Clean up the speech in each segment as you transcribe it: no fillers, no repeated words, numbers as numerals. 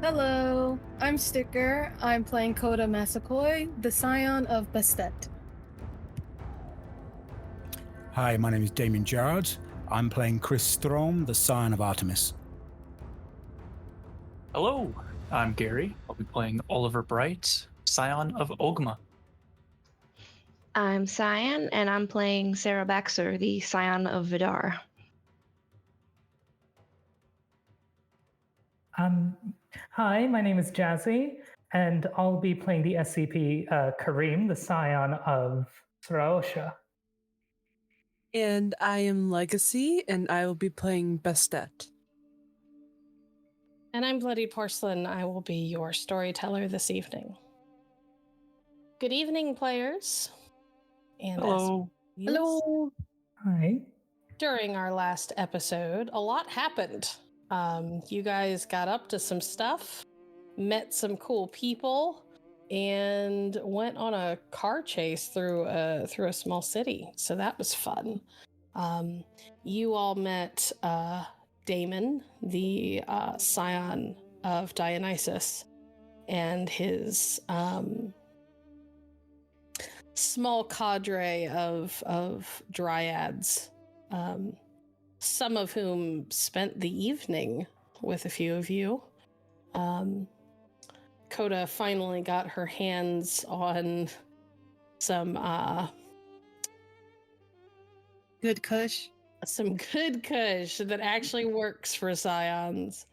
Hello, I'm Sticker. I'm playing Coda Massaquoi, the Scion of Bastet. Hi, my name is Damien Gerard. I'm playing Kris Strom, the Scion of Artemis. Hello, I'm Gary. I'll be playing Oliver Bright, Scion of Ogma. I'm Cyan, and I'm playing Sarah Baxter, the Scion of Vidar. Hi, my name is Jazzy, and I'll be playing the SCP Karim, the Scion of Thraosha. And I am Legacy, and I will be playing Bastet. And I'm Bloodied Porcelain. I will be your storyteller this evening. Good evening, players. And Hello. Hello. Hi. during our last episode, a lot happened. You guys got up to some stuff, met some cool people, and went on a car chase through a small city. So that was fun. You all met Damien, the Scion of Dionysus, and his small cadre of dryads, some of whom spent the evening with a few of you. Coda finally got her hands on some Good kush. some good kush that actually works for Scions.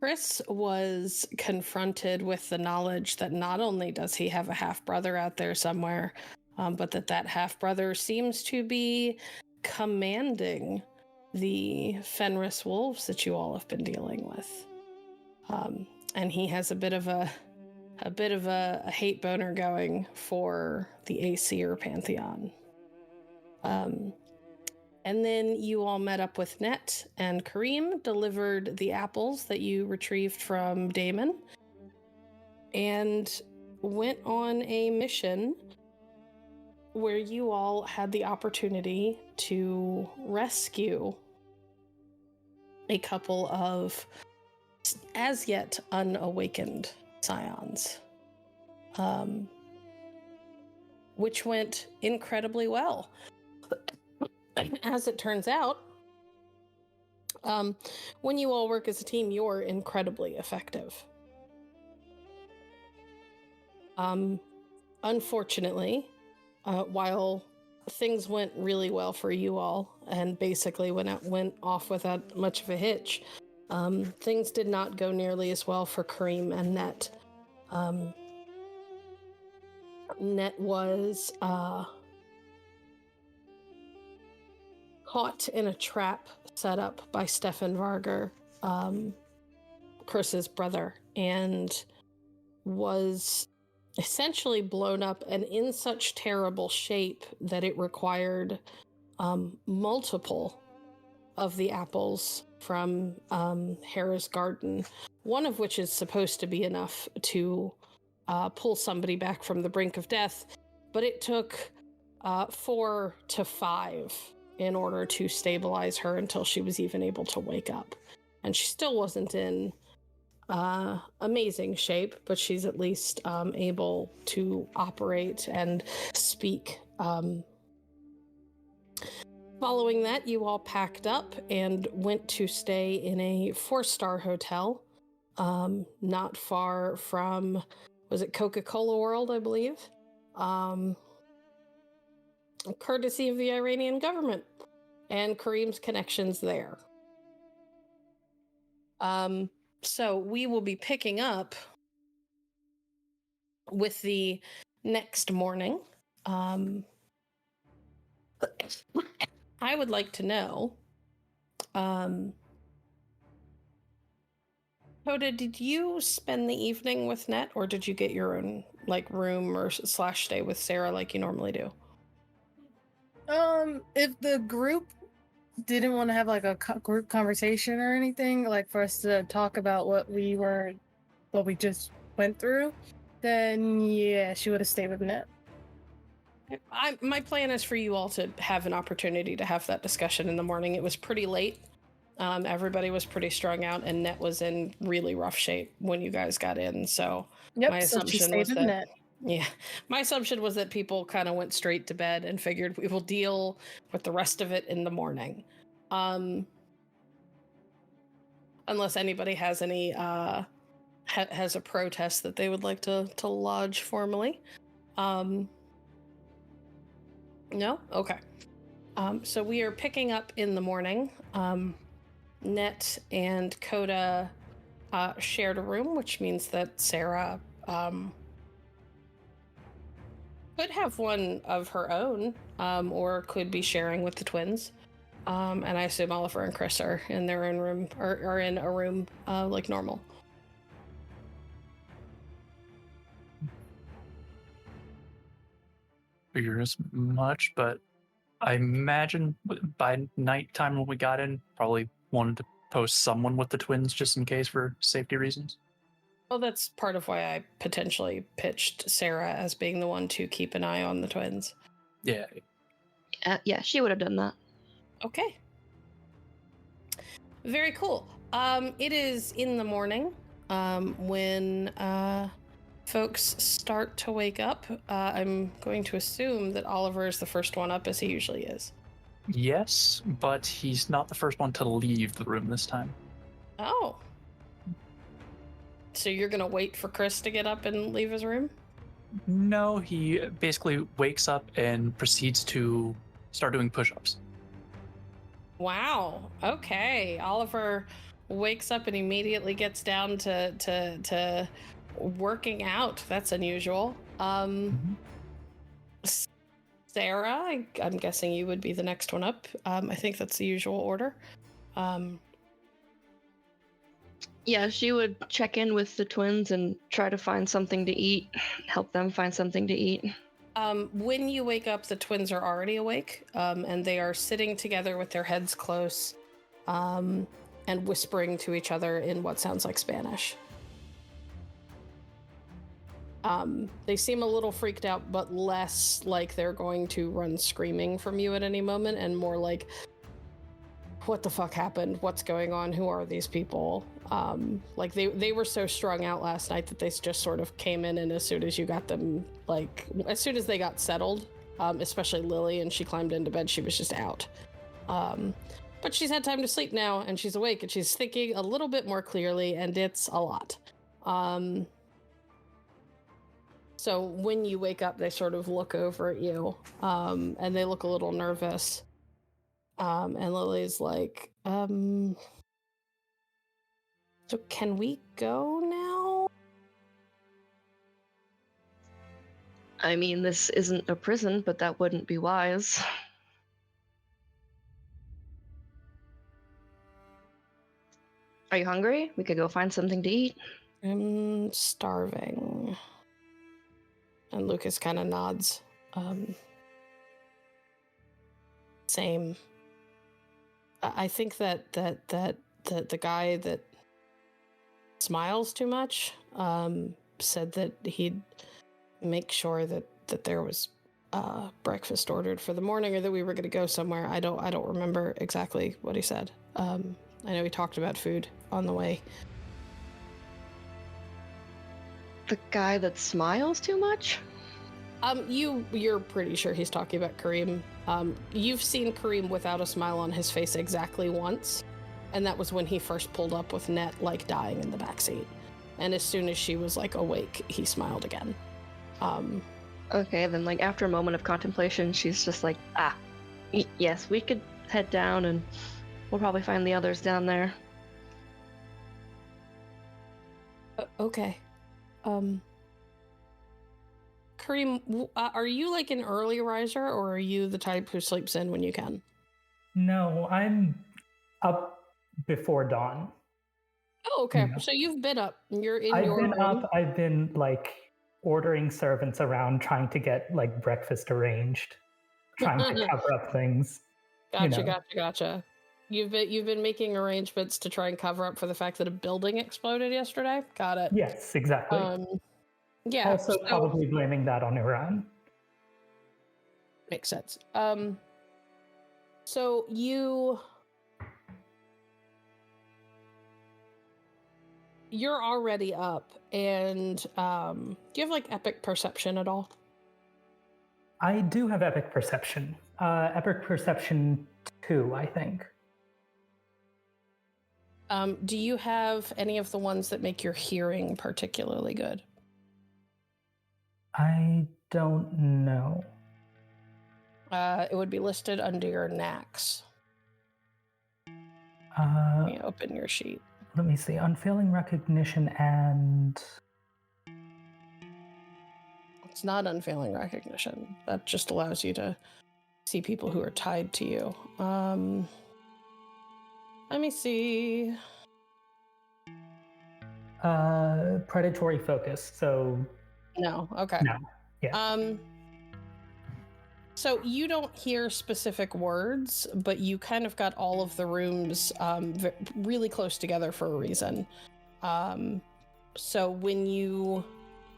Kris was confronted with the knowledge that not only does he have a half-brother out there somewhere, but that half-brother seems to be commanding the Fenris wolves that you all have been dealing with. And he has a bit of a hate boner going for the Aesir Pantheon. And then you all met up with Net, and Karim delivered the apples that you retrieved from Damon, and went on a mission where you all had the opportunity to rescue a couple of as yet unawakened Scions, which went incredibly well. As it turns out, when you all work as a team, you're incredibly effective. Unfortunately, while things went really well for you all and basically went off without much of a hitch, things did not go nearly as well for Karim and Net. Net was caught in a trap set up by Stefan Varger, Kris's brother, and was essentially blown up and in such terrible shape that it required multiple of the apples from Hera's garden, one of which is supposed to be enough to pull somebody back from the brink of death, but it took 4 to 5 in order to stabilize her until she was even able to wake up. And she still wasn't in amazing shape, but she's at least able to operate and speak. Following that, you all packed up and went to stay in a 4-star hotel, not far from, was it Coca-Cola World, I believe? Courtesy of the Iranian government and Karim's connections there. So we will be picking up with the next morning. I would like to know, Coda, did you spend the evening with Net, or did you get your own room or / stay with Sarah like you normally do? If the group didn't want to have a group conversation or anything, for us to talk about what we just went through, then yeah, she would have stayed with Net. My plan is for you all to have an opportunity to have that discussion in the morning. It was pretty late. Everybody was pretty strung out, and Net was in really rough shape when you guys got in. So Yep, my so she assumption stayed was in that net. yeah, my assumption was that people kind of went straight to bed and figured we will deal with the rest of it in the morning. Unless anybody has any has a protest that they would like to lodge formally. No? Okay. So we are picking up in the morning. Net and Coda shared a room, which means that Sarah could have one of her own, or could be sharing with the twins. And I assume Oliver and Kris are in their own room, or are in a room like normal. Figure as much, but I imagine by nighttime when we got in, probably wanted to post someone with the twins just in case for safety reasons. Well, that's part of why I potentially pitched Sarah as being the one to keep an eye on the twins. Yeah. Yeah, she would have done that. Okay. Very cool. It is in the morning when folks start to wake up. I'm going to assume that Oliver is the first one up, as he usually is. Yes, but he's not the first one to leave the room this time. Oh. So you're going to wait for Kris to get up and leave his room? No, he basically wakes up and proceeds to start doing push-ups. Wow. Okay. Oliver wakes up and immediately gets down to working out. That's unusual. Sarah, I'm guessing you would be the next one up. I think that's the usual order. Yeah, she would check in with the twins and try to find something to eat, help them find something to eat. When you wake up, the twins are already awake, and they are sitting together with their heads close, and whispering to each other in what sounds like Spanish. They seem a little freaked out, but less like they're going to run screaming from you at any moment, and more like, what the fuck happened? What's going on? Who are these people? Like they were so strung out last night that they just sort of came in, and as soon as you got them, like as soon as they got settled, especially Lily, and she climbed into bed, she was just out. But she's had time to sleep now, and she's awake, and she's thinking a little bit more clearly, and it's a lot. So when you wake up, they sort of look over at you, and they look a little nervous. And Lily's like, so can we go now? I mean, this isn't a prison, but that wouldn't be wise. Are you hungry? We could go find something to eat. I'm starving. And Lucas kind of nods. Same. I think that the guy that smiles too much said that he'd make sure that there was breakfast ordered for the morning, or that we were going to go somewhere. I don't remember exactly what he said. I know he talked about food on the way. The guy that smiles too much? You're pretty sure he's talking about Karim. You've seen Karim without a smile on his face exactly once, and that was when he first pulled up with Net, like, dying in the backseat. And as soon as she was, like, awake, he smiled again. Okay, then, like, after a moment of contemplation, she's just like, yes, we could head down, and we'll probably find the others down there. Okay. Karim, are you like an early riser, or are you the type who sleeps in when you can? No, I'm up before dawn. Oh, okay. Yeah. So you've been up. You're in I've your been room. up. I've been like ordering servants around, trying to get like breakfast arranged, trying to cover up things. Gotcha. You've been making arrangements to try and cover up for the fact that a building exploded yesterday. Got it. Yes, exactly. Yeah. Also, probably blaming that on Iran. Makes sense. So you you're already up, and do you have like epic perception at all? I do have epic perception. Epic perception 2, I think. Do you have any of the ones that make your hearing particularly good? I don't know. It would be listed under your knacks. Let me open your sheet. Let me see. Unfailing recognition and... It's not unfailing recognition. That just allows you to see people who are tied to you. Let me see. Predatory focus, so... No, okay. No, yeah. So you don't hear specific words, but you kind of got all of the rooms really close together for a reason. So when you,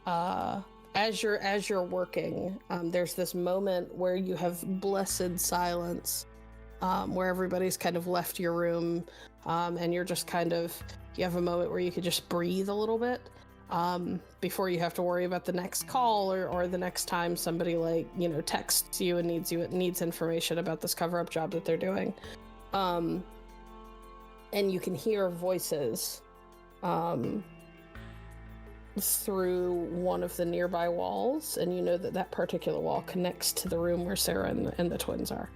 as you're working, there's this moment where you have blessed silence, where everybody's kind of left your room, and you're just kind of, you have a moment where you could just breathe a little bit. Before you have to worry about the next call or the next time somebody texts you and needs information about this cover-up job that they're doing. And you can hear voices through one of the nearby walls, and you know that particular wall connects to the room where Sarah and the twins are.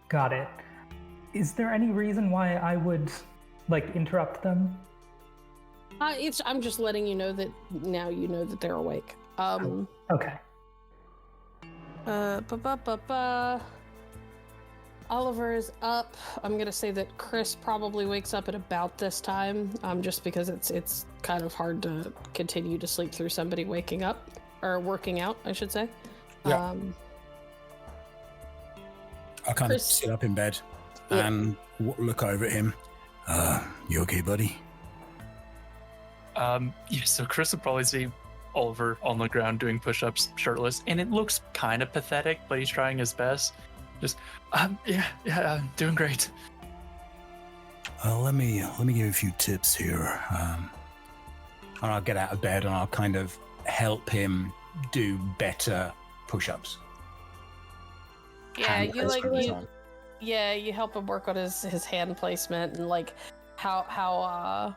Got it. Is there any reason why I would, interrupt them? I'm just letting you know that now you know that they're awake. Okay. Oliver is up. I'm gonna say that Kris probably wakes up at about this time, just because it's kind of hard to continue to sleep through somebody waking up or working out, I should say. Yeah. I kind of sit up in bed and look over at him. You okay, buddy? So Kris would probably see Oliver on the ground doing push-ups shirtless, and it looks kind of pathetic, but he's trying his best. Just, I'm doing great. Let me give you a few tips here. And I'll get out of bed and I'll kind of help him do better push-ups. Yeah, you help him work on his hand placement and how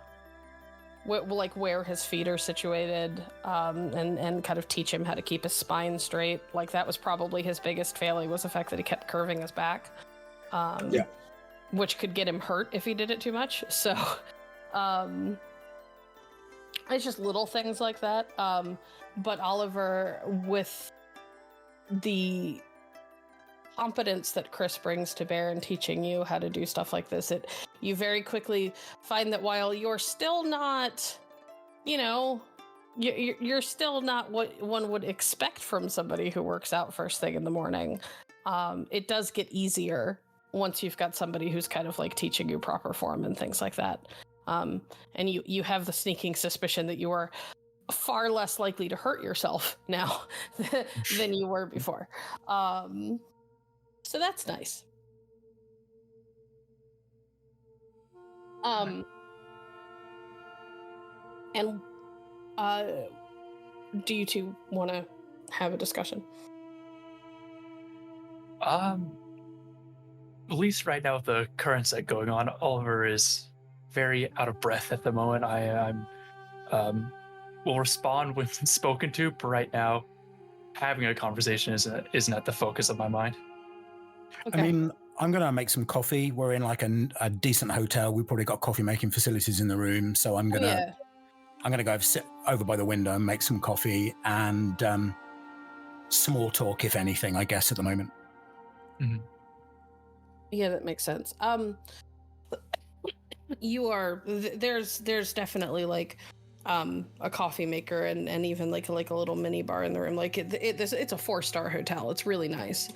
where his feet are situated, and kind of teach him how to keep his spine straight. That was probably his biggest failing, was the fact that he kept curving his back, which could get him hurt if he did it too much. So it's just little things like that. But Oliver, with the competence that Kris brings to bear in teaching you how to do stuff like this, you very quickly find that while you're still not, you're still not what one would expect from somebody who works out first thing in the morning, it does get easier once you've got somebody who's kind of teaching you proper form and things like that. And you have the sneaking suspicion that you are far less likely to hurt yourself now than you were before. So that's nice. And do you two want to have a discussion? At least right now with the current set going on, Oliver is very out of breath at the moment. I'm will respond when spoken to, but right now having a conversation isn't at the focus of my mind. Okay. I mean, I'm going to make some coffee. We're in a decent hotel. We've probably got coffee making facilities in the room. So I'm going to go sit over by the window and make some coffee and small talk, if anything, I guess, at the moment. Mm-hmm. Yeah, that makes sense. There's definitely a coffee maker and even like a little mini bar in the room. It's a 4-star hotel. It's really nice.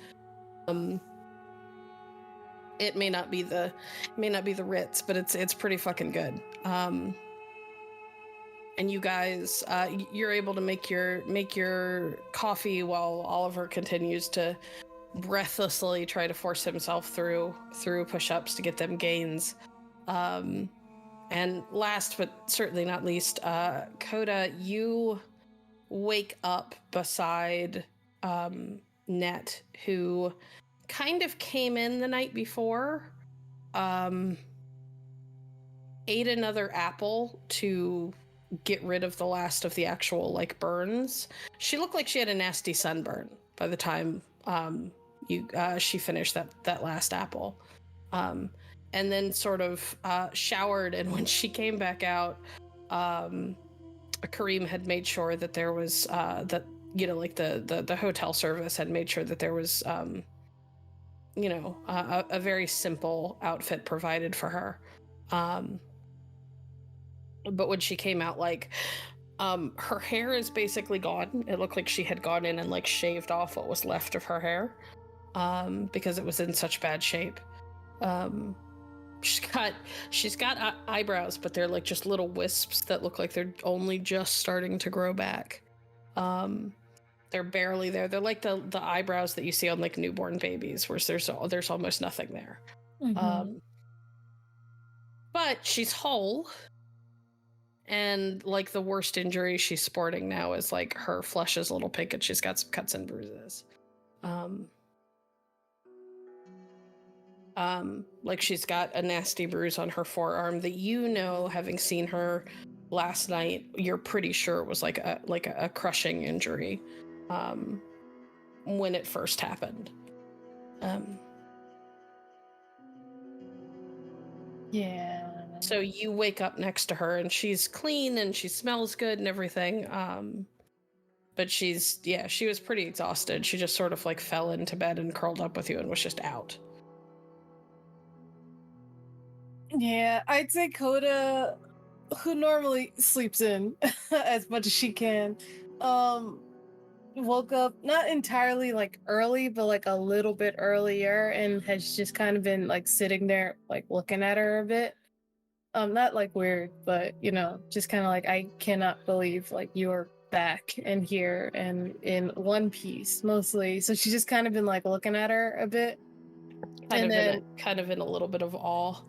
It may not be the Ritz, but it's pretty fucking good. And you guys, you're able to make your coffee while Oliver continues to breathlessly try to force himself through push-ups to get them gains. And last but certainly not least, Coda, you wake up beside Net, who kind of came in the night before, ate another apple to get rid of the last of the actual like burns. She looked like she had a nasty sunburn by the time she finished that last apple. And then sort of showered, and when she came back out, Karim had made sure that there was the hotel service had made sure that there was a very simple outfit provided for her. But when she came out, like, her hair is basically gone. It looked like she had gone in and like shaved off what was left of her hair, because it was in such bad shape. She's got eyebrows, but they're like just little wisps that look like they're only just starting to grow back. They're barely there. They're like the eyebrows that you see on like newborn babies, where there's almost nothing there. Mm-hmm. But she's whole, and like the worst injury she's sporting now is like her flesh is a little pink and she's got some cuts and bruises. Like she's got a nasty bruise on her forearm that, having seen her last night, you're pretty sure it was like a crushing injury when it first happened. Yeah. So you wake up next to her and she's clean and she smells good and everything. But she was pretty exhausted. She just sort of like fell into bed and curled up with you and was just out. Yeah, I'd say Coda, who normally sleeps in as much as she can, woke up not entirely like early, but like a little bit earlier, and has just kind of been like sitting there like looking at her a bit. Not like weird, but just kind of like, I cannot believe like you are back and here and in one piece mostly. So she's just kind of been like looking at her a bit, Kind of in a little bit of awe.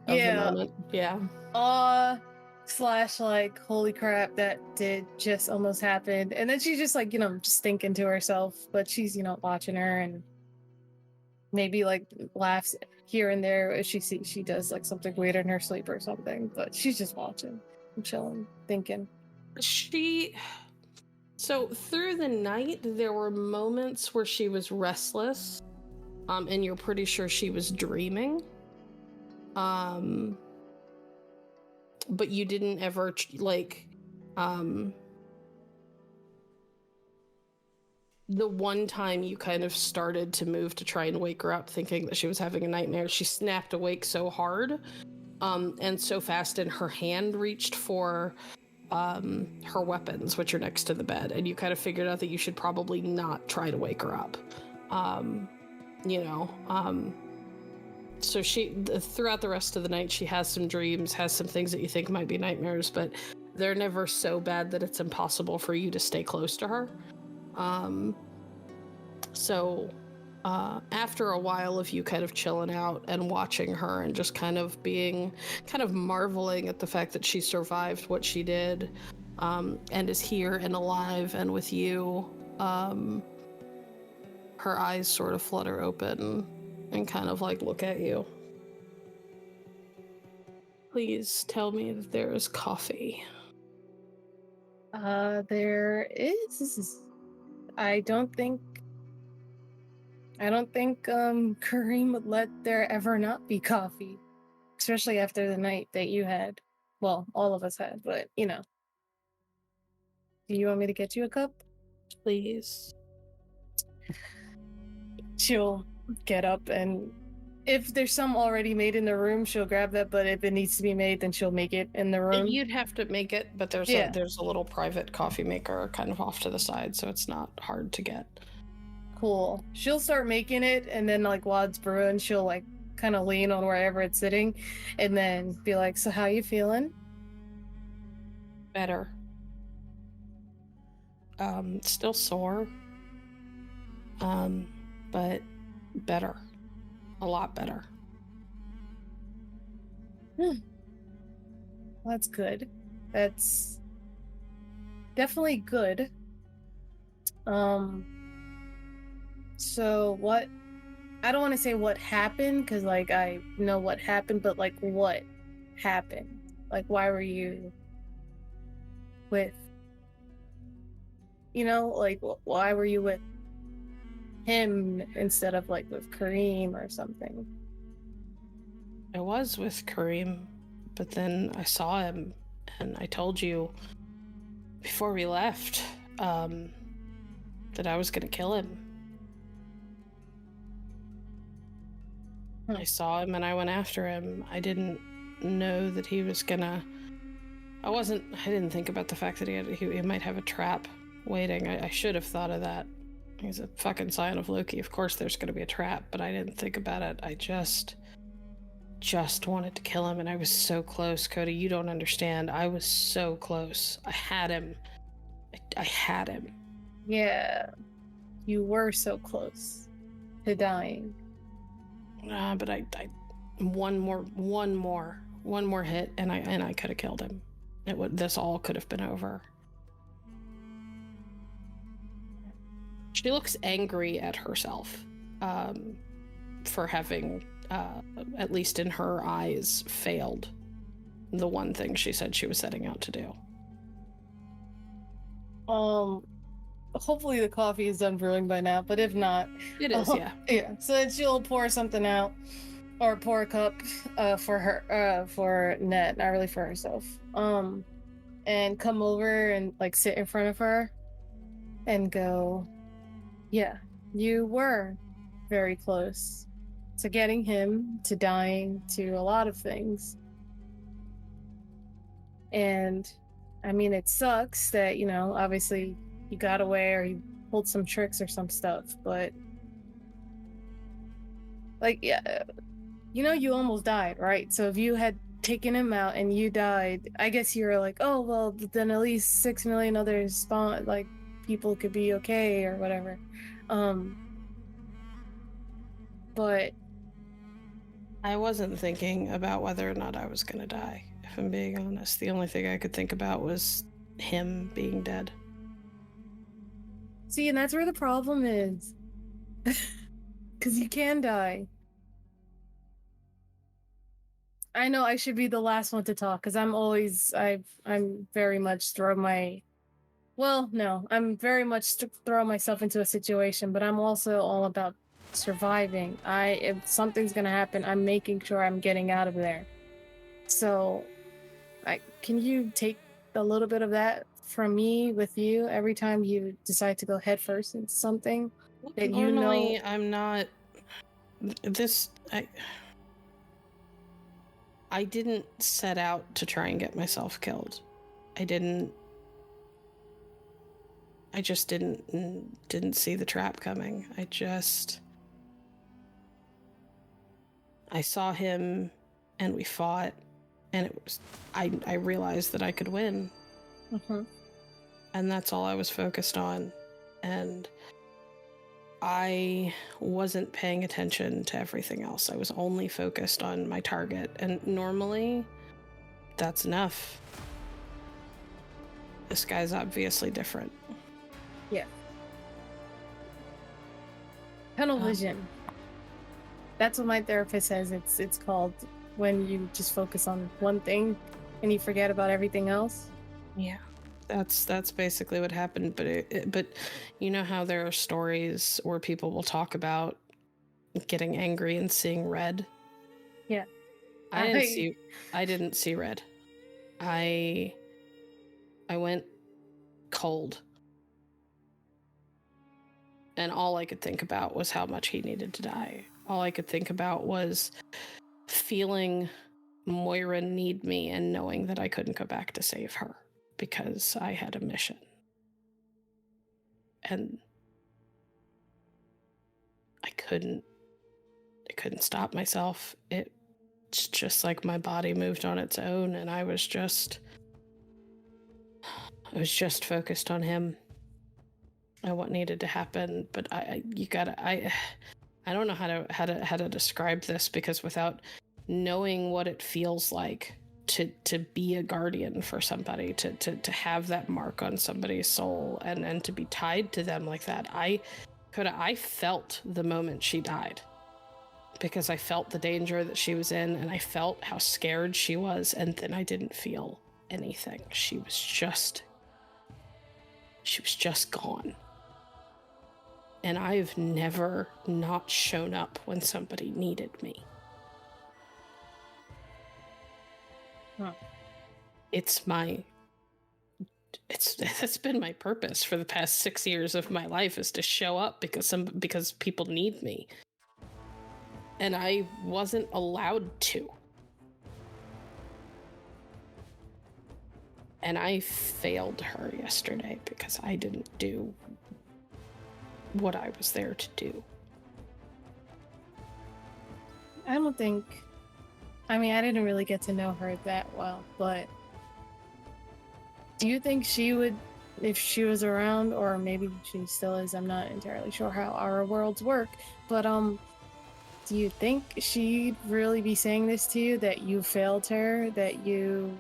Of the moment. Yeah. Awe / like, holy crap, that did just almost happen. And then she's just like, just thinking to herself, but she's, watching her and maybe like laughs here and there if she sees she does like something weird in her sleep or something. But she's just watching and chilling, thinking. So through the night, there were moments where she was restless, and you're pretty sure she was dreaming. But you didn't ever the one time you kind of started to move to try and wake her up thinking that she was having a nightmare, she snapped awake so hard, and so fast, and her hand reached for her weapons, which are next to the bed, and you kind of figured out that you should probably not try to wake her up. So she, throughout the rest of the night, she has some dreams, has some things that you think might be nightmares, but they're never so bad that it's impossible for you to stay close to her. After a while of you kind of chilling out and watching her and just kind of marveling at the fact that she survived what she did, and is here and alive and with you, her eyes sort of flutter open and kind of like look at you. Please tell me that there is coffee. There is. I don't think Karim would let there ever not be coffee, especially after the night that you had. Well, all of us had, but Do you want me to get you a cup? Please. She'll get up, and if there's some already made in the room, she'll grab that, but if it needs to be made, then she'll make it in the room. You'd have to make it, but there's a little private coffee maker kind of off to the side, so it's not hard to get. Cool. She'll start making it, and then like while it's brewing, she'll like kind of lean on wherever it's sitting, and then be like, "So how you feeling?" Better. Still sore. But better. A lot better. That's good. That's definitely good. So what? I don't want to say what happened because, like, I know what happened, but like, what happened? Like, why were you with? Like, why were you with him instead of like with Karim or something? I was with Karim, but then I saw him, and I told you before we left that I was gonna kill him. I saw him and I went after him. I didn't know that he was gonna. I didn't think about the fact that he might have a trap waiting. I should have thought of that. He's a fucking Scion of Loki. Of course there's gonna be a trap, but I didn't think about it. I just wanted to kill him, and I was so close, Coda. You don't understand. I was so close. I had him. I had him. Yeah, you were so close to dying. But I one more hit, and I could have killed him. This all could have been over. She looks angry at herself, for having, at least in her eyes, failed the one thing she said she was setting out to do. Hopefully the coffee is done brewing by now, but if not, It is, yeah. Yeah. So then she'll pour something out, or pour a cup, for her, for Ned, not really for herself. And come over and like sit in front of her, and go, yeah, you were very close to getting him, to dying, to a lot of things. And I mean, it sucks that, obviously he got away or he pulled some tricks or some stuff, but like, yeah, you almost died, right? So if you had taken him out and you died, I guess you were like, oh, well, then at least 6 million other people could be okay or whatever. But I wasn't thinking about whether or not I was gonna die, if I'm being honest. The only thing I could think about was him being dead. see, and that's where the problem is. Because you can die. I know I should be the last one to talk, because I'm very much I'm very much throw myself into a situation, but I'm also all about surviving. If something's gonna happen, I'm making sure I'm getting out of there. So, can you take a little bit of that from me with you every time you decide to go headfirst into something that Normally, I'm not. I didn't set out to try and get myself killed. I just didn't see the trap coming. I saw him, and we fought, and I realized that I could win. Mm-hmm. And that's all I was focused on. And I wasn't paying attention to everything else. I was only focused on my target. And normally, that's enough. This guy's obviously different. Yeah. Tunnel vision. That's what my therapist says. It's called when you just focus on one thing and you forget about everything else. Yeah. That's basically what happened, but you know how there are stories where people will talk about getting angry and seeing red? Yeah. I didn't see red. I went cold. And all I could think about was how much he needed to die. All I could think about was feeling Moira need me and knowing that I couldn't go back to save her because I had a mission. And I couldn't stop myself. It's just like my body moved on its own, and I was just focused on him and what needed to happen. But I don't know how to describe this, because without knowing what it feels like to be a guardian for somebody, to have that mark on somebody's soul and to be tied to them like that. I felt the moment she died, because I felt the danger that she was in, and I felt how scared she was, and then I didn't feel anything. She was just gone. And I've never not shown up when somebody needed me. Huh. It's been my purpose for the past 6 years of my life, is to show up because people need me. And I wasn't allowed to. And I failed her yesterday because I didn't do what I was there to do. I don't think... I mean, I didn't really get to know her that well, but... Do you think she would, if she was around, or maybe she still is, I'm not entirely sure how our worlds work, but, do you think she'd really be saying this to you, that you failed her, that you...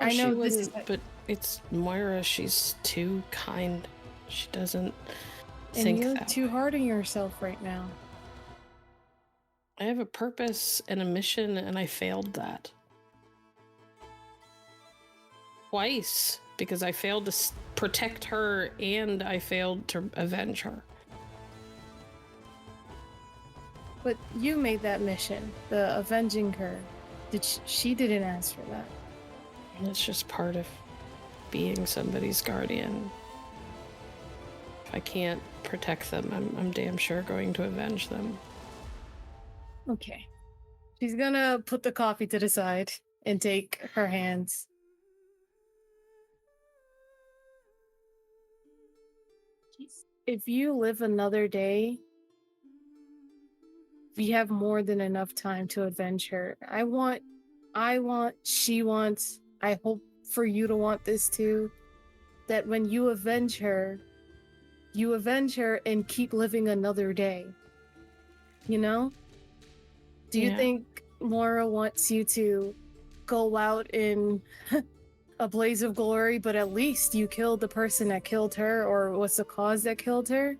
I know this is... But it's Moira, she's too kind. She doesn't think and you're that too way. hard on yourself right now. I have a purpose and a mission, and I failed that. Twice, because I failed to protect her, and I failed to avenge her. But you made that mission, the avenging her. She didn't ask for that. And it's just part of being somebody's guardian. If I can't protect them, I'm damn sure going to avenge them. Okay. She's gonna put the coffee to the side and take her hands. If you live another day, we have more than enough time to avenge her. I want, she wants, I hope for you to want this too, that when you avenge her and keep living another day. You know? Do you think Moira wants you to go out in a blaze of glory, but at least you killed the person that killed her, or was the cause that killed her?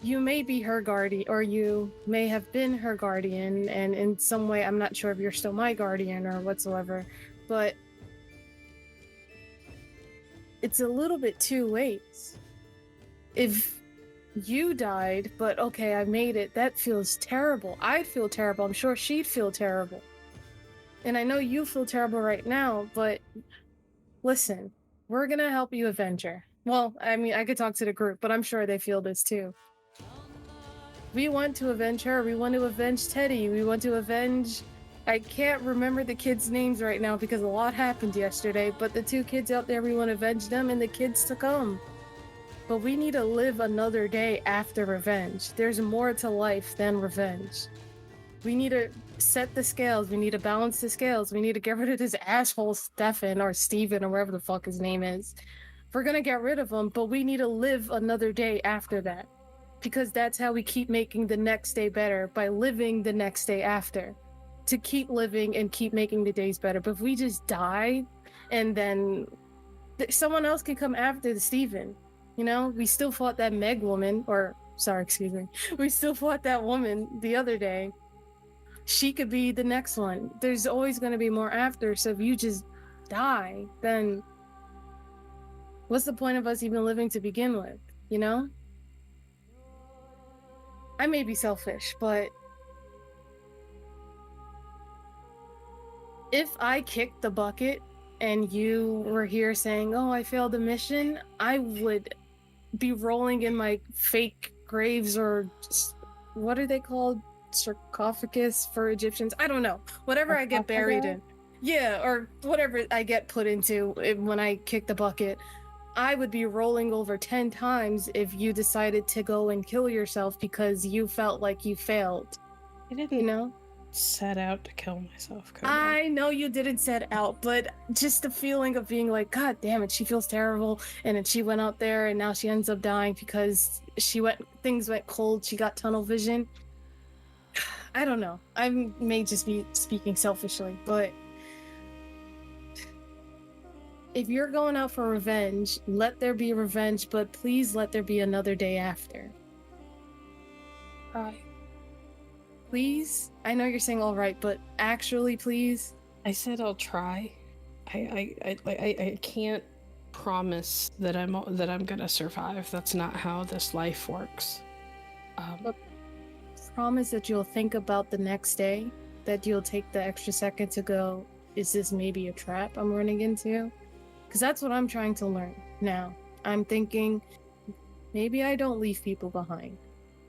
You may be her guardian, or you may have been her guardian, and in some way, I'm not sure if you're still my guardian or whatsoever, but it's a little bit too late. If you died, but okay, I made it, that feels terrible. I'd feel terrible. I'm sure she'd feel terrible. And I know you feel terrible right now, but listen, we're gonna help you avenge her. Well, I mean, I could talk to the group, but I'm sure they feel this too. We want to avenge her. We want to avenge Teddy. We want to avenge... I can't remember the kids' names right now because a lot happened yesterday, but the 2 kids out there, we want to avenge them and the kids to come. But we need to live another day after revenge. There's more to life than revenge. We need to set the scales. We need to balance the scales. We need to get rid of this asshole Stefan or Steven or whatever the fuck his name is. We're gonna get rid of him, but we need to live another day after that. Because that's how we keep making the next day better, by living the next day after. To keep living and keep making the days better. But if we just die, and then someone else can come after the Steven. You know, we still fought that Meg woman, we still fought that woman the other day. She could be the next one. There's always going to be more after, so if you just die, then what's the point of us even living to begin with, you know? I may be selfish, but if I kicked the bucket and you were here saying, oh, I failed the mission, I would be rolling in my fake graves, or what are they called? Sarcophagus for Egyptians? I don't know. Whatever I get buried in. Yeah, or whatever I get put into when I kick the bucket. I would be rolling over 10 times if you decided to go and kill yourself because you felt like you failed. I didn't, you know? Set out to kill myself, Coda. I know you didn't set out, but just the feeling of being like, God damn it, she feels terrible, and then she went out there and now she ends up dying because things went cold, she got tunnel vision. I don't know. I may just be speaking selfishly, but if you're going out for revenge, let there be revenge, but please let there be another day after. Right. Please? I know you're saying all right, but actually, please? I said I'll try. I can't promise that I'm gonna survive. That's not how this life works. But promise that you'll think about the next day, that you'll take the extra second to go, is this maybe a trap I'm running into? Because that's what I'm trying to learn now. I'm thinking, maybe I don't leave people behind.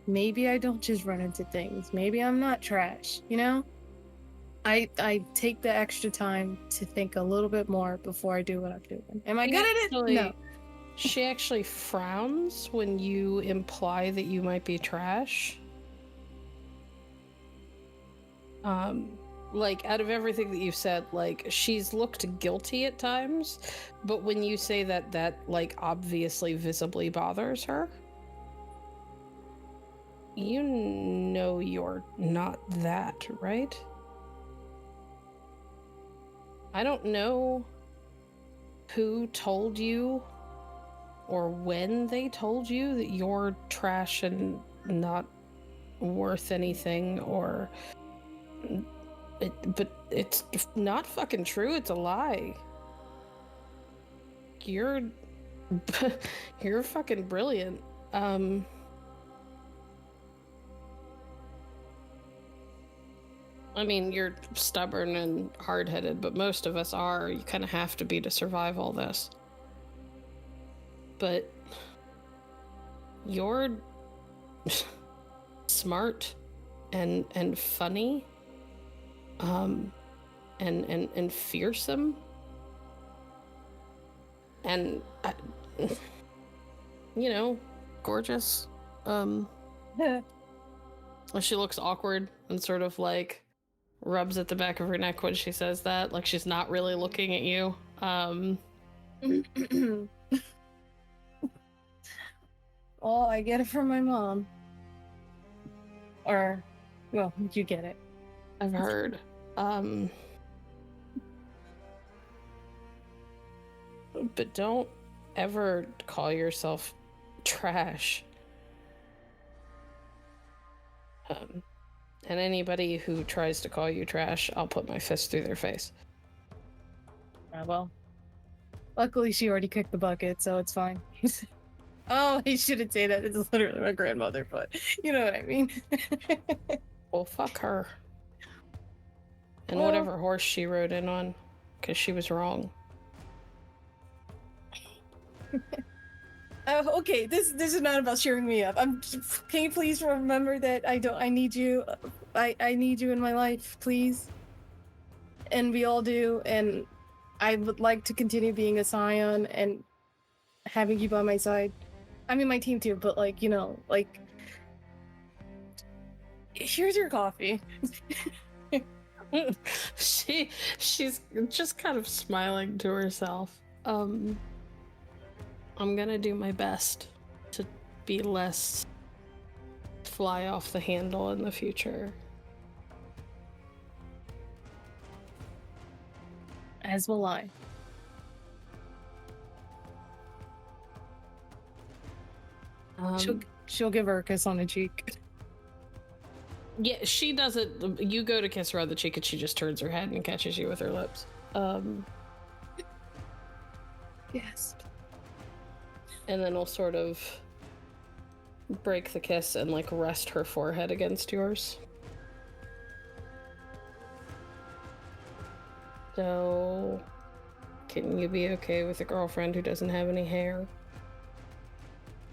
Maybe I don't just run into things. Maybe I'm not trash, you know? I take the extra time to think a little bit more before I do what I'm doing. Am I good at it? No. She actually frowns when you imply that you might be trash. Like, out of everything that you said, like, she's looked guilty at times, but when you say that, like, obviously visibly bothers her, you know you're not that, right? I don't know who told you or when they told you that you're trash and not worth anything, or... but it's not fucking true. It's a lie. You're fucking brilliant. I mean, you're stubborn and hard-headed, but most of us are. You kind of have to be to survive all this. But you're smart and funny. And fearsome, and you know, gorgeous. She looks awkward and sort of like rubs at the back of her neck when she says that, like she's not really looking at you. Well, I get it from my mom. Or, well, you get it. I've heard. But don't ever call yourself trash. And anybody who tries to call you trash, I'll put my fist through their face. Well, luckily she already kicked the bucket, so it's fine. Oh, he shouldn't say that. It's literally my grandmother, but you know what I mean. Well, fuck her. And whatever horse she rode in on, because she was wrong. Okay, this is not about cheering me up. Can you please remember that I need you. I need you in my life, please. And we all do, and I would like to continue being a Scion and having you by my side. I mean, my team too, but like, you know, like, here's your coffee. She's just kind of smiling to herself. I'm gonna do my best to be less fly off the handle in the future. As will I. She'll give her a kiss on the cheek. Yeah, she doesn't. You go to kiss her on the cheek and she just turns her head and catches you with her lips. Yes. And then we'll sort of break the kiss and like rest her forehead against yours. So, can you be okay with a girlfriend who doesn't have any hair?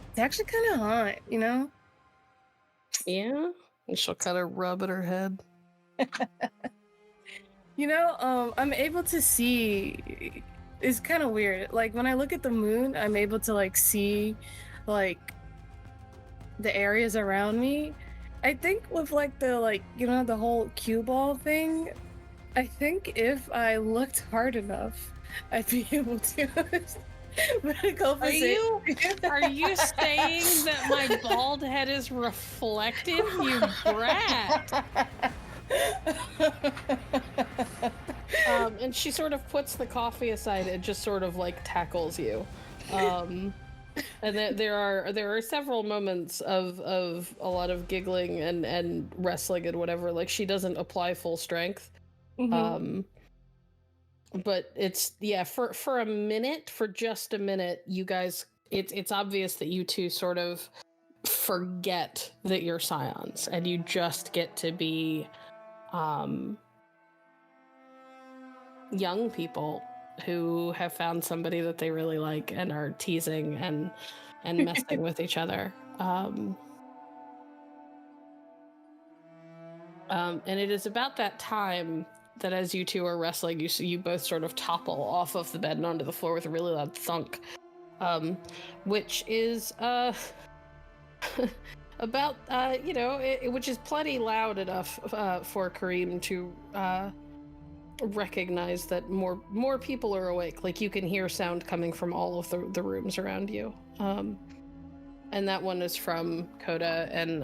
It's actually kind of hot, you know? Yeah? And she'll kind of rub at her head. You know, I'm able to see... It's kind of weird. Like, when I look at the moon, I'm able to, like, see, like, the areas around me. I think with, like, the, like, you know, the whole cue ball thing, I think if I looked hard enough, I'd be able to Are you saying that my bald head is reflective, you brat? And she sort of puts the coffee aside and just sort of like tackles you. And there are several moments of a lot of giggling and wrestling and whatever. Like she doesn't apply full strength. Mm-hmm. But it's for a minute, for just a minute, you guys, it's obvious that you two sort of forget that you're Scions and you just get to be young people who have found somebody that they really like and are teasing and messing with each other. And it is about that time that as you two are wrestling, you both sort of topple off of the bed and onto the floor with a really loud thunk, which is about which is plenty loud enough for Karim to recognize that more people are awake. Like you can hear sound coming from all of the rooms around you, and that one is from Coda and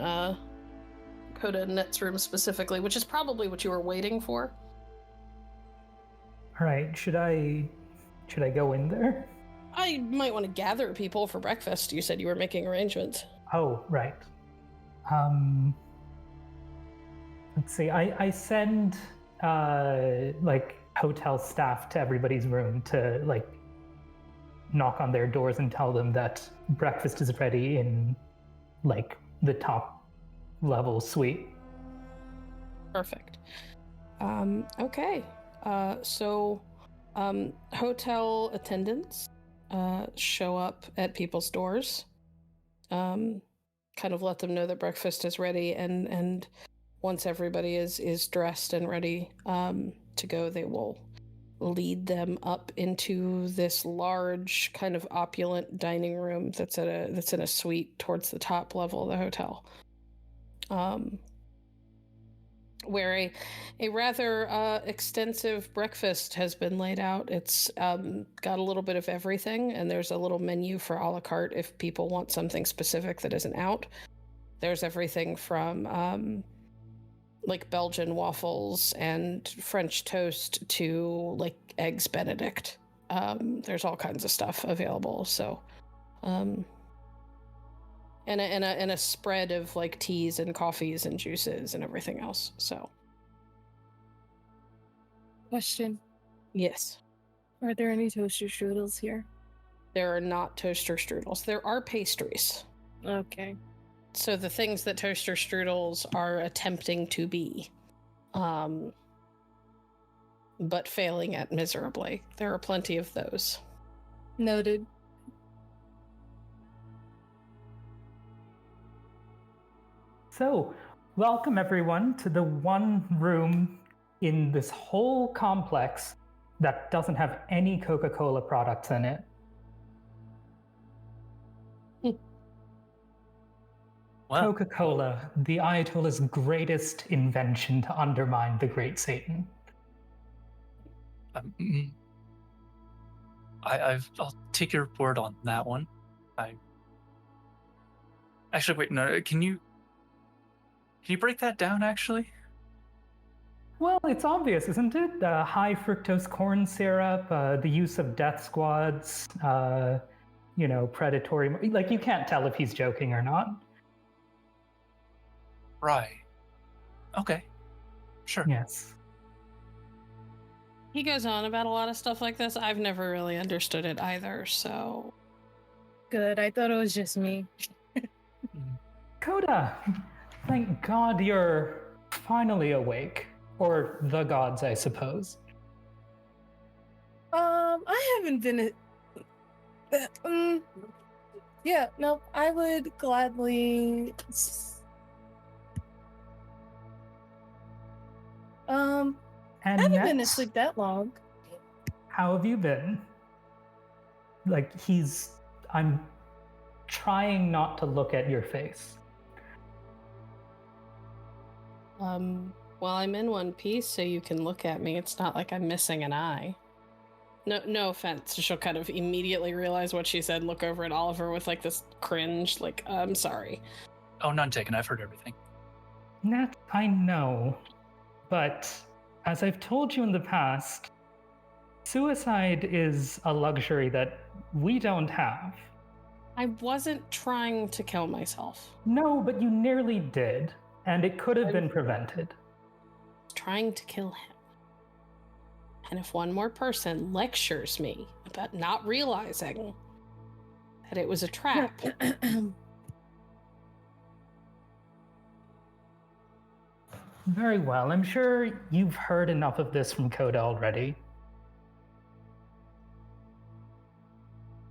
Net's room specifically, which is probably what you were waiting for. All right, should I go in there? I might want to gather people for breakfast. You said you were making arrangements. Oh, right. Let's see. I send like hotel staff to everybody's room to like knock on their doors and tell them that breakfast is ready in like the top level suite. Perfect. Okay. So hotel attendants show up at people's doors, kind of let them know that breakfast is ready, and once everybody is dressed and ready to go, they will lead them up into this large, kind of opulent dining room that's in a suite towards the top level of the hotel. Where a rather extensive breakfast has been laid out. It's got a little bit of everything, and there's a little menu for a la carte if people want something specific that isn't out. There's everything from like Belgian waffles and French toast to like eggs Benedict. There's all kinds of stuff available. So, and a spread of like teas and coffees and juices and everything else. So, question. Yes. Are there any toaster strudels here? There are not toaster strudels. There are pastries. Okay. So the things that toaster strudels are attempting to be, but failing at miserably. There are plenty of those. Noted. So, welcome everyone to the one room in this whole complex that doesn't have any Coca-Cola products in it. Wow. Coca-Cola, the Ayatollah's greatest invention to undermine the Great Satan. I'll take your word on that one. Actually, wait, no, can you break that down, actually? Well, it's obvious, isn't it? High fructose corn syrup, the use of death squads, predatory... Like, you can't tell if he's joking or not. Right. Okay. Sure. Yes. He goes on about a lot of stuff like this. I've never really understood it either, so... Good, I thought it was just me. Coda! Thank God you're finally awake. Or the gods, I suppose. I haven't been... Yeah, no, I would gladly... And I haven't been asleep that long. How have you been? Like, I'm trying not to look at your face. Well, I'm in one piece, so you can look at me. It's not like I'm missing an eye. No offense. She'll kind of immediately realize what she said and look over at Oliver with like this cringe, like, I'm sorry. Oh, none taken. I've heard everything. Nat, I know, but as I've told you in the past, suicide is a luxury that we don't have. I wasn't trying to kill myself. No, but you nearly did, and it could have been prevented. Trying to kill him. And if one more person lectures me about not realizing that it was a trap. Very well. I'm sure you've heard enough of this from Coda already.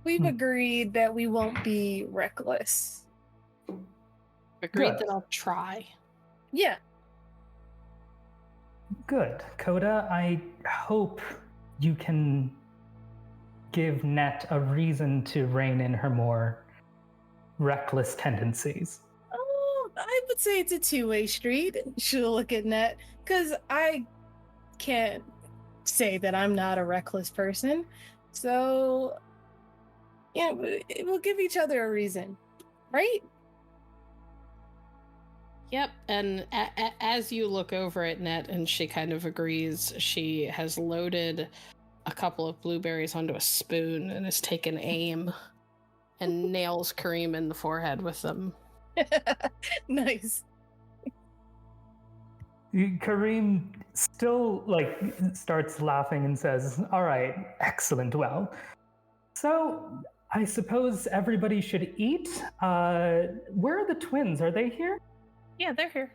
We've agreed that we won't be reckless. Agreed that I'll try. Yeah. Good. Coda, I hope you can give Net a reason to rein in her more reckless tendencies. Oh, I would say it's a two-way street. She'll look at Net, because I can't say that I'm not a reckless person. So, yeah, we'll give each other a reason, right? Yep, and as you look over at Net and she kind of agrees, she has loaded a couple of blueberries onto a spoon and has taken aim and nails Karim in the forehead with them. Nice. Karim still, starts laughing and says, all right, excellent, well. So, I suppose everybody should eat. Where are the twins? Are they here? Yeah, they're here.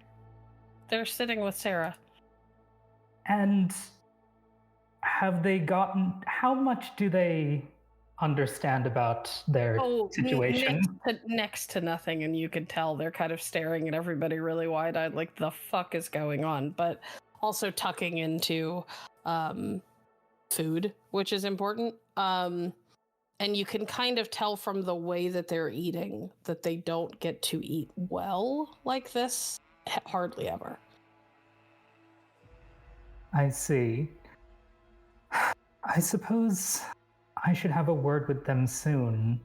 They're sitting with Sarah. And have they gotten... How much do they understand about their situation? Next to nothing, and you can tell they're kind of staring at everybody really wide-eyed, like, the fuck is going on? But also tucking into food, which is important. And you can kind of tell from the way that they're eating that they don't get to eat well like this hardly ever. I see. I suppose I should have a word with them soon.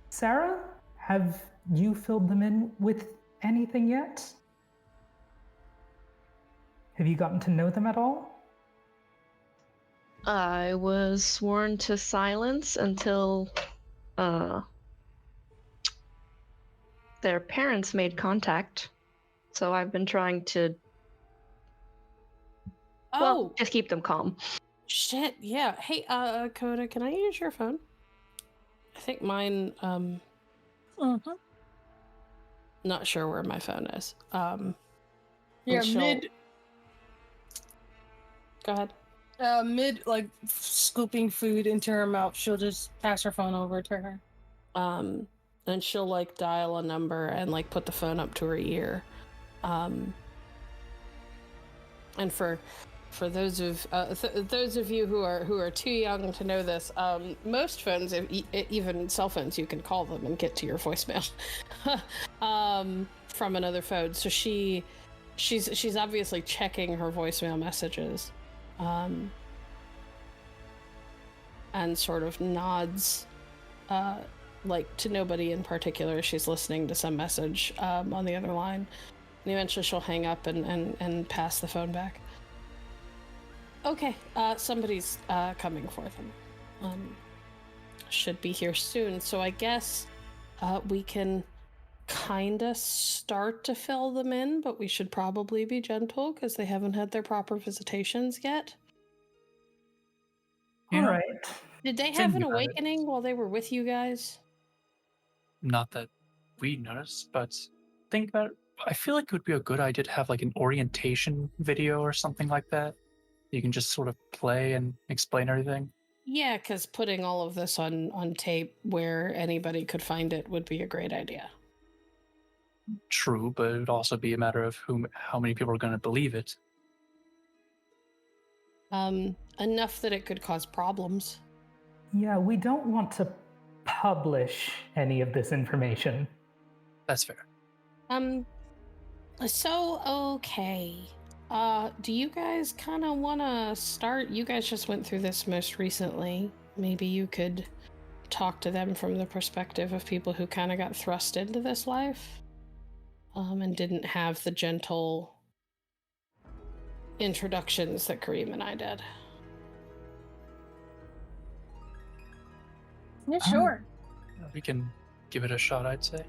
Sarah, have you filled them in with anything yet? Have you gotten to know them at all? I was sworn to silence until their parents made contact. So I've been trying to just keep them calm. Shit, yeah. Hey, Coda, can I use your phone? I think mine, not sure where my phone is. Yeah, Go ahead. Mid, scooping food into her mouth, she'll just pass her phone over to her. And she'll, dial a number and, put the phone up to her ear. And for those of you who are too young to know this, most phones, even cell phones, you can call them and get to your voicemail from another phone. So she's obviously checking her voicemail messages. And sort of nods, to nobody in particular. She's listening to some message on the other line. And eventually she'll hang up and pass the phone back. Okay, somebody's coming for them. Should be here soon, so I guess we can kinda start to fill them in, but we should probably be gentle because they haven't had their proper visitations yet. All right. Did they have an awakening while they were with you guys? Not that we noticed, but think about it. I feel like it would be a good idea to have an orientation video or something like that. You can just sort of play and explain everything. Yeah, because putting all of this on tape where anybody could find it would be a great idea. True, but it would also be a matter of how many people are going to believe it. Enough that it could cause problems. Yeah, we don't want to publish any of this information. That's fair. So, okay. Do you guys kind of want to start? You guys just went through this most recently. Maybe you could talk to them from the perspective of people who kind of got thrust into this life, and didn't have the gentle introductions that Karim and I did. Yeah, sure. We can give it a shot, I'd say.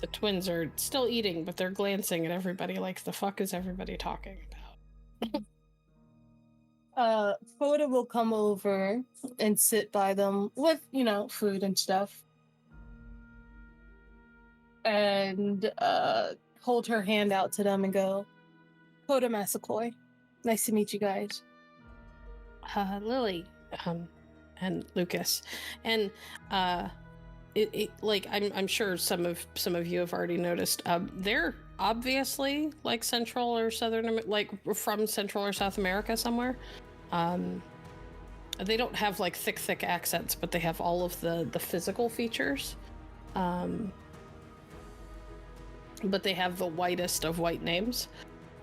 The twins are still eating, but they're glancing at everybody like, the fuck is everybody talking about? Coda will come over and sit by them with, food and stuff. And hold her hand out to them and go, Coda Massaquoi. Nice to meet you guys. Lily, and Lucas. And I'm sure some of you have already noticed, they're obviously like Central or Southern, like from Central or South America somewhere. They don't have like thick accents, but they have all of the physical features. But they have the whitest of white names.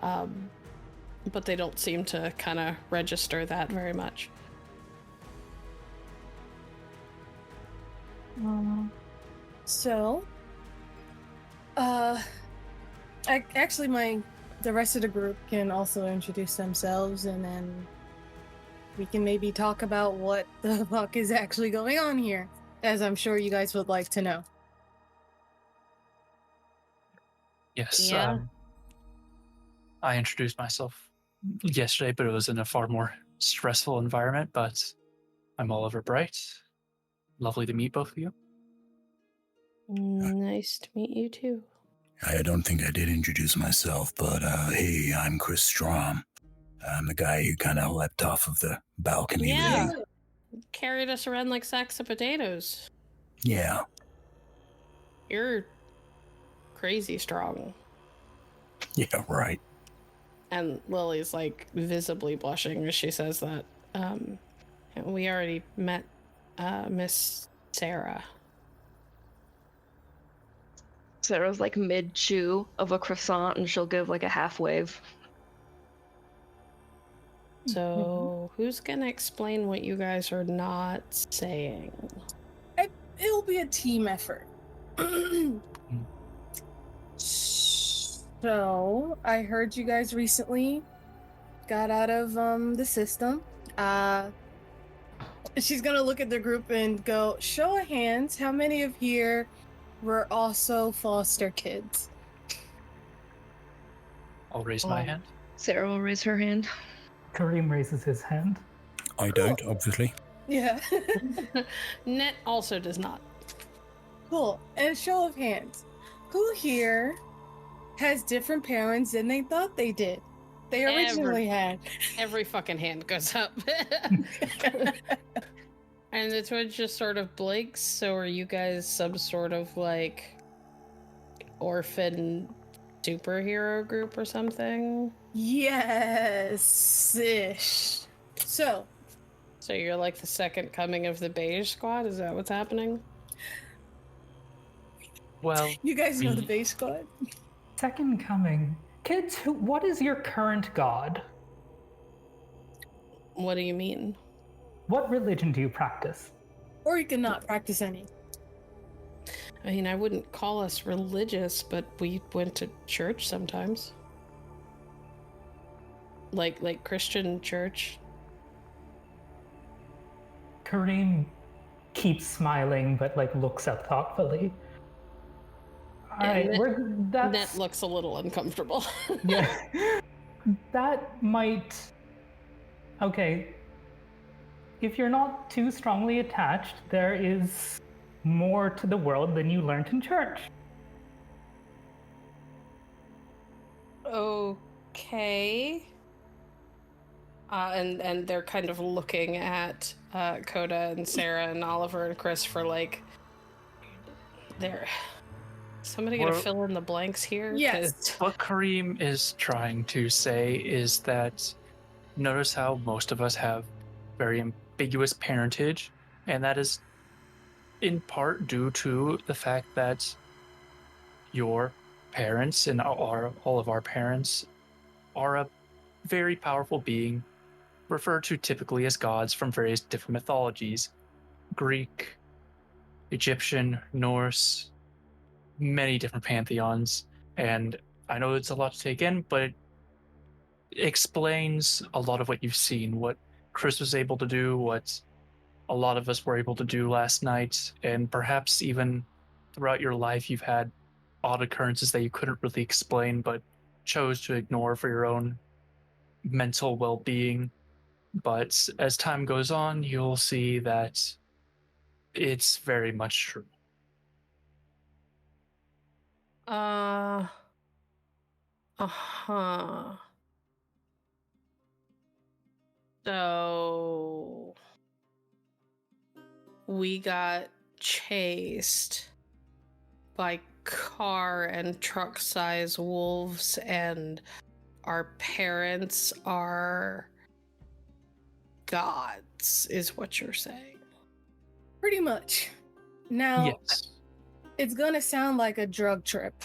But they don't seem to kind of register that very much. So, the rest of the group can also introduce themselves, and then we can maybe talk about what the fuck is actually going on here, as I'm sure you guys would like to know. Yes. Yeah. I introduced myself yesterday, but it was in a far more stressful environment. But I'm Oliver Bright. Lovely to meet both of you. Nice to meet you too. I don't think I did introduce myself, but hey, I'm Kris Strom. I'm the guy who kind of leapt off of the balcony Yeah. there. Carried us around like sacks of potatoes. Yeah. You're crazy strong. Yeah, right. And Lily's like visibly blushing as she says that. We already met Miss Sarah. Sarah's like mid-chew of a croissant, and she'll give like a half wave. So who's gonna explain what you guys are not saying? It'll be a team effort. So, I heard you guys recently got out of the system. She's gonna look at the group and go, show of hands, how many of here were also foster kids? I'll raise my hand. Sarah will raise her hand. Karim raises his hand. I don't, obviously. Yeah. Net also does not. Cool. And show of hands, who here has different parents than they thought they did? They originally had. Every fucking hand goes up. And the twins just sort of blinks. So are you guys some sort of like orphan superhero group or something? Yes-ish. So you're like the second coming of the beige squad? Is that what's happening? Well, you guys know the beige squad? Second coming. Kids, what is your current god? What do you mean? What religion do you practice? Or you can not practice any. I mean, I wouldn't call us religious, but we went to church sometimes. Like Christian church. Karim keeps smiling, but like looks up thoughtfully. All right, Net looks a little uncomfortable. Yeah, that might. Okay, if you're not too strongly attached, there is more to the world than you learned in church. Okay. And they're kind of looking at Coda and Sarah and Oliver and Kris for like, they're... Somebody gonna fill in the blanks here? Yes. What Karim is trying to say is that notice how most of us have very ambiguous parentage, and that is in part due to the fact that your parents and all of our parents are a very powerful being, referred to typically as gods from various different mythologies: Greek, Egyptian, Norse, many different pantheons. And I know it's a lot to take in, but it explains a lot of what you've seen, what Kris was able to do, what a lot of us were able to do last night, and perhaps even throughout your life you've had odd occurrences that you couldn't really explain but chose to ignore for your own mental well-being. But as time goes on, you'll see that it's very much true. Uh-huh. So we got chased by car and truck size wolves, and our parents are gods, is what you're saying. Pretty much. Now, Yes. it's gonna sound like a drug trip,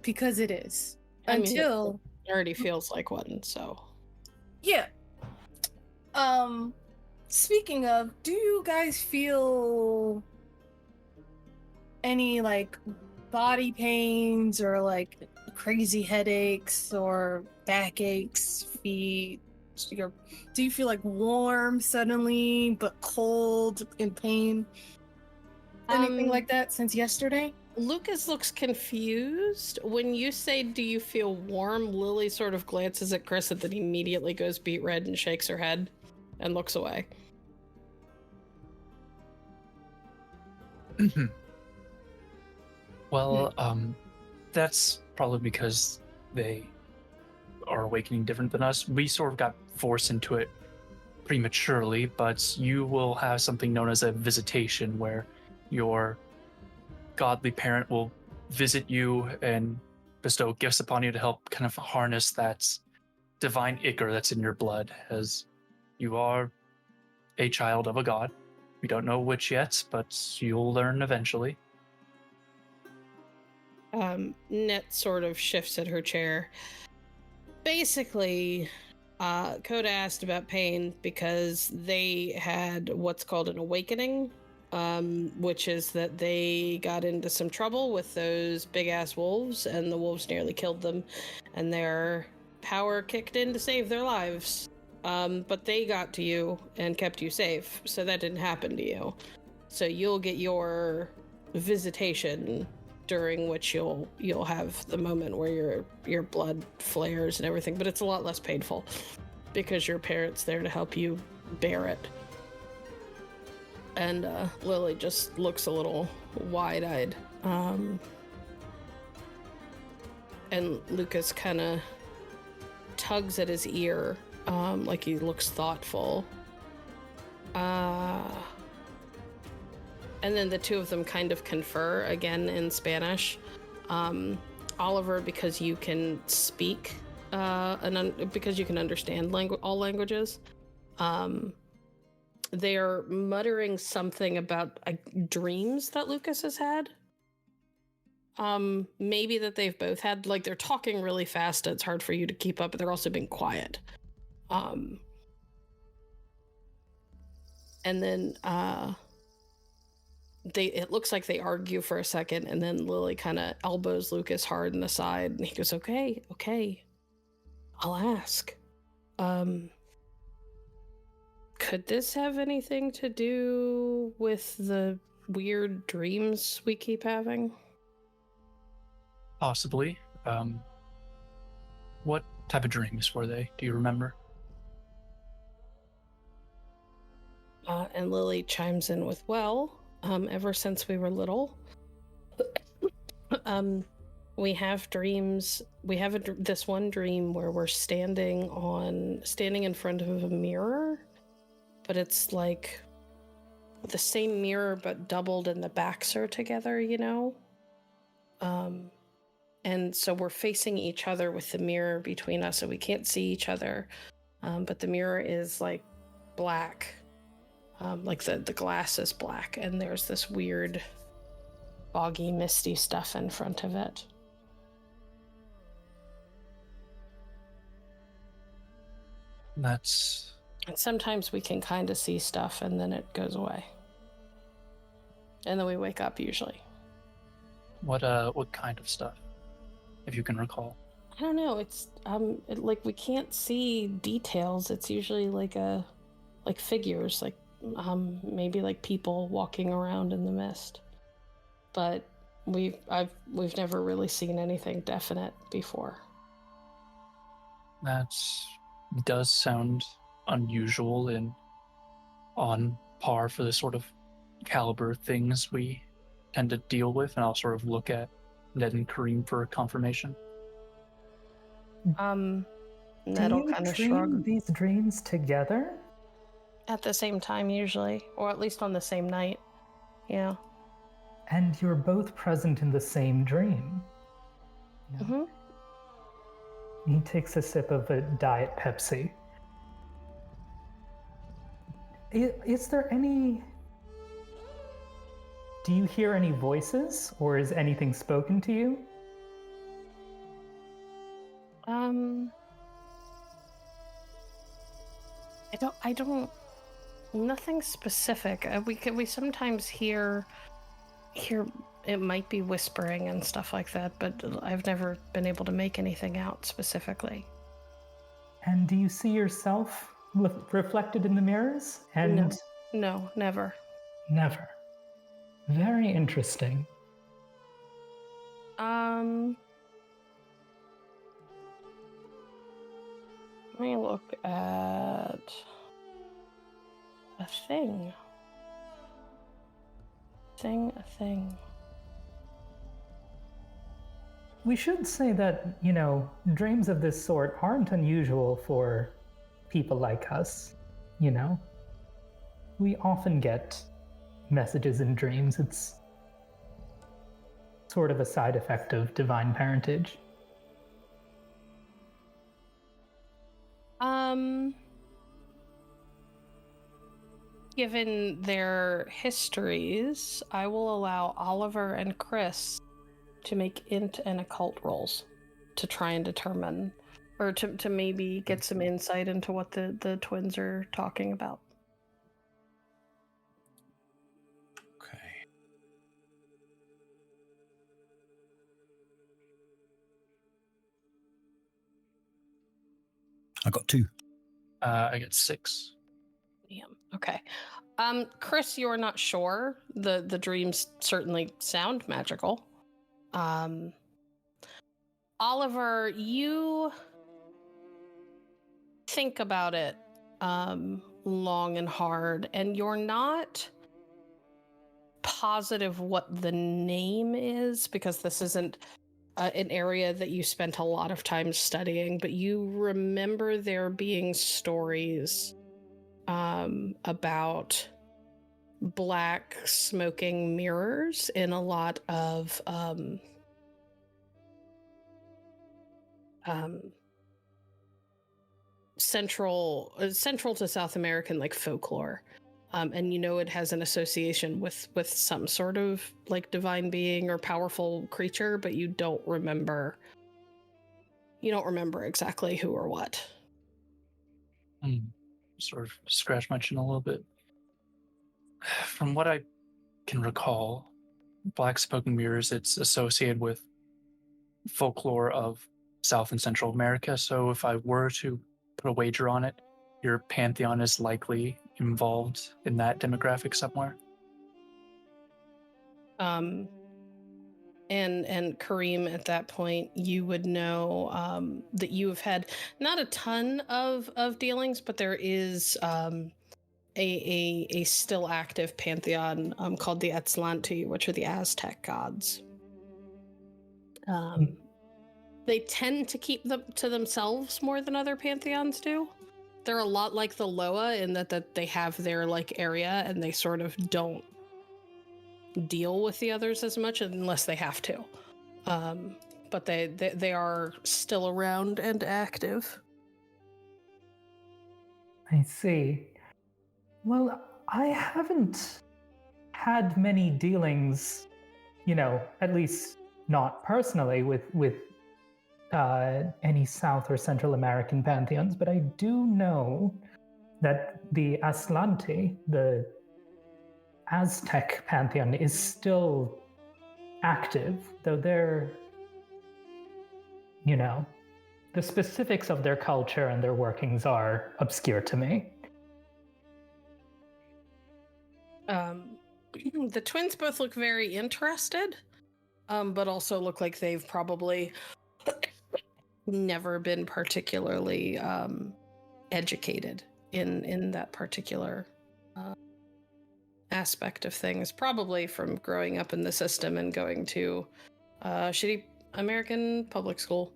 because it is. Until it already feels like one, so. Yeah. Speaking of, do you guys feel any like body pains or like crazy headaches or backaches, feet? Do you feel like warm suddenly but cold and pain? Anything like that since yesterday? Lucas looks confused. When you say, do you feel warm, Lily sort of glances at Kris and then immediately goes beet red and shakes her head and looks away. Well, that's probably because they are awakening different than us. We sort of got forced into it prematurely, but you will have something known as a visitation, where your godly parent will visit you and bestow gifts upon you to help kind of harness that divine ichor that's in your blood, as you are a child of a god. We don't know which yet, but you'll learn eventually. Net sort of shifts at her chair. Basically, Coda asked about pain because they had what's called an awakening, which is that they got into some trouble with those big-ass wolves, and the wolves nearly killed them, and their power kicked in to save their lives. But they got to you and kept you safe, so that didn't happen to you. So you'll get your visitation, during which you'll have the moment where your blood flares and everything, but it's a lot less painful because your parents there to help you bear it. And Lily just looks a little wide-eyed. And Lucas kind of tugs at his ear, like he looks thoughtful. And then the two of them kind of confer again in Spanish. Oliver, because you can speak, because you can understand all languages, they are muttering something about dreams that Lucas has had. Maybe that they've both had. Like, they're talking really fast, it's hard for you to keep up, but they're also being quiet. And then, it looks like they argue for a second, and then Lily kind of elbows Lucas hard in the side, and he goes, okay, I'll ask. Could this have anything to do with the weird dreams we keep having? Possibly. What type of dreams were they? Do you remember? And Lily chimes in with, ever since we were little, we have dreams. We have this one dream where we're standing in front of a mirror, but it's like the same mirror but doubled and the backs are together, you know? And so we're facing each other with the mirror between us, so we can't see each other. But the mirror is like black. Like the glass is black, and there's this weird, foggy, misty stuff in front of it. That's... And sometimes we can kind of see stuff and then it goes away. And then we wake up usually. What kind of stuff, if you can recall? I don't know. It's like we can't see details. It's usually like figures, like maybe like people walking around in the mist. But we've never really seen anything definite before. That does sound unusual and on par for the sort of caliber things we tend to deal with, and I'll sort of look at Ned and Karim for confirmation. Ned'll kind of shrug. These dreams together? At the same time, usually, or at least on the same night. Yeah. And you're both present in the same dream. Mm-hmm. He takes a sip of a Diet Pepsi. Is there any... Do you hear any voices, or is anything spoken to you? I don't. Nothing specific. We sometimes hear. It might be whispering and stuff like that, but I've never been able to make anything out specifically. And do you see yourself reflected in the mirrors? And No, never. Never. Very interesting. Let me look at a thing. A thing. We should say that, dreams of this sort aren't unusual for people like us, We often get messages in dreams. It's sort of a side effect of divine parentage. Given their histories, I will allow Oliver and Kris to make int and occult rolls to try and determine, or to maybe get some insight into what the twins are talking about. Okay. I got 2. I get 6. Damn. Okay. Kris, you're not sure. The dreams certainly sound magical. Oliver, you think about it long and hard, and you're not positive what the name is, because this isn't an area that you spent a lot of time studying, but you remember there being stories about black smoking mirrors in a lot of central to South American like folklore, and it has an association with some sort of like divine being or powerful creature, but you don't remember exactly who or what. Sort of scratch my chin a little bit. From what I can recall, black smoking mirrors, it's associated with folklore of South and Central America. So if I were to put a wager on it, your pantheon is likely involved in that demographic somewhere. And Karim, at that point, you would know that you have had not a ton of dealings, but there is a still active pantheon called the Etzlanti, which are the Aztec gods. They tend to keep them to themselves more than other pantheons do. They're a lot like the Loa in that they have their like area and they sort of don't deal with the others as much unless they have to. But they are still around and active. I see. Well, I haven't had many dealings, at least not personally with any South or Central American pantheons, but I do know that the Aslanti, the Aztec pantheon, is still active, though they're, the specifics of their culture and their workings are obscure to me. The twins both look very interested, but also look like they've probably never been particularly educated in that particular aspect of things, probably from growing up in the system and going to shitty American public school.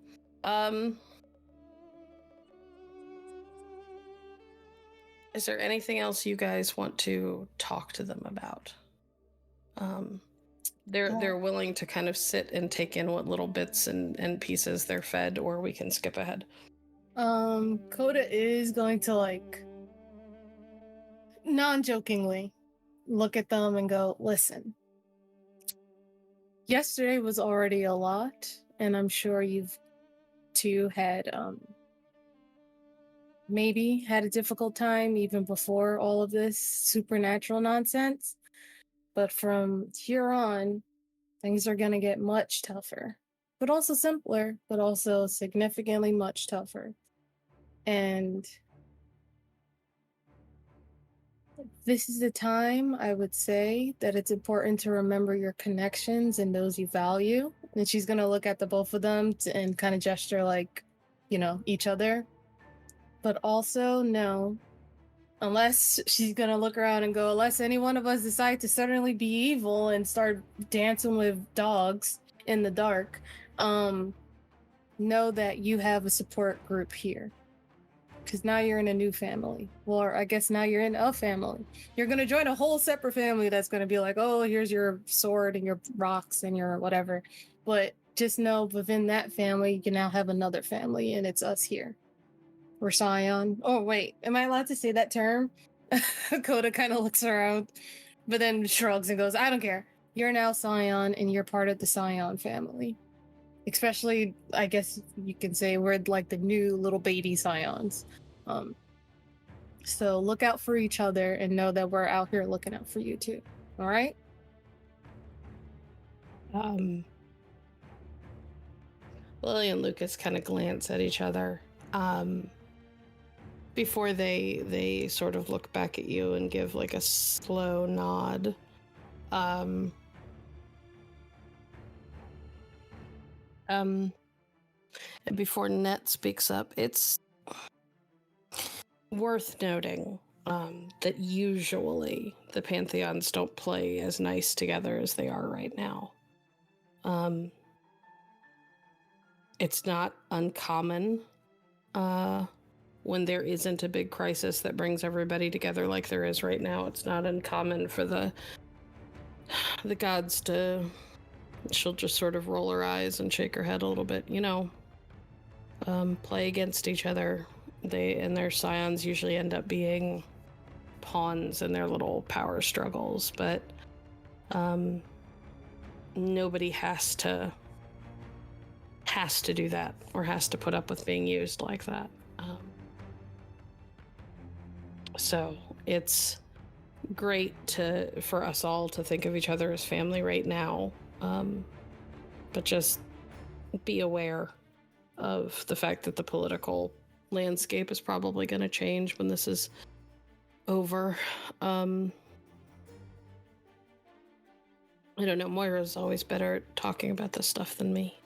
Is there anything else you guys want to talk to them about? They're willing to kind of sit and take in what little bits and pieces they're fed, or we can skip ahead. Coda is going to, non-jokingly look at them and go, listen, yesterday was already a lot, and I'm sure you've two had, maybe had a difficult time even before all of this supernatural nonsense. But from here on, things are going to get much tougher, but also simpler, but also significantly much tougher. And this is the time, I would say, that it's important to remember your connections and those you value. And she's going to look at the both of them and kind of gesture each other. But also, no, unless she's going to look around and go, unless any one of us decide to suddenly be evil and start dancing with dogs in the dark, know that you have a support group here. Because now you're in a new family. Well, I guess now you're in a family. You're going to join a whole separate family that's going to be like, oh, here's your sword and your rocks and your whatever. But just know within that family, you now have another family, and it's us here. We're Scion. Oh, wait. Am I allowed to say that term? Coda kind of looks around, but then shrugs and goes, I don't care. You're now Scion, and you're part of the Scion family. Especially, I guess you can say we're like the new little baby Scions. So look out for each other and know that we're out here looking out for you too. All right? Lily and Lucas kind of glance at each other before they sort of look back at you and give like a slow nod. Before Net speaks up, it's worth noting that usually the Pantheons don't play as nice together as they are right now. It's not uncommon when there isn't a big crisis that brings everybody together like there is right now. It's not uncommon for the gods to... She'll just sort of roll her eyes and shake her head a little bit, play against each other. They and their Scions usually end up being pawns in their little power struggles, but nobody has to do that or has to put up with being used like that. So it's great for us all to think of each other as family right now. But just be aware of the fact that the political landscape is probably going to change when this is over. I don't know, Moira's always better at talking about this stuff than me.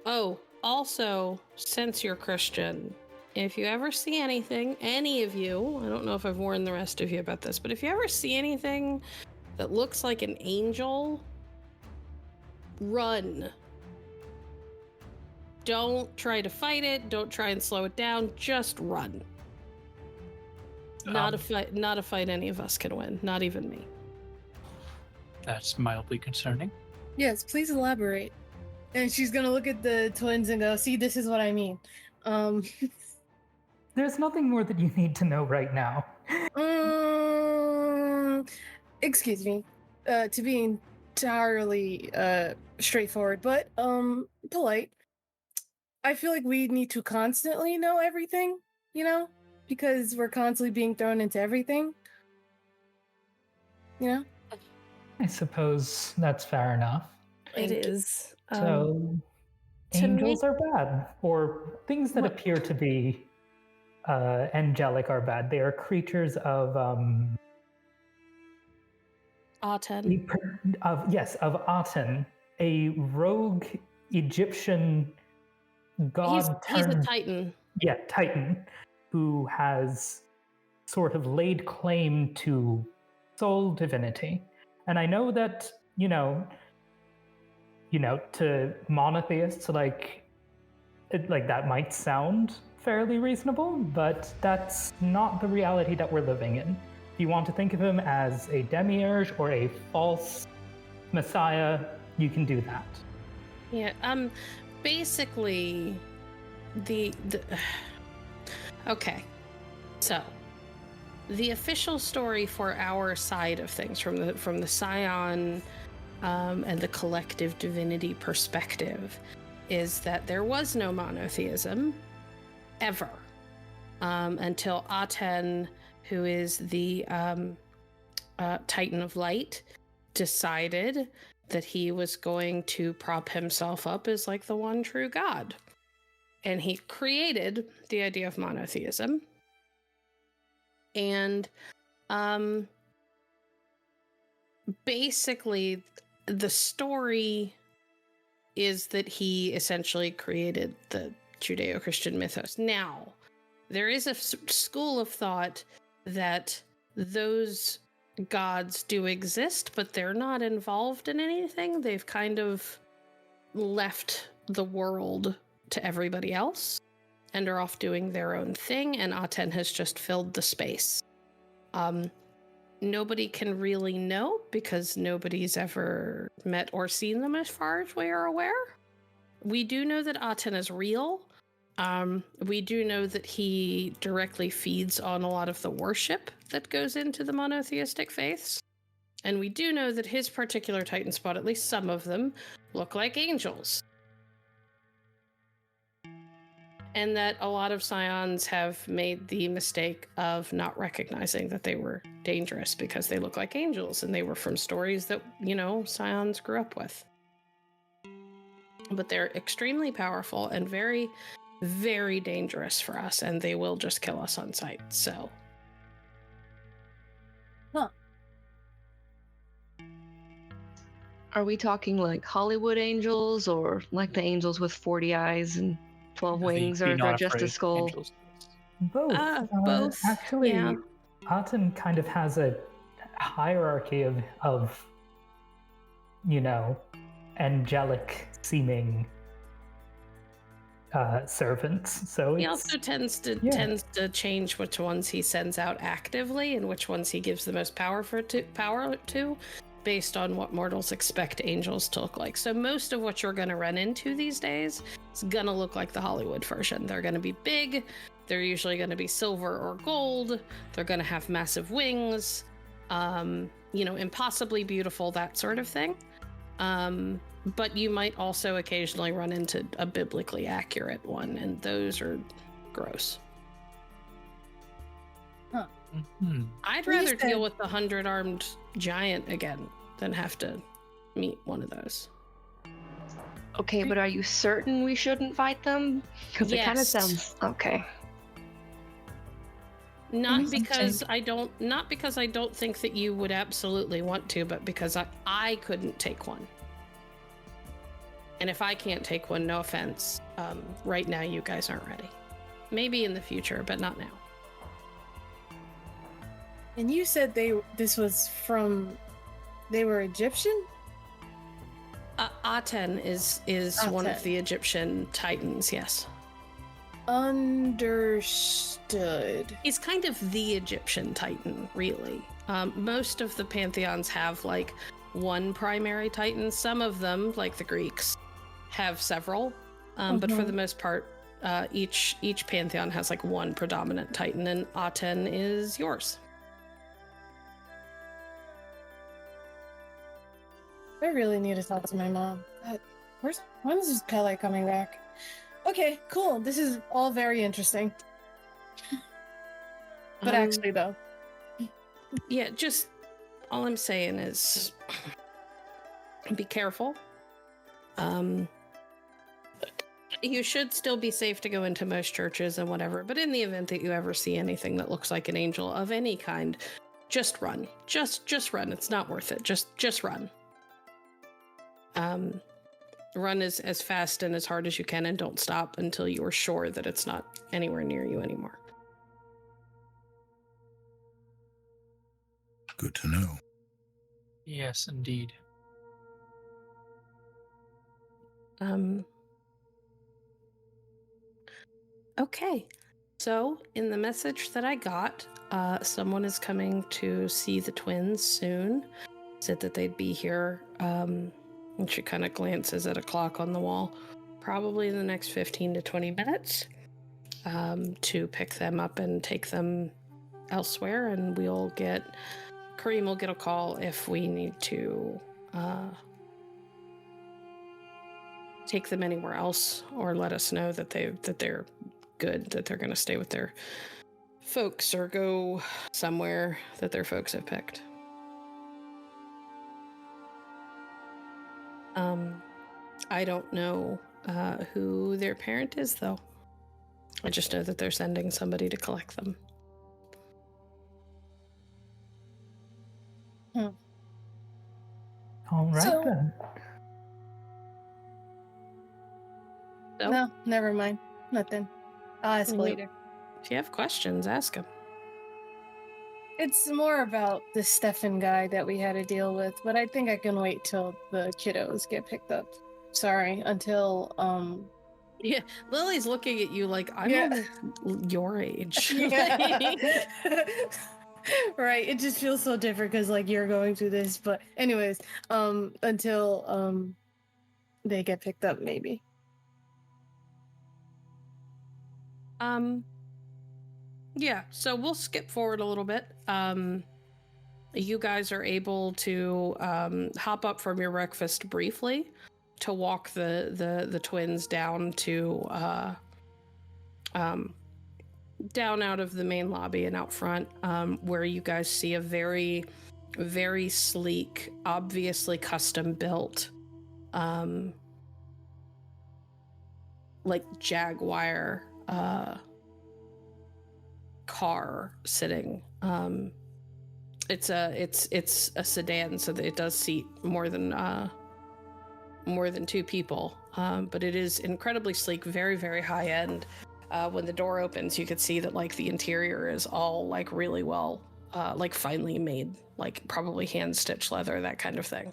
Oh, also, since you're Christian, if you ever see anything, any of you, I don't know if I've warned the rest of you about this, but if you ever see anything that looks like an angel, run. Don't try to fight it. Don't try and slow it down. Just run. Not a fight any of us can win. Not even me. That's mildly concerning. Yes, please elaborate. And she's gonna look at the twins and go, see, this is what I mean. There's nothing more that you need to know right now. Excuse me. To be entirely straightforward, but polite. I feel like we need to constantly know everything, because we're constantly being thrown into everything. I suppose that's fair enough. It is. So, angels are bad, or things that appear to be angelic are bad. They are creatures of Aten. of Aten, a rogue Egyptian god. He's a Titan. Yeah, Titan, who has sort of laid claim to soul divinity. And I know that, to monotheists, like that might sound fairly reasonable, but that's not the reality that we're living in. If you want to think of him as a demiurge or a false messiah, you can do that. Yeah, basically the okay. So, the official story for our side of things from the Scion and the collective divinity perspective is that there was no monotheism ever until Aten, who is the Titan of Light, decided that he was going to prop himself up as like the one true God. And he created the idea of monotheism. And basically, the story is that he essentially created the Judeo-Christian mythos. Now, there is a school of thought that those gods do exist, but they're not involved in anything. They've kind of left the world to everybody else and are off doing their own thing, and Aten has just filled the space. Nobody can really know because nobody's ever met or seen them as far as we are aware. We do know that Aten is real. We do know that he directly feeds on a lot of the worship that goes into the monotheistic faiths. And we do know that his particular Titan spot, at least some of them, look like angels. And that a lot of Scions have made the mistake of not recognizing that they were dangerous because they look like angels and they were from stories that, Scions grew up with. But they're extremely powerful and very, very dangerous for us, and they will just kill us on sight, so. Huh. Are we talking like Hollywood angels or like the angels with 40 eyes and 12 wings, or just a skull? Angels. Both. Both. Actually, yeah. Aten kind of has a hierarchy of angelic seeming servants. So he also tends to change which ones he sends out actively and which ones he gives the most power to based on what mortals expect angels to look like. So most of what you're going to run into these days is going to look like the Hollywood version. They're going to be big. They're usually going to be silver or gold. They're going to have massive wings, impossibly beautiful, that sort of thing. But you might also occasionally run into a biblically accurate one, and those are gross. Huh. Mm-hmm. I'd rather deal with the 100-armed giant again than have to meet one of those. Okay, but are you certain we shouldn't fight them? Because it kind of Yes. sounds okay. Not because I don't think that you would absolutely want to, but because I couldn't take one. And if I can't take one, no offense, right now you guys aren't ready. Maybe in the future, but not now. And you said they were Egyptian? Aten is one of the Egyptian titans, yes. Understood. He's kind of the Egyptian titan, really. Most of the pantheons have like one primary titan. Some of them, like the Greeks, have several. But for the most part, each pantheon has like one predominant titan, and Aten is yours. I really need to talk to my mom. God, when is this Pele coming back? Okay, cool. This is all very interesting. But actually, though. Yeah, just all I'm saying is be careful. You should still be safe to go into most churches and whatever, but in the event that you ever see anything that looks like an angel of any kind, just run. Just run. It's not worth it. Just run. Run as fast and as hard as you can, and don't stop until you are sure that it's not anywhere near you anymore. Good to know. Yes, indeed. Okay. So, in the message that I got, someone is coming to see the twins soon. Said that they'd be here, and she kind of glances at a clock on the wall, probably in the next 15 to 20 minutes, to pick them up and take them elsewhere, and Karim will get a call if we need to take them anywhere else, or let us know that they're good, that they're going to stay with their folks or go somewhere that their folks have picked. I don't know who their parent is, though. I just know that they're sending somebody to collect them. All right, then. So, No, never mind. Nothing. I'll ask later. if you have questions, ask them. It's more about the Stefan guy that we had to deal with, but I think I can wait till the kiddos get picked up. Sorry, until Yeah, Lily's looking at you like I'm almost your age. Yeah. Right, it just feels so different because like you're going through this, but anyways, until they get picked up, maybe. Yeah, so we'll skip forward a little bit. You guys are able to hop up from your breakfast briefly to walk the twins down to down out of the main lobby and out front, where you guys see a very, very sleek, obviously custom built like Jaguar car sitting. It's a sedan, so that it does seat more than two people, but it is incredibly sleek, very, very high end. When the door opens, you could see that like the interior is all like really well like finely made, like probably hand stitched leather, that kind of thing.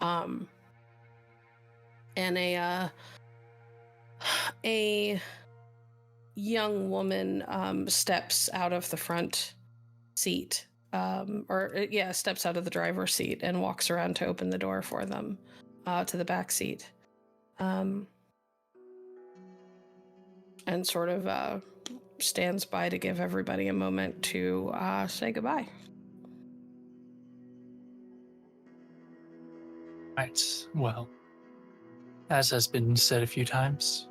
And a young woman steps out of the front seat, steps out of the driver's seat and walks around to open the door for them to the back seat, and sort of stands by to give everybody a moment to say goodbye. Right. Well, as has been said a few times,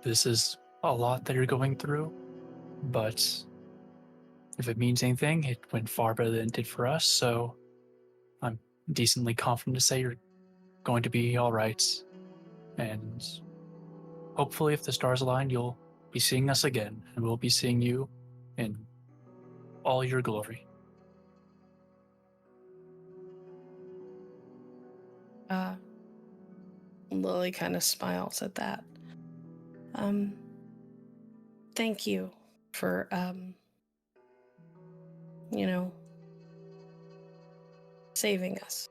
this is a lot that you're going through, but if it means anything, it went far better than it did for us, so I'm decently confident to say you're going to be all right, and hopefully if the stars align, you'll be seeing us again, and we'll be seeing you in all your glory. Lily kind of smiles at that. Thank you for, saving us.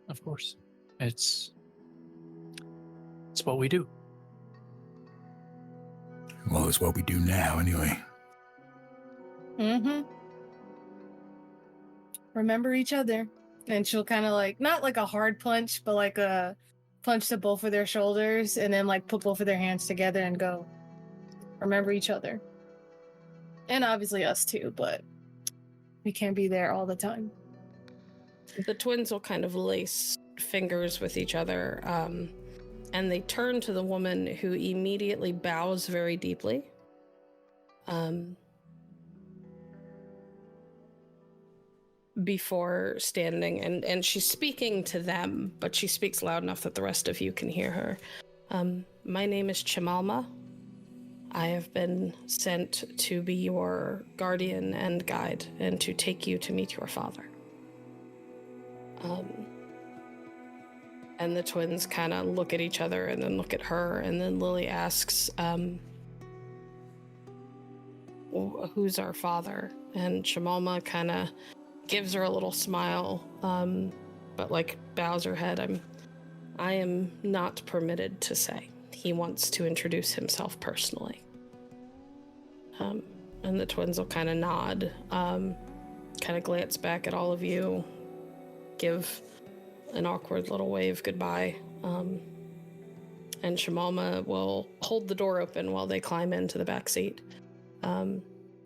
Of course. It's what we do. Well, it's what we do now, anyway. Mm-hmm. Remember each other. And she'll kind of like, not like a hard punch, but like a punch to both of their shoulders and then like put both of their hands together and go, remember each other. And obviously us too, but we can't be there all the time. The twins will kind of lace fingers with each other, and they turn to the woman, who immediately bows very deeply. Before standing, and she's speaking to them, but she speaks loud enough that the rest of you can hear her. My name is Chimalma. I have been sent to be your guardian and guide, and to take you to meet your father. And the twins kind of look at each other and then look at her, and then Lily asks, who's our father? And Chimalma kind of gives her a little smile, but like bows her head. I am not permitted to say. He wants to introduce himself personally. And the twins will kind of nod, kind of glance back at all of you, give an awkward little wave goodbye, and Chimalma will hold the door open while they climb into the back seat,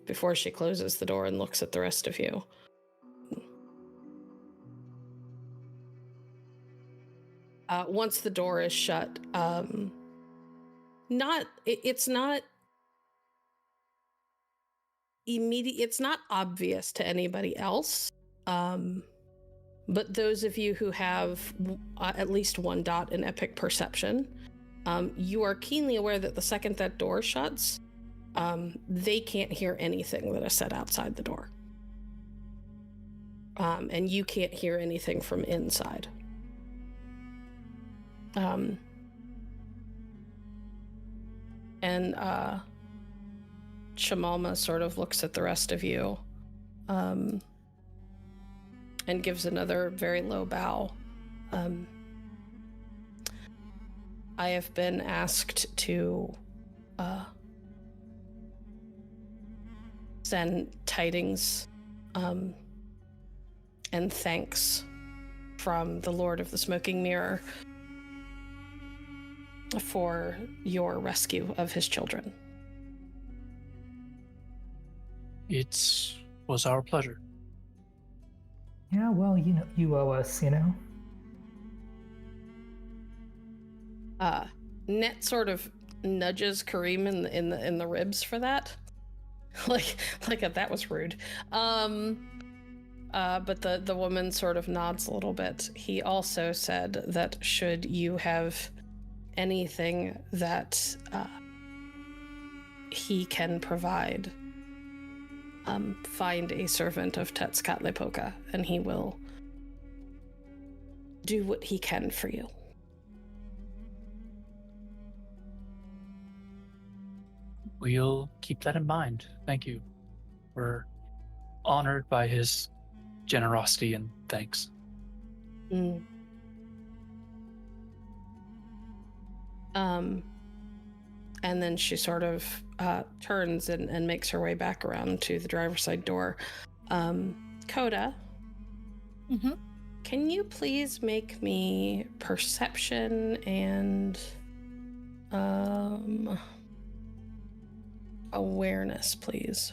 before she closes the door and looks at the rest of you. Once the door is shut, it's not immediate. It's not obvious to anybody else. But those of you who have at least one dot in epic perception, you are keenly aware that the second that door shuts, they can't hear anything that is said outside the door. And you can't hear anything from inside. And Chimalma sort of looks at the rest of you, and gives another very low bow. I have been asked to send tidings and thanks from the Lord of the Smoking Mirror for your rescue of his children. It was our pleasure. Yeah, well, you owe us, Net sort of nudges Karim in the ribs for that. like that was rude. But the woman sort of nods a little bit. He also said that should you have anything that he can provide, find a servant of Tezcatlipoca, and he will do what he can for you. We'll keep that in mind. Thank you. We're honored by his generosity and thanks. And then she sort of turns and makes her way back around to the driver's side door. Coda, can you please make me perception and awareness, please?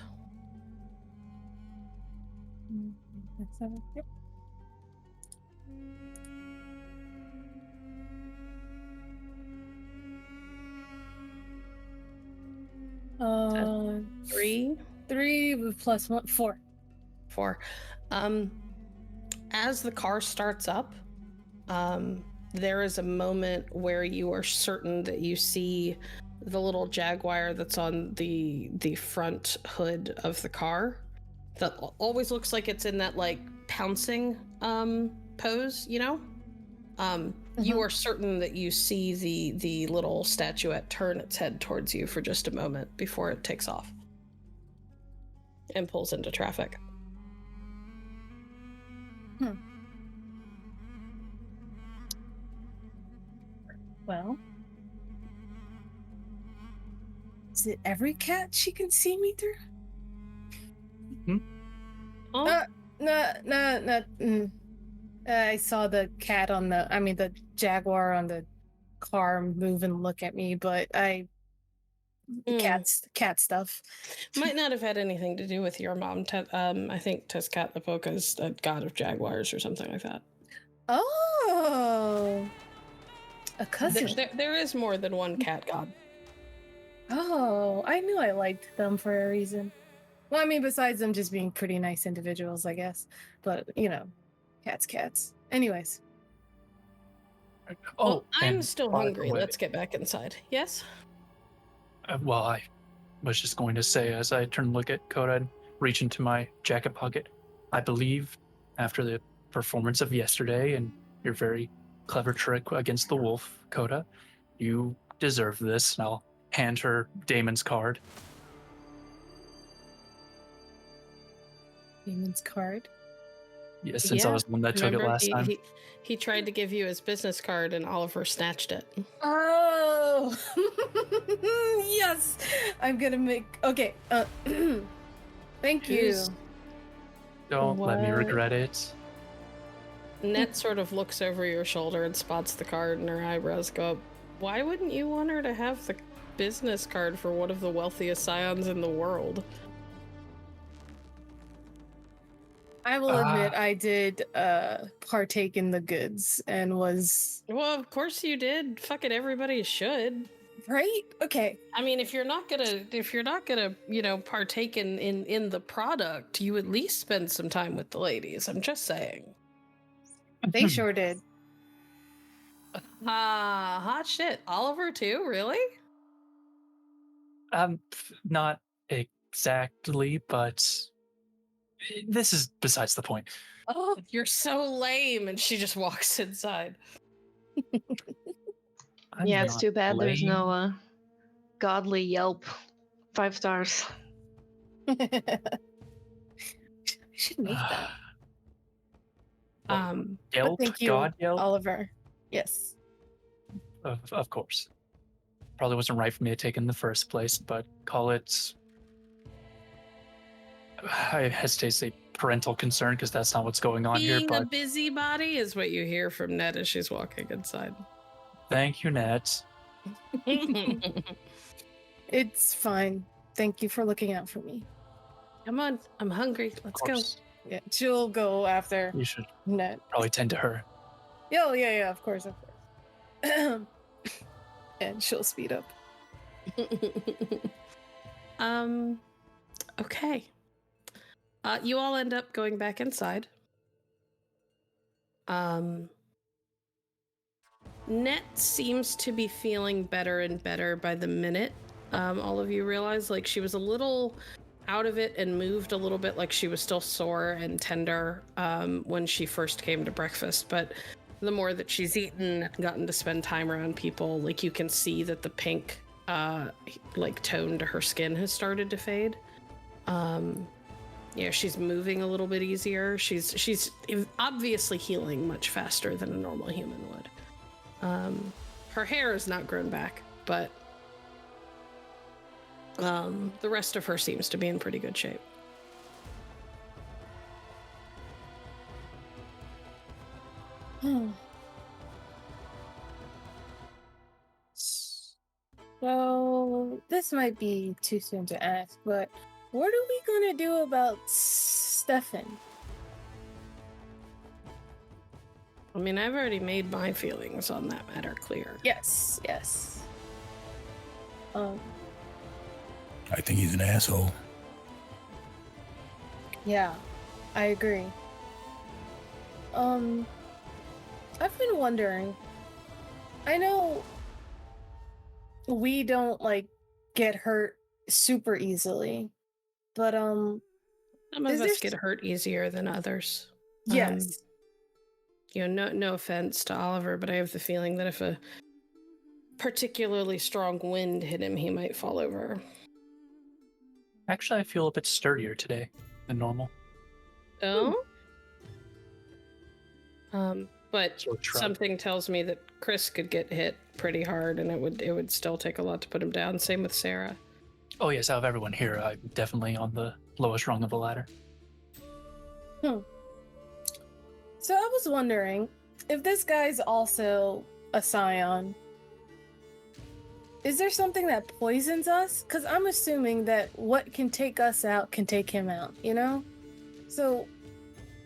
Yep. Three plus 1, 4. 4. As the car starts up, there is a moment where you are certain that you see the little jaguar that's on the front hood of the car that always looks like it's in that like pouncing pose, You are certain that you see the little statuette turn its head towards you for just a moment before it takes off and pulls into traffic. Well, is it every cat she can see me through? Oh. I saw the cat the jaguar on the car move and look at me, but I cat stuff. Might not have had anything to do with your mom. I think Tezcatlipoca is a god of jaguars or something like that. Oh, a cousin. There is more than one cat god. Oh, I knew I liked them for a reason. Well, I mean, besides them just being pretty nice individuals, I guess. But, cats. Anyways. Well, I'm still hungry. Let's get back inside. Yes? Well, I was just going to say, as I turn to look at Coda and reach into my jacket pocket, I believe after the performance of yesterday and your very clever trick against the wolf, Coda, you deserve this. And I'll hand her Damon's card. Damon's card? Yes, since I was the one that took it last time. He tried to give you his business card and Oliver snatched it. Oh! Yes! I'm gonna make... Okay, thank you. Don't let me regret it. Net sort of looks over your shoulder and spots the card, and her eyebrows go up. Why wouldn't you want her to have the business card for one of the wealthiest Scions in the world? I will admit I did partake in the goods and was... Well, of course you did. Fucking everybody should. Right? Okay. I mean, if you're not gonna, partake in the product, you at least spend some time with the ladies. I'm just saying. They sure did. Hot shit. Oliver too, really? Not exactly, but this is besides the point. Oh, you're so lame, and she just walks inside. Yeah, it's too bad there's lame. no godly Yelp 5 stars. We should make that. Yelp, thank you, God Yelp, Oliver. Yes. of course. Probably wasn't right for me to take in the first place, but call it. I hesitate to say parental concern because that's not what's going on here. But Being a busybody is what you hear from Ned as she's walking inside. Thank you, Ned. It's fine. Thank you for looking out for me. Come on, I'm hungry. Let's go. Yeah, she'll go after You should Ned. probably tend to her. Oh, yeah, of course. And she'll speed up. Okay. You all end up going back inside. Net seems to be feeling better and better by the minute. All of you realize, like, she was a little out of it and moved a little bit, like she was still sore and tender when she first came to breakfast, but the more that she's eaten and gotten to spend time around people, like, you can see that the pink tone to her skin has started to fade. She's moving a little bit easier. She's obviously healing much faster than a normal human would. Her hair has not grown back, but the rest of her seems to be in pretty good shape. So, this might be too soon to ask, but what are we gonna do about Stefan? I mean, I've already made my feelings on that matter clear. Yes. I think he's an asshole. Yeah, I agree. I've been wondering. I know we don't get hurt super easily, but some of us get hurt easier than others. Yes. No offense to Oliver, but I have the feeling that if a particularly strong wind hit him, he might fall over. Actually, I feel a bit sturdier today than normal. Oh? But something tells me that Kris could get hit pretty hard, and it would still take a lot to put him down. Same with Sarah. Oh yes, out of everyone here, I'm definitely on the lowest rung of the ladder. So I was wondering if this guy's also a Scion. is there something that poisons us? Because I'm assuming that what can take us out can take him out, you know? So,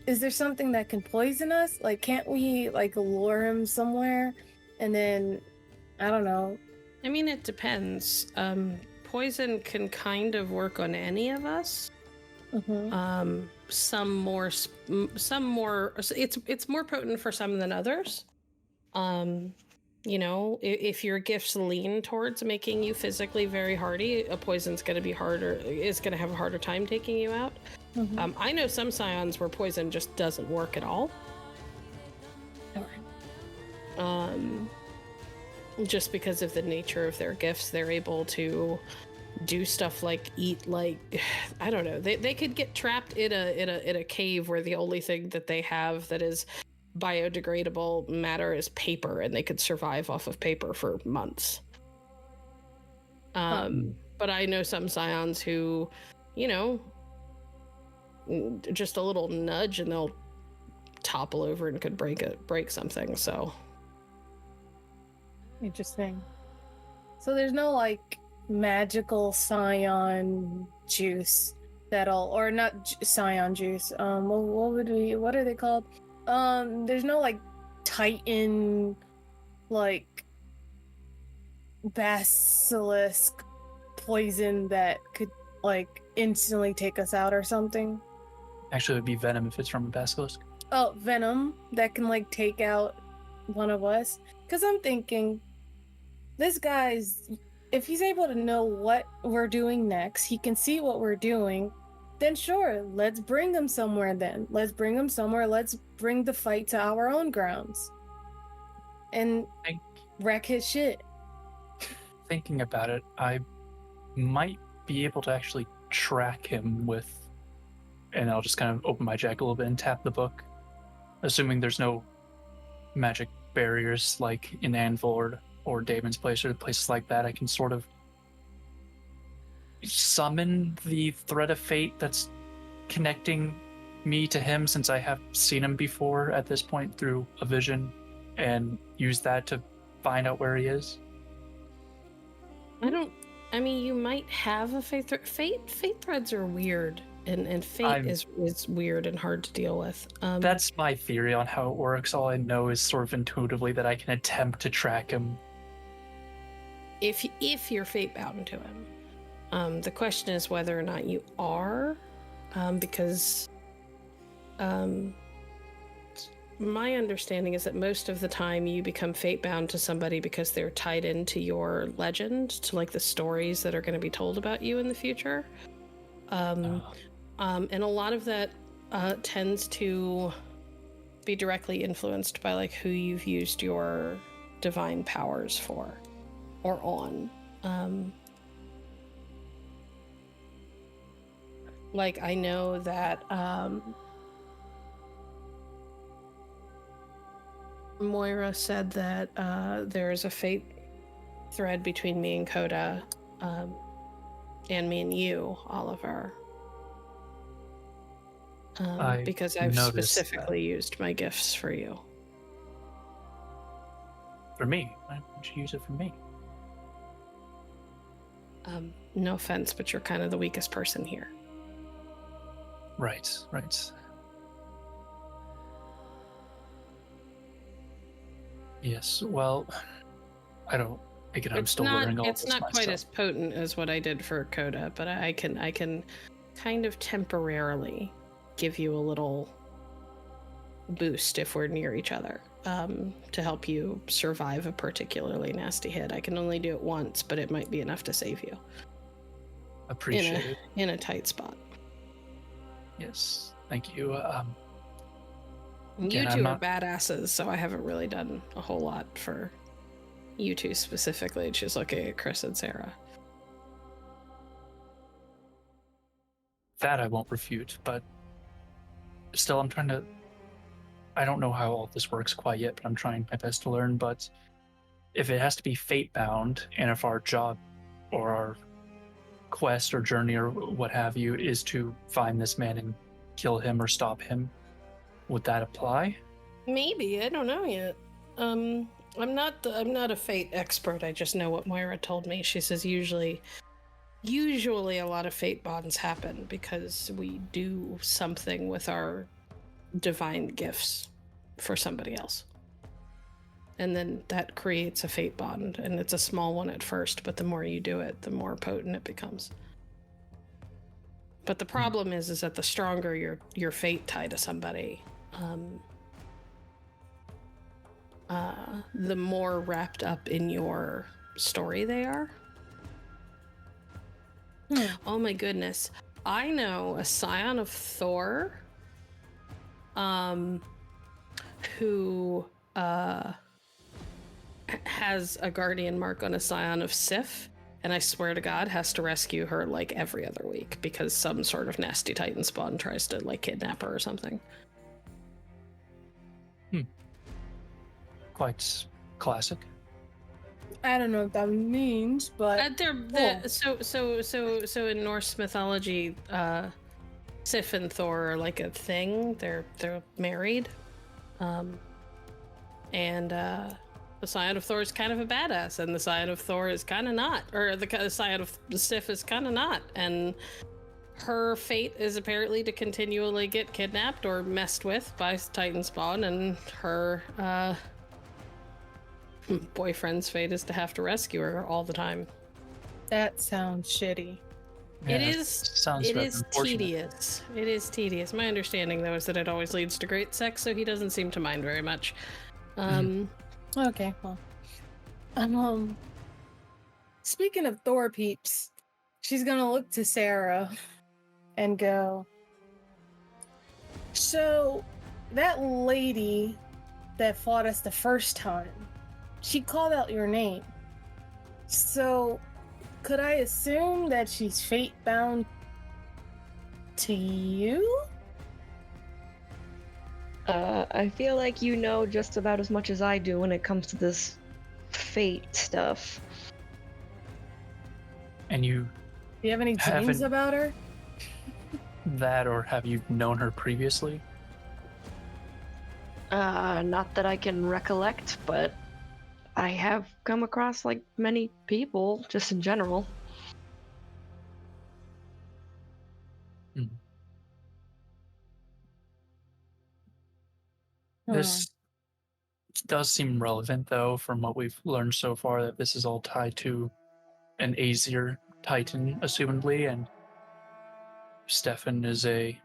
is there something that can poison us? Like, can't we, like, lure him somewhere? And then, I don't know. I mean, it depends. Poison can kind of work on any of us. Mm-hmm. Some more. It's more potent for some than others. You know, if your gifts lean towards making you physically very hardy, a poison's going to be harder. Is going to have a harder time taking you out. Mm-hmm. I know some Scions where poison just doesn't work at all. Just because of the nature of their gifts, they're able to do stuff like eat, like, I don't know. They could get trapped in a cave where the only thing that they have that is biodegradable matter is paper, and they could survive off of paper for months. But I know some Scions who, you know, just a little nudge and they'll topple over and could break something. So Interesting. So there's no like magical Scion juice that'll, or not Scion juice. What are they called? There's no like Titan, like basilisk poison that could like instantly take us out or something. Actually, it would be venom if it's from a basilisk. Oh, venom that can like take out one of us. Because I'm thinking, this guy's, if he's able to know what we're doing next, he can see what we're doing, then sure, let's bring him somewhere then. Let's bring him somewhere. Let's bring the fight to our own grounds. And wreck his shit. Thinking about it, I might be able to actually track him with, and I'll just kind of open my jacket a little bit and tap the book. Assuming there's no magic barriers like in Anvil or Damon's Place or places like that, I can sort of summon the thread of fate that's connecting me to him, since I have seen him before at this point through a vision, and use that to find out where he is. I mean, you might have a fate thread. Fate threads are weird, and fate is weird and hard to deal with. That's my theory on how it works. All I know is sort of intuitively that I can attempt to track him. If you're fate bound to him. The question is whether or not you are, because my understanding is that most of the time you become fate bound to somebody because they're tied into your legend, to like the stories that are going to be told about you in the future. And a lot of that tends to be directly influenced by like who you've used your divine powers for or on. Like I know that Moira said that there's a fate thread between me and Coda, and me and you, Oliver. Because I've specifically used my gifts for you. For me? Why don't you use it for me? No offense, but you're kind of the weakest person here. Right. Yes, well, I'm still learning all this It's not quite myself. as potent as what I did for Coda, but I can kind of temporarily give you a little boost if we're near each other, to help you survive a particularly nasty hit. I can only do it once, but it might be enough to save you. Appreciate it. In a tight spot. Yes, thank you. You two are badasses, so I haven't really done a whole lot for you two specifically. She's looking at Kris and Sarah. That I won't refute, but still I don't know how all this works quite yet, but I'm trying my best to learn. But if it has to be fate bound, and if our job or our quest or journey or what have you is to find this man and kill him or stop him, would that apply? Maybe, I don't know yet. I'm not a fate expert. I just know what Moira told me. She says usually a lot of fate bonds happen because we do something with our divine gifts for somebody else. And then that creates a fate bond, and it's a small one at first, but the more you do it, the more potent it becomes. But the problem is that the stronger your fate tie to somebody, the more wrapped up in your story they are. Oh my goodness. I know a Scion of Thor, who has a guardian mark on a Scion of Sif, and I swear to God has to rescue her like every other week because some sort of nasty Titan spawn tries to like kidnap her or something. Quite classic. I don't know what that means, but so in Norse mythology, Sif and Thor are like a thing. They're married, and the Scion of Thor is kind of a badass, and the Scion of Thor is kind of not, or the Scion of Sif is kind of not, and her fate is apparently to continually get kidnapped or messed with by Titan spawn, and her boyfriend's fate is to have to rescue her all the time. that sounds shitty. Yeah, it is unfortunate. tedious. It is tedious. My understanding, though, is that it always leads to great sex, so he doesn't seem to mind very much. Okay, well. Speaking of Thor peeps, she's gonna look to Sarah and go, so that lady that fought us the first time, she called out your name. So could I assume that she's fate bound to you? I feel like you know just about as much as I do when it comes to this fate stuff. And you Do you have any dreams haven't- about her? that, or have you known her previously? Not that I can recollect, but I have come across like many people just in general. This does seem relevant, though, from what we've learned so far, that this is all tied to an Aesir Titan, assumably, and Stefan is a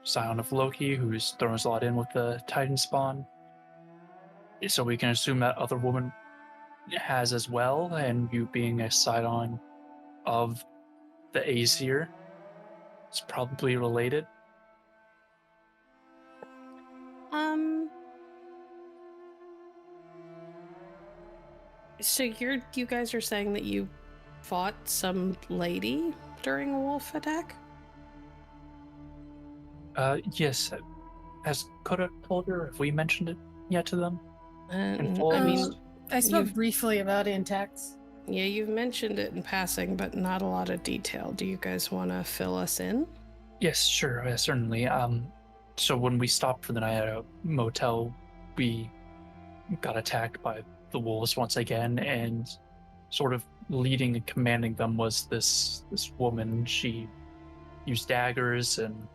Scion of Loki who's thrown a lot in with the Titan spawn. So we can assume that other woman has as well, and you being a Scion of the Aesir, it's probably related. So you guys are saying that you fought some lady during a wolf attack? Yes. Has Coda told her? Have we mentioned it yet to them? I mean, I spoke you've- briefly about Intax. yeah, you've mentioned it in passing, but not a lot of detail. Do you guys want to fill us in? Yes, sure, certainly. So when we stopped for the night at a motel, we got attacked by the wolves once again, and sort of leading and commanding them was this woman. She used daggers and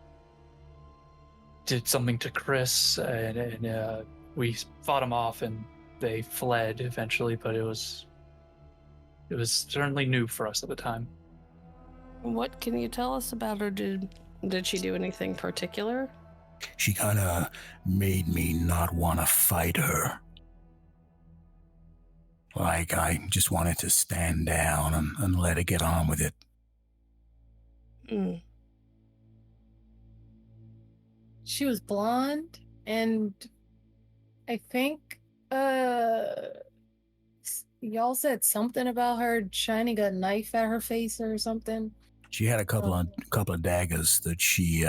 did something to Kris, and we fought them off, and they fled eventually. But it was certainly new for us at the time. What can you tell us about her? Did she do anything particular? She kind of made me not want to fight her. Like I just wanted to stand down and let her get on with it. She was blonde, and I think y'all said something about her shining a knife at her face or something. She had a couple of daggers that she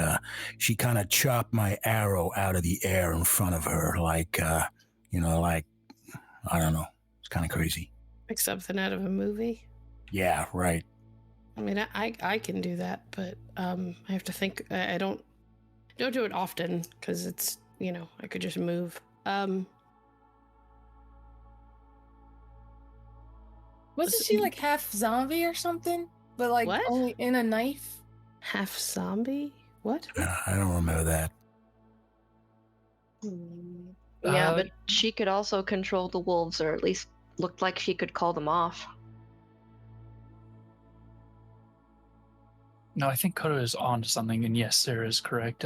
kind of chopped my arrow out of the air in front of her, like like I don't know. It's kind of crazy. Like something out of a movie? Yeah, right. I mean, I can do that, but I have to think. I don't do it often because it's I could just move. Wasn't she like half zombie or something? But like What? only in a knife? Half zombie? What? I don't remember that. Yeah, but she could also control the wolves, or at least looked like she could call them off. No, I think Coda is on to something, and yes, Sarah is correct.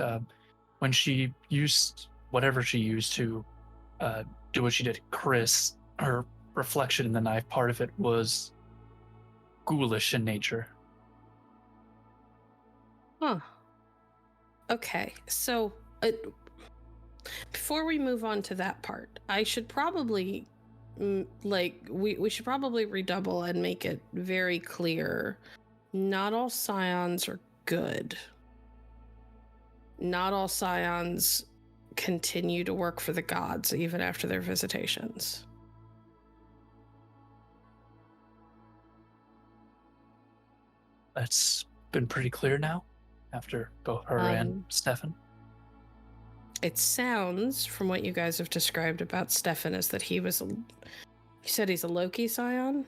When she used whatever she used to do what she did, Kris, her reflection in the knife, part of it was ghoulish in nature. Huh. Okay, so before we move on to that part, I should probably we should probably redouble and make it very clear. Not all Scions are good. Not all Scions continue to work for the gods even after their visitations. That's been pretty clear now after both her and Stefan. It sounds, from what you guys have described about Stefan, is that you said he's a Loki Scion?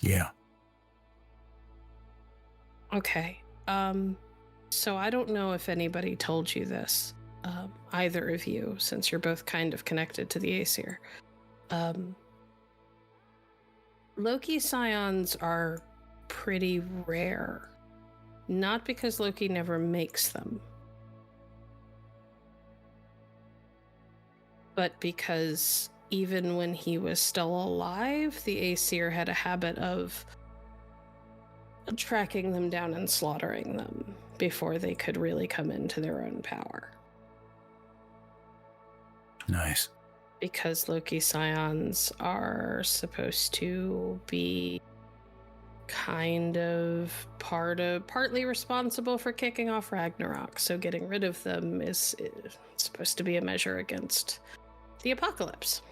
Yeah. Okay. So I don't know if anybody told you this, either of you, since you're both kind of connected to the Aesir. Loki Scions are pretty rare. Not because Loki never makes them, but because even when he was still alive, the Aesir had a habit of tracking them down and slaughtering them before they could really come into their own power. Nice. Because Loki Scions are supposed to be kind of partly responsible for kicking off Ragnarok, so getting rid of them is supposed to be a measure against the apocalypse.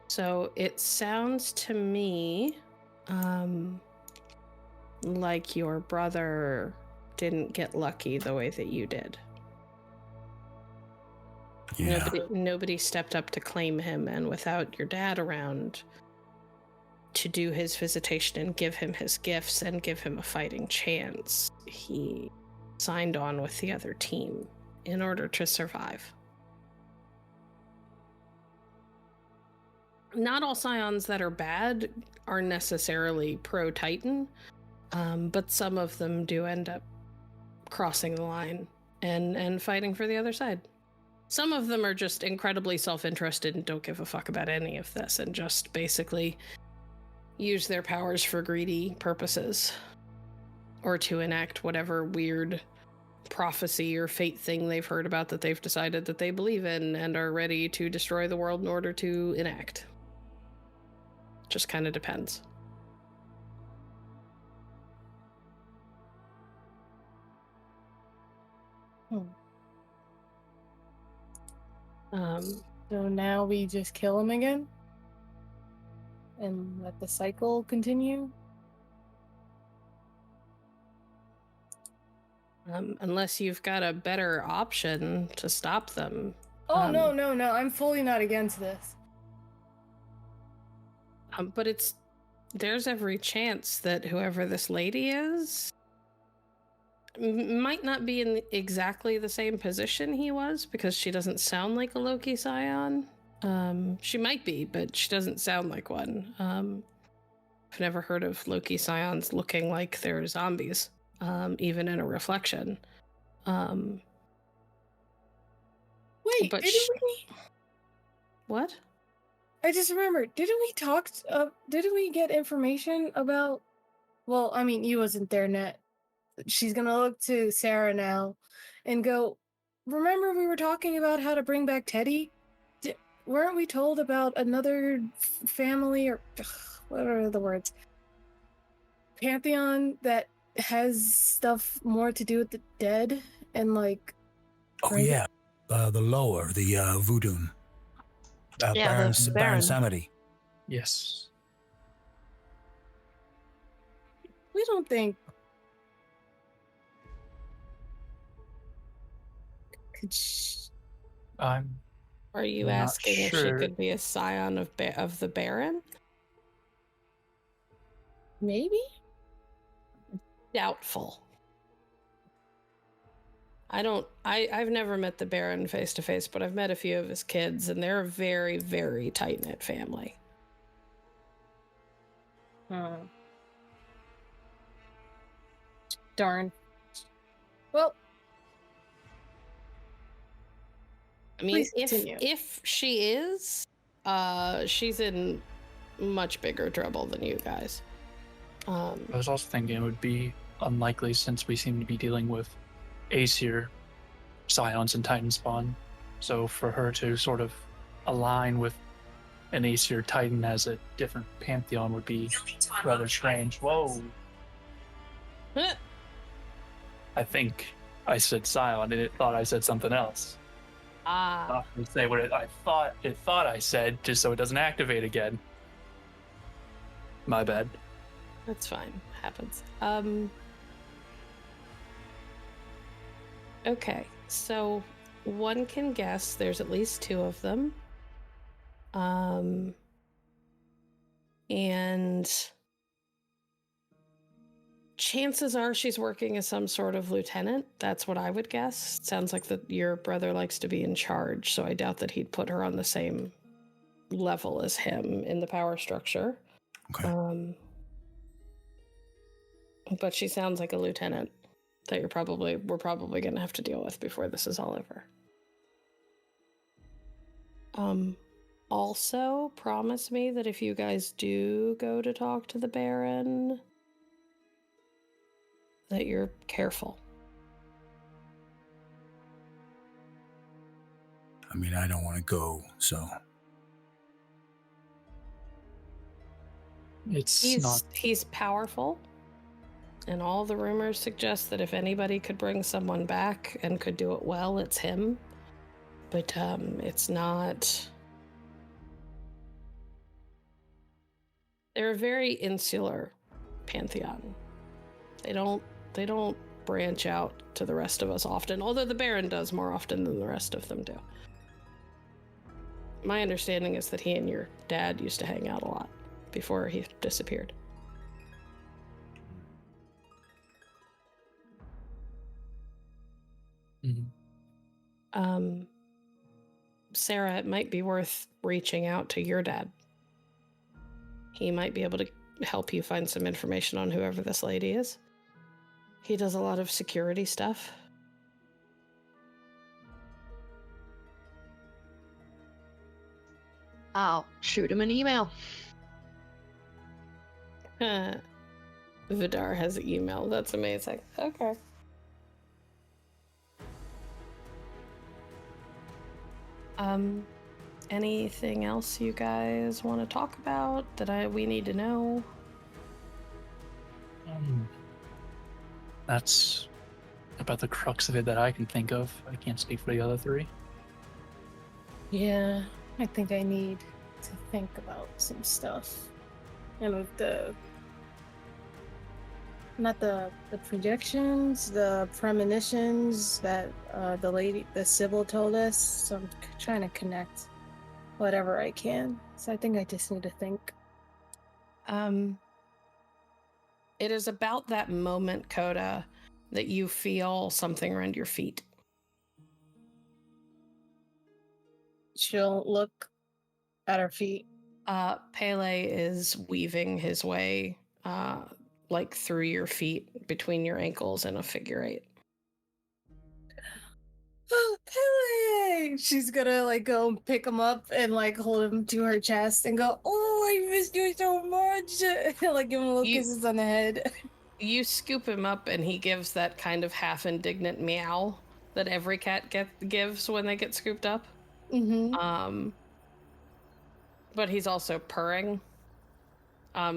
So it sounds to me like your brother didn't get lucky the way that you did. Yeah. Nobody stepped up to claim him, and without your dad around to do his visitation and give him his gifts and give him a fighting chance, he signed on with the other team in order to survive. Not all Scions that are bad are necessarily pro-Titan, but some of them do end up crossing the line and fighting for the other side. Some of them are just incredibly self-interested and don't give a fuck about any of this and just basically use their powers for greedy purposes or to enact whatever weird prophecy or fate thing they've heard about that they've decided that they believe in and are ready to destroy the world in order to enact. Just kind of depends. So now we just kill him again? And let the cycle continue? Unless you've got a better option to stop them. Oh, no. I'm fully not against this. But there's every chance that whoever this lady is might not be in exactly the same position he was, because she doesn't sound like a Loki Scion. She might be, but she doesn't sound like one. I've never heard of Loki Scions looking like they're zombies, even in a reflection. Wait, but didn't we? What? I just remembered. Didn't we get information about? Well, I mean, you wasn't there, Net. She's gonna look to Sarah now, and go. Remember, we were talking about how to bring back Teddy. Weren't we told about another family or what are the words? Pantheon that has stuff more to do with the dead and like. Oh yeah, the lower, the voodoo. Baron Samedi. Yes. We don't think. I'm Are you not asking if she sure. could be a scion of the Baron? Maybe? Doubtful. I've never met the Baron face to face, but I've met a few of his kids, and they're a very, very tight-knit family. Darn. Well, I mean, please continue. if she is, she's in much bigger trouble than you guys. I was also thinking it would be unlikely since we seem to be dealing with Aesir, Scions, and Titan spawn. So for her to sort of align with an Aesir Titan as a different pantheon would be rather strange. Whoa. I think I said Scion and it thought I said something else. Ah. I'll say what I thought I said just so it doesn't activate again. My bad. That's fine. Happens. Okay, so one can guess there's at least two of them. And chances are she's working as some sort of lieutenant. That's what I would guess. It sounds like your brother likes to be in charge, so I doubt that he'd put her on the same level as him in the power structure. Okay. But she sounds like a lieutenant that we're probably going to have to deal with before this is all over. Also, promise me that if you guys do go to talk to the Baron, that you're careful. I mean, I don't want to go, so... He's powerful, and all the rumors suggest that if anybody could bring someone back and could do it well, it's him. But it's not. They're a very insular pantheon. They don't branch out to the rest of us often, although the Baron does more often than the rest of them do. My understanding is that he and your dad used to hang out a lot before he disappeared. Mm-hmm. Sarah, it might be worth reaching out to your dad. He might be able to help you find some information on whoever this lady is. He does a lot of security stuff. I'll shoot him an email. Vidar has an email. That's amazing. Okay. Anything else you guys want to talk about that we need to know? That's about the crux of it that I can think of. I can't speak for the other three. Yeah, I think I need to think about some stuff. And with not the projections, the premonitions that the Sybil told us. So I'm trying to connect whatever I can. So I think I just need to think. It is about that moment, Coda, that you feel something around your feet. She'll look at her feet. Pele is weaving his way like through your feet, between your ankles in a figure eight. Oh, Pele! She's gonna like go pick him up and like hold him to her chest and go, "Oh, I missed you so much!" Like give him little kisses on the head. You scoop him up and he gives that kind of half indignant meow that every cat gives when they get scooped up. Mm-hmm. But he's also purring.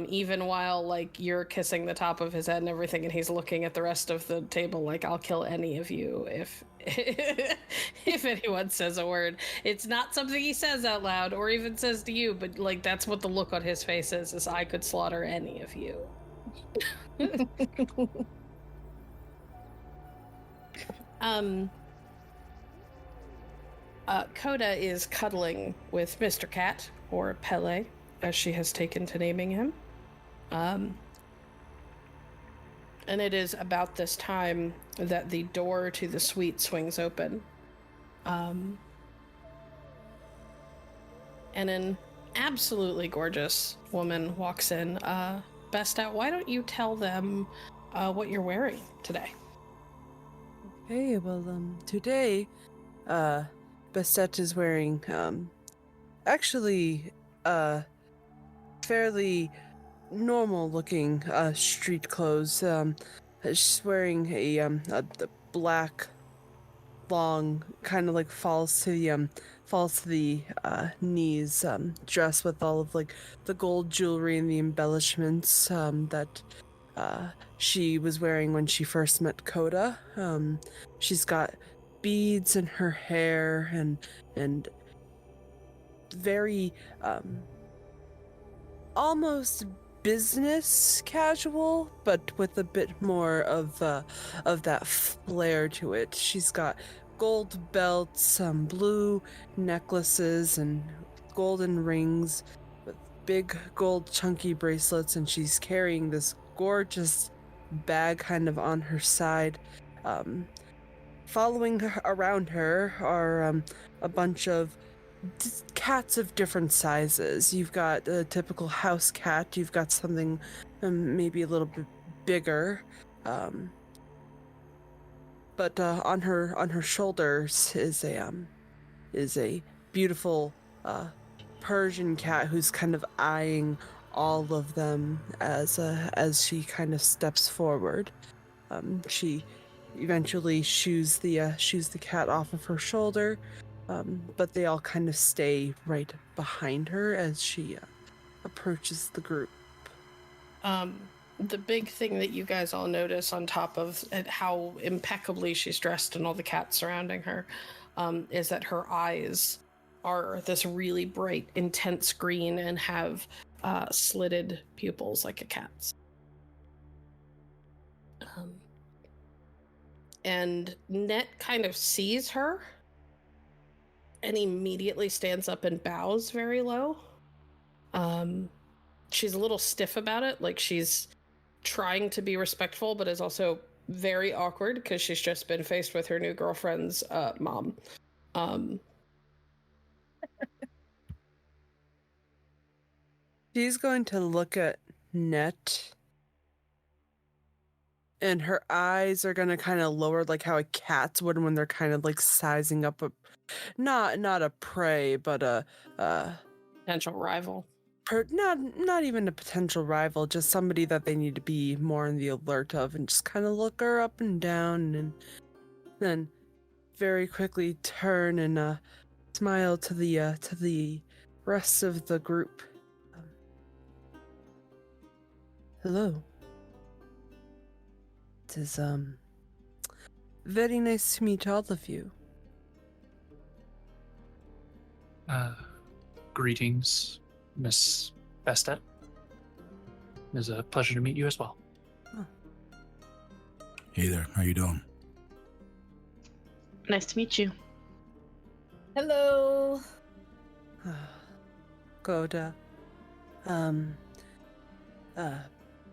Even while like you're kissing the top of his head and everything, and he's looking at the rest of the table like, I'll kill any of you if if anyone says a word. It's not something he says out loud or even says to you, but like that's what the look on his face is I could slaughter any of you. Coda is cuddling with Mr. Cat, or Pele, as she has taken to naming him. And it is about this time that the door to the suite swings open. And an absolutely gorgeous woman walks in. Bastet, why don't you tell them what you're wearing today? Okay, well, today, Bastet is wearing, actually, fairly normal-looking, street clothes. She's wearing the black, long, kind of like falls to the knees, dress with all of like the gold jewelry and the embellishments that she was wearing when she first met Coda. She's got beads in her hair and very almost business casual, but with a bit more of that flair to it. She's got gold belts, blue necklaces, and golden rings with big gold chunky bracelets, and she's carrying this gorgeous bag kind of on her side. Following her around her are a bunch of cats of different sizes. You've got a typical house cat. You've got something maybe a little bit bigger, but on her shoulders is a beautiful Persian cat who's kind of eyeing all of them as she kind of steps forward. She eventually shoos the cat off of her shoulder. But they all kind of stay right behind her as she approaches the group. The big thing that you guys all notice on top of how impeccably she's dressed and all the cats surrounding her is that her eyes are this really bright, intense green and have slitted pupils like a cat's. And Net kind of sees her and immediately stands up and bows very low. She's a little stiff about it, like she's trying to be respectful, but is also very awkward because she's just been faced with her new girlfriend's mom. She's going to look at Net, and her eyes are going to kind of lower like how a cat's would when they're kind of like sizing up not a prey, but a potential rival. Not even a potential rival, just somebody that they need to be more on the alert of, and just kind of look her up and down, and then very quickly turn and smile to the rest of the group. Hello. It is very nice to meet all of you. Greetings, Miss Bastet. It is a pleasure to meet you as well. Oh. Hey there, how you doing? Nice to meet you. Hello. Coda.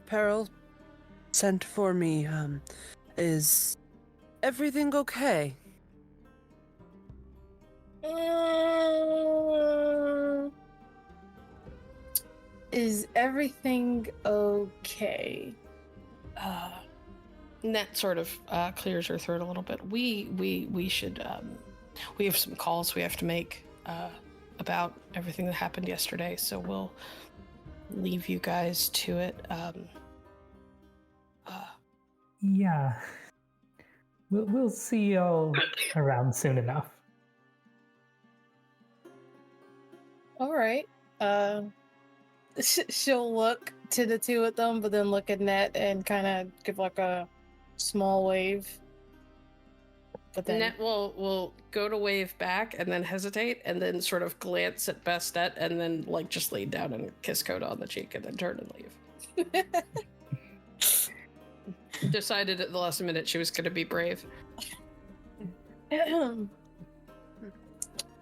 Peril sent for me. Is everything okay? Is everything okay? Net sort of clears her throat a little bit. We should we have some calls we have to make about everything that happened yesterday, so we'll leave you guys to it. Yeah. We'll see you all around soon enough. All right. She'll look to the two of them, but then look at Net and kind of give like a small wave. But then Net will go to wave back and then hesitate and then sort of glance at Bastet and then like just lay down and kiss Coda on the cheek and then turn and leave. Decided at the last minute she was going to be brave.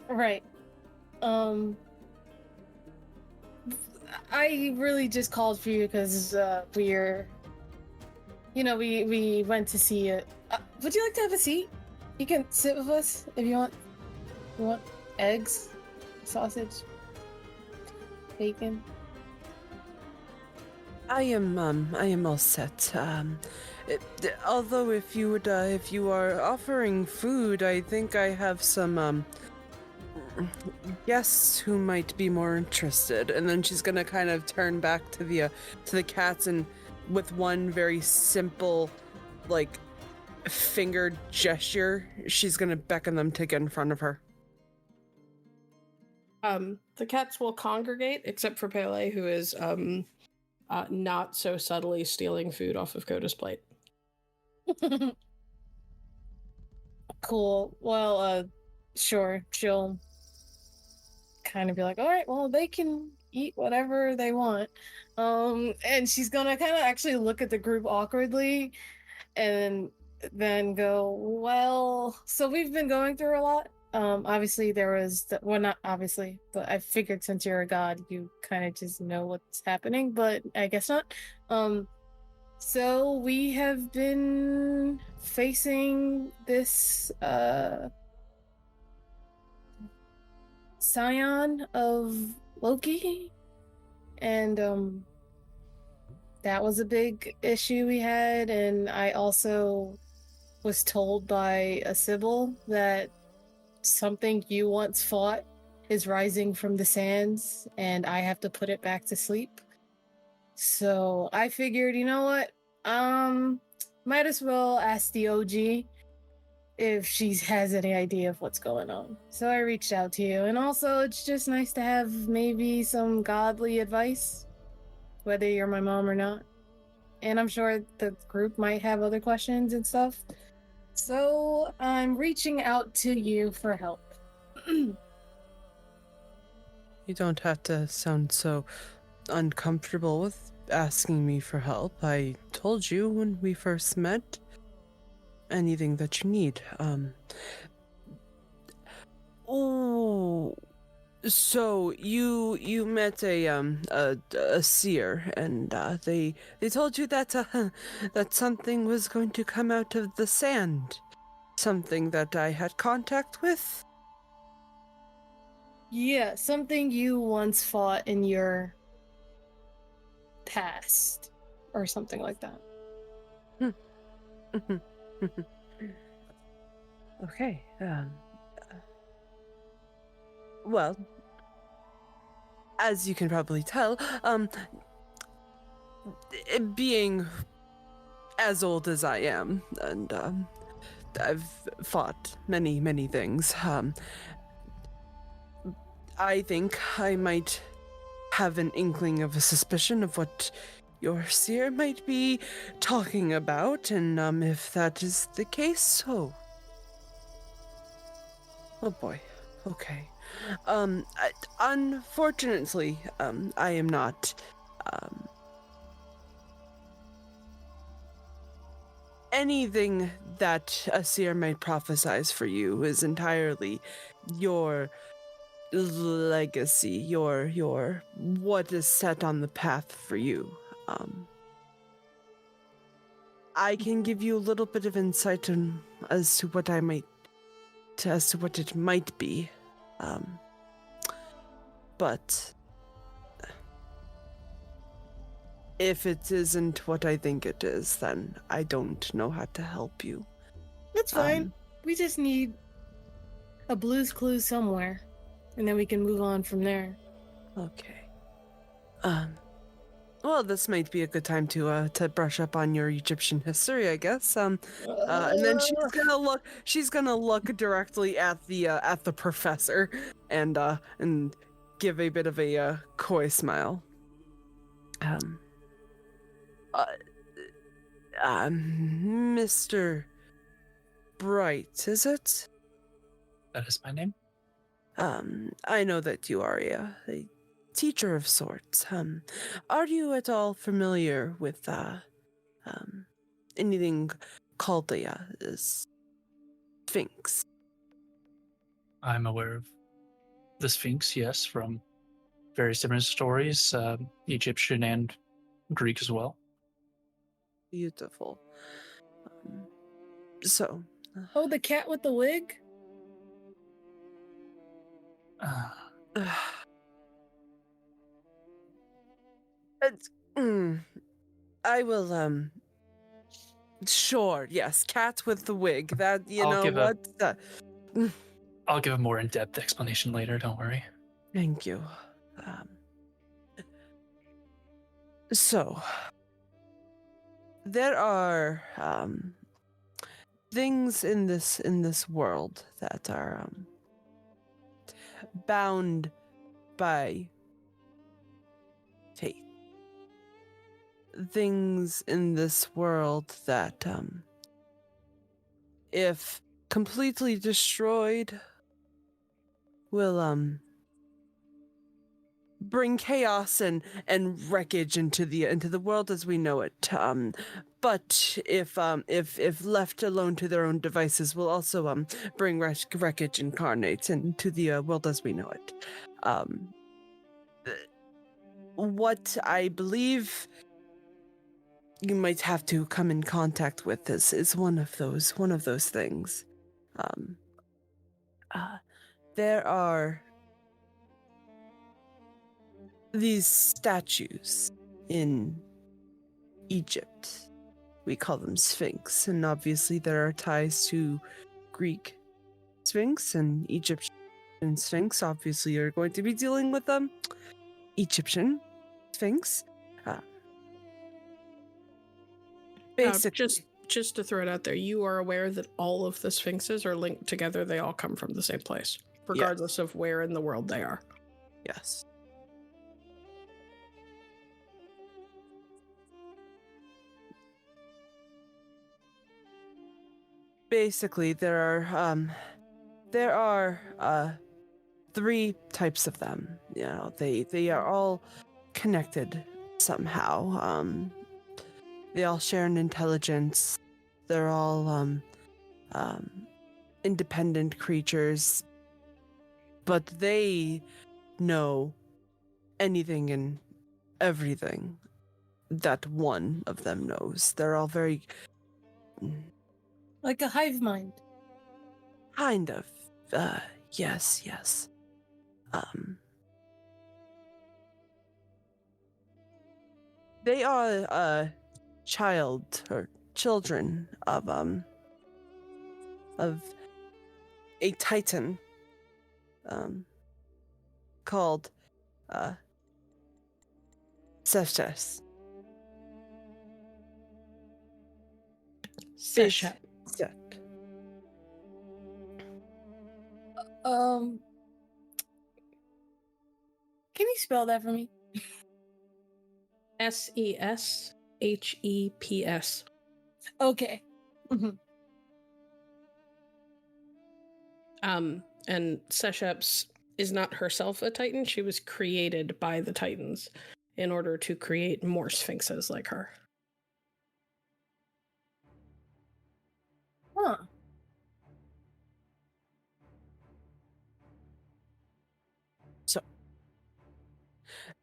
Right. I really just called for you because we went to see it. Would you like to have a seat? You can sit with us if you want. You want eggs, sausage, bacon? I am all set. Although if you are offering food, I think I have some guests who might be more interested. And then she's gonna kind of turn back to the cats, and with one very simple, like, finger gesture, she's gonna beckon them to get in front of her. The cats will congregate, except for Pele, who is not so subtly stealing food off of Coda's plate. Cool. Well, sure. She'll kind of be like, all right, well, they can eat whatever they want. And she's gonna kind of actually look at the group awkwardly and then go, well, so we've been going through a lot. Obviously there was well, not obviously, but I figured since you're a god, you kind of just know what's happening, but I guess not. So we have been facing this Scion of Loki, and that was a big issue we had. And I also was told by a Sybil that something you once fought is rising from the sands, and I have to put it back to sleep. So I figured, you know what? Might as well ask the OG if she has any idea of what's going on. So I reached out to you, and also it's just nice to have maybe some godly advice, whether you're my mom or not. And I'm sure the group might have other questions and stuff. So I'm reaching out to you for help. You don't have to sound so uncomfortable with asking me for help. I told you when we first met, anything that you need. Oh, so you met a seer, and they told you that that something was going to come out of the sand, something that I had contact with. Yeah, something you once fought in your past, or something like that. Okay. Well, as you can probably tell, being as old as I am, and I've fought many things, I think I might have an inkling of a suspicion of what your seer might be talking about, and if that is the case, so... Oh boy. Okay. Unfortunately, I am not, anything that a seer might prophesize for you is entirely your legacy, your what is set on the path for you. I can give you a little bit of insight as to what it might be. But if it isn't what I think it is, then I don't know how to help you. That's fine. We just need a Blue's Clue somewhere, and then we can move on from there. Okay. Well, this might be a good time to brush up on your Egyptian history, I guess. And then she's gonna look directly at the professor and give a bit of a coy smile. Mr. Bright, is it? That is my name. I know that you are a teacher of sorts. Are you at all familiar with anything called the Sphinx? I'm aware of the Sphinx, yes, from various different stories, Egyptian and Greek as well. Beautiful. So. Oh, the cat with the wig? I will, sure, yes, cat with the wig. That, I'll give a more in-depth explanation later, don't worry. Thank you. So, there are, things in this world that are, bound by faith. Things in this world that, if completely destroyed, will, bring chaos and wreckage into the world as we know it. But if left alone to their own devices, will also bring wreckage incarnate into the world as we know it. What I believe you might have to come in contact with is one of those things. There are these statues in Egypt. We call them Sphinx, and obviously there are ties to Greek Sphinx and Egyptian Sphinx. Obviously, you're going to be dealing with them. Egyptian Sphinx. Basically, just to throw it out there, you are aware that all of the Sphinxes are linked together. They all come from the same place, regardless of where in the world they are. Yes. Basically, there are 3 types of them. You know, they are all connected somehow. They all share an intelligence. They're all independent creatures, but they know anything and everything that one of them knows. They're all very Like a hive mind. kind of. Yes. They are children of a titan called Sestes. Seshet. Can you spell that for me? Sesheps. Okay. And Sesheps is not herself a Titan. She was created by the Titans in order to create more Sphinxes like her. Huh. So,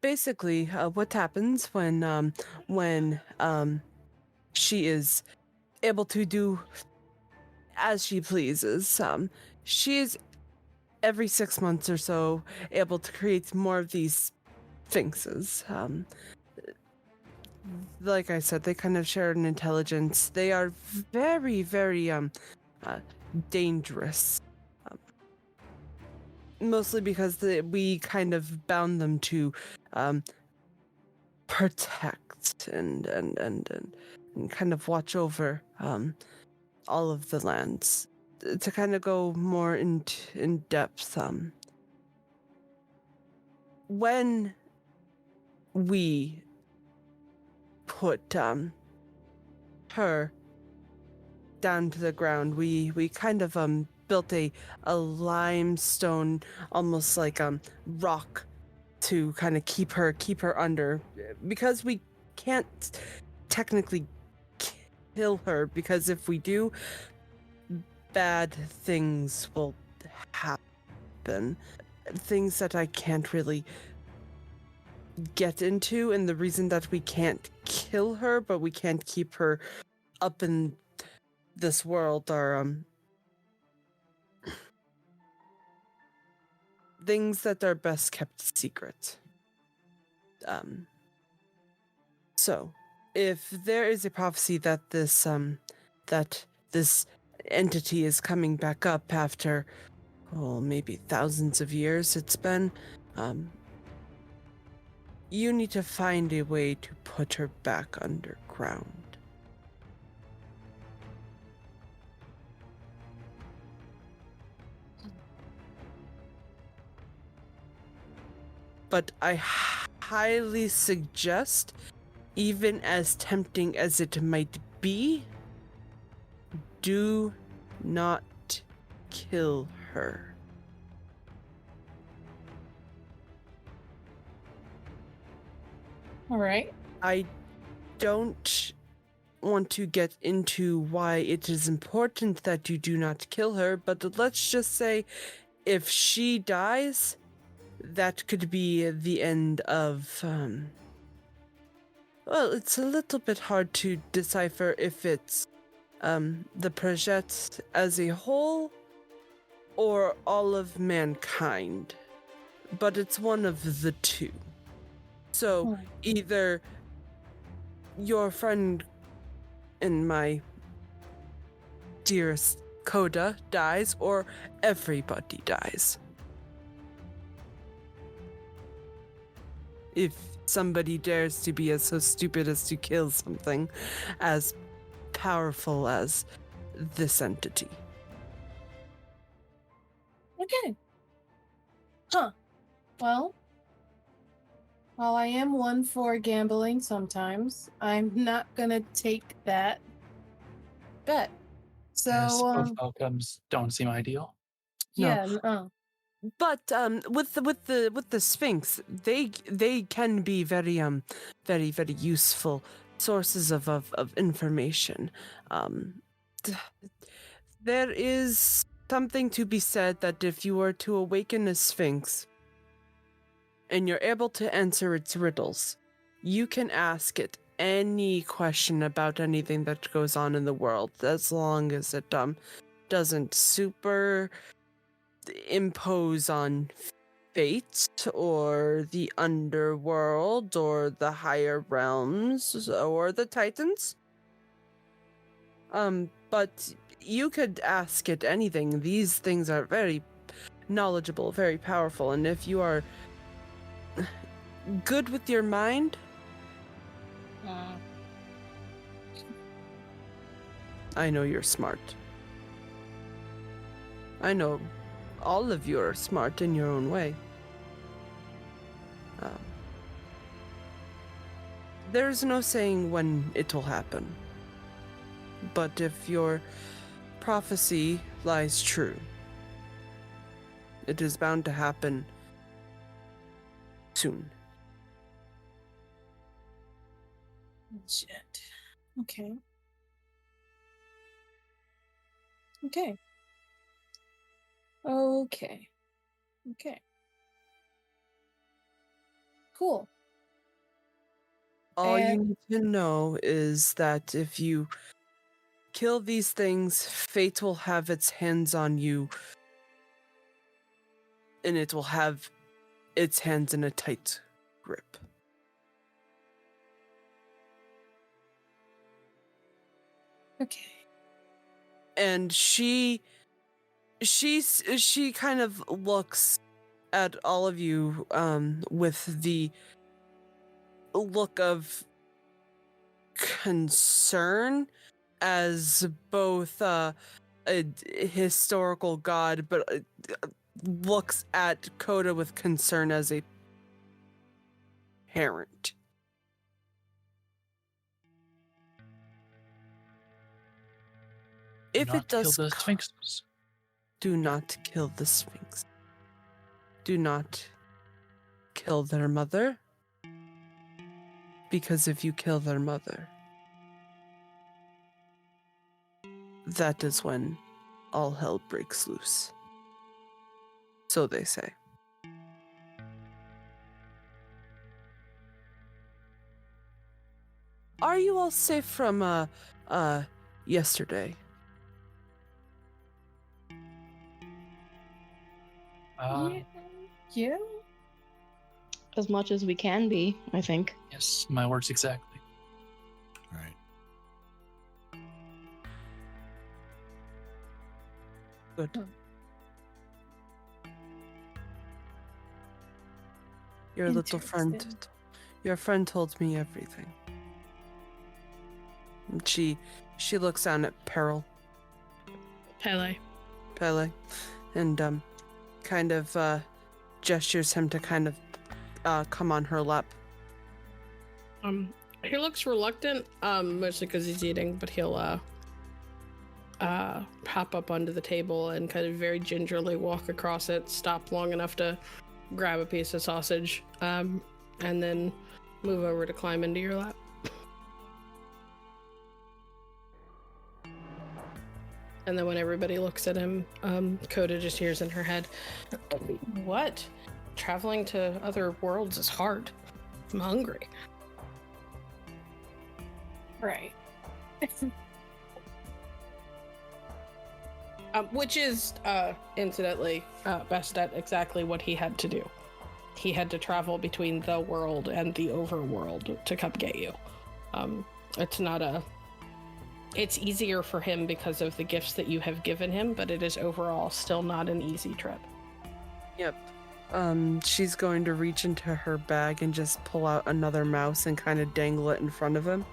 basically, what happens when she is able to do as she pleases? She is every 6 months or so able to create more of these sphinxes. Like I said, they kind of share an intelligence. They are very, very dangerous. Mostly because we kind of bound them to protect and kind of watch over all of the lands. To kind of go more in depth, when we put her down to the ground, we kind of built a limestone, almost like rock, to kind of keep her under, because we can't technically kill her, because if we do, bad things will happen. things that I can't really get into, and the reason that we can't kill her, but we can't keep her up in this world are things that are best kept secret. So if there is a prophecy that this entity is coming back up after maybe thousands of years it's been, you need to find a way to put her back underground. But I highly suggest, even as tempting as it might be, do not kill her. All right. I don't want to get into why it is important that you do not kill her, but let's just say if she dies, that could be the end of, well, it's a little bit hard to decipher if it's the project as a whole or all of mankind, but it's one of the two. So either your friend and my dearest Coda dies, or everybody dies. If somebody dares to be so stupid as to kill something as powerful as this entity. Okay. Huh. Well, while I am one for gambling sometimes, I'm not gonna take that bet. So, Yes, both outcomes don't seem ideal. yeah, no. But with the Sphinx, they can be very very useful sources of information. There is something to be said that if you were to awaken a Sphinx and you're able to answer its riddles, you can ask it any question about anything that goes on in the world, as long as it doesn't super impose on fate or the underworld or the higher realms or the Titans. But you could ask it anything. These things are very knowledgeable, very powerful, and if you are good with your mind, I know you're smart. I know all of you are smart in your own way. There's no saying when it will happen. But if your prophecy lies true, it is bound to happen soon. Shit. Okay. Okay. Okay. Okay. Cool. All you need to know is that if you kill these things, fate will have its hands on you, and it will have its hands in a tight grip. Okay. And she kind of looks at all of you with the look of concern, as both a historical god, but looks at Coda with concern as a parent. If it does, kill the Sphinxes. Do not kill the Sphinx. Do not kill their mother. Because if you kill their mother, that is when all hell breaks loose. So they say. Are you all safe from yesterday? Yeah. As much as we can be, I think. Yes, my words exactly. Right. Good. Your little friend, your friend told me everything. And she looks down at Pele, and kind of gestures him to kind of come on her lap. He looks reluctant, mostly because he's eating, but he'll hop up onto the table and kind of very gingerly walk across it, stop long enough to grab a piece of sausage, and then move over to climb into your lap. And then when everybody looks at him, Coda just hears in her head, "What? Traveling to other worlds is hard. I'm hungry." Right. Which is, incidentally, Bastet, exactly what he had to do. He had to travel between the world and the overworld to come get you. It's easier for him because of the gifts that you have given him, but it is overall still not an easy trip. Yep. She's going to reach into her bag and just pull out another mouse and kind of dangle it in front of him.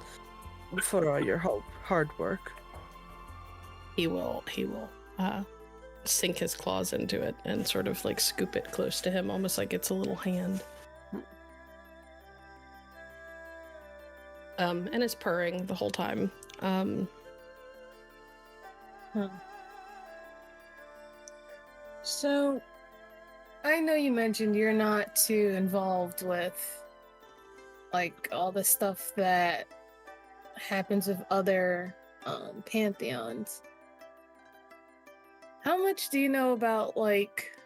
For all your hard work. He will sink his claws into it and sort of like scoop it close to him, almost like it's a little hand. And is purring the whole time. So, I know you mentioned you're not too involved with, like, all the stuff that happens with other pantheons. How much do you know about, like,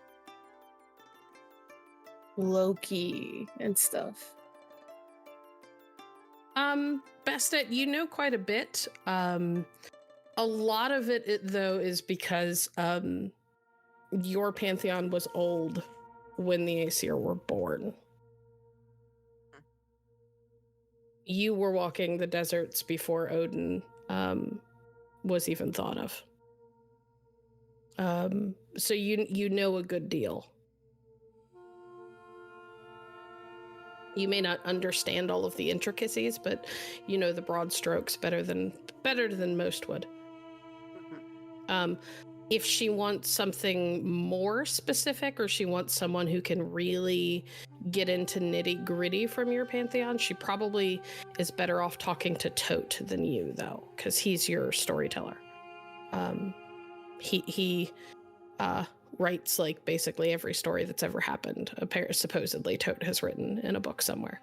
Loki and stuff? Bastet, you know quite a bit. A lot of it though is because your pantheon was old when the Aesir were born. You were walking the deserts before Odin was even thought of. So you know a good deal. You may not understand all of the intricacies, but you know the broad strokes better than most would. If she wants something more specific, or she wants someone who can really get into nitty-gritty from your pantheon, she probably is better off talking to Tote than you, though, because he's your storyteller. He writes like basically every story that's ever happened. Supposedly Tote has written in a book somewhere.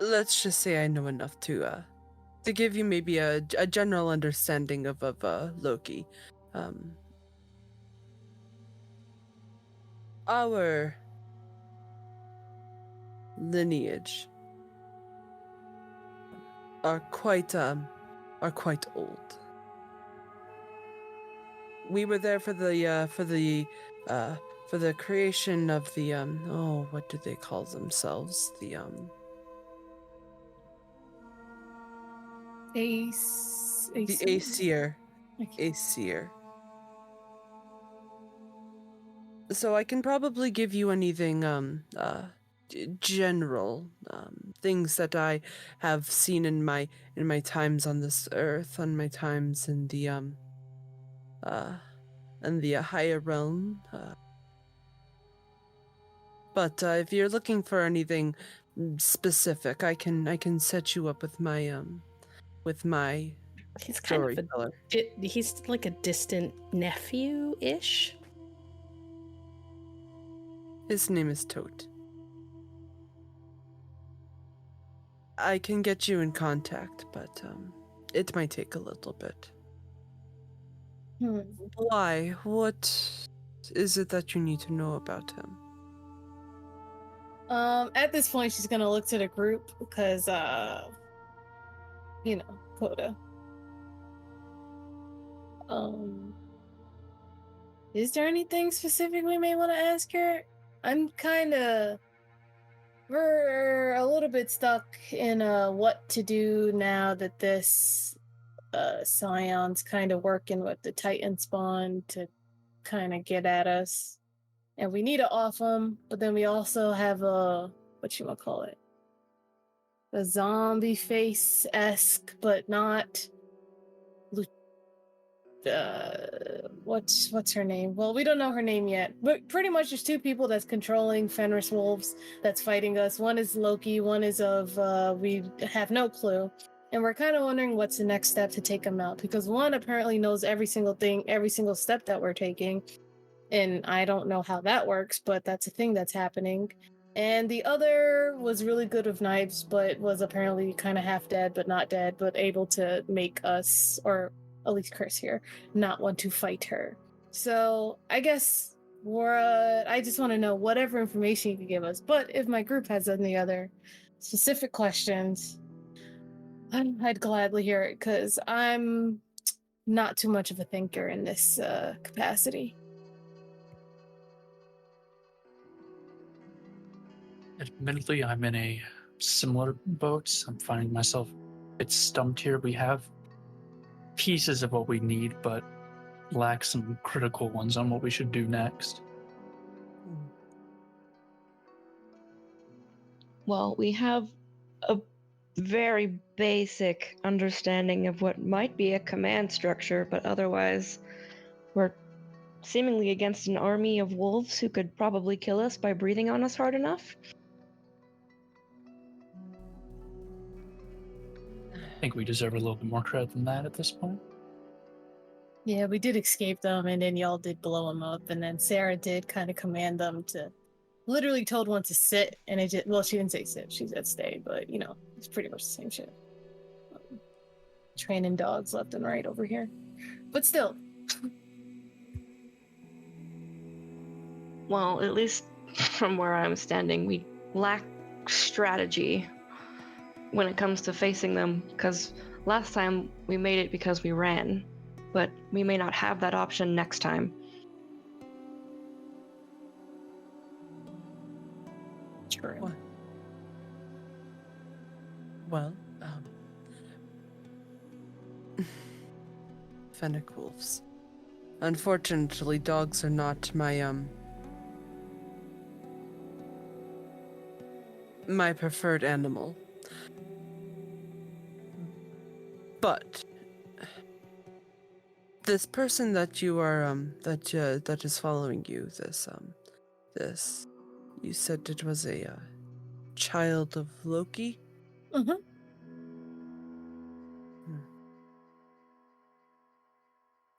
Let's just say I know enough to give you maybe a general understanding of Loki. Our lineage are quite old. We were there for the creation of the what do they call themselves? The Aesir. Aesir. So I can probably give you anything general things that I have seen in my times on this earth, on my times in the higher realm. But if you're looking for anything specific, I can set you up with my He's kind storyteller. of he's like a distant nephew-ish. His name is Tote. I can get you in contact, but it might take a little bit. Why? What is it that you need to know about him? At this point, she's gonna look to the group because, Coda. Is there anything specific we may want to ask her? We're a little bit stuck in what to do now that this Scion's kind of working with the Titan spawn to kind of get at us. And we need to off them, but then we also have a zombie face-esque, but not what's her name? Well, we don't know her name yet, but pretty much there's two people that's controlling Fenris wolves that's fighting us. One is Loki, one is we have no clue, and we're kind of wondering what's the next step to take them out, because one apparently knows every single step that we're taking, and I don't know how that works, but that's a thing that's happening. And the other was really good with knives, but was apparently kind of half dead, but not dead, but able to make us, or at least Kris here, not want to fight her. So I guess I just want to know whatever information you can give us. But if my group has any other specific questions, I'd gladly hear it, because I'm not too much of a thinker in this capacity. Admittedly, I'm in a similar boat. I'm finding myself a bit stumped here. We have pieces of what we need, but lack some critical ones on what we should do next. Well, we have a very basic understanding of what might be a command structure, but otherwise, we're seemingly against an army of wolves who could probably kill us by breathing on us hard enough. I think we deserve a little bit more credit than that at this point. Yeah, we did escape them, and then y'all did blow them up, and then Sarah did kind of command them to, literally told one to sit, and it just, well, she didn't say sit, she said stay, but, it's pretty much the same shit. Training dogs left and right over here. But still. Well, at least from where I'm standing, we lack strategy when it comes to facing them, because last time we made it because we ran, but we may not have that option next time. True. Well, Fennec wolves. Unfortunately, dogs are not my preferred animal. But this person that you are that is following you, this you said it was a child of Loki? Mm-hmm.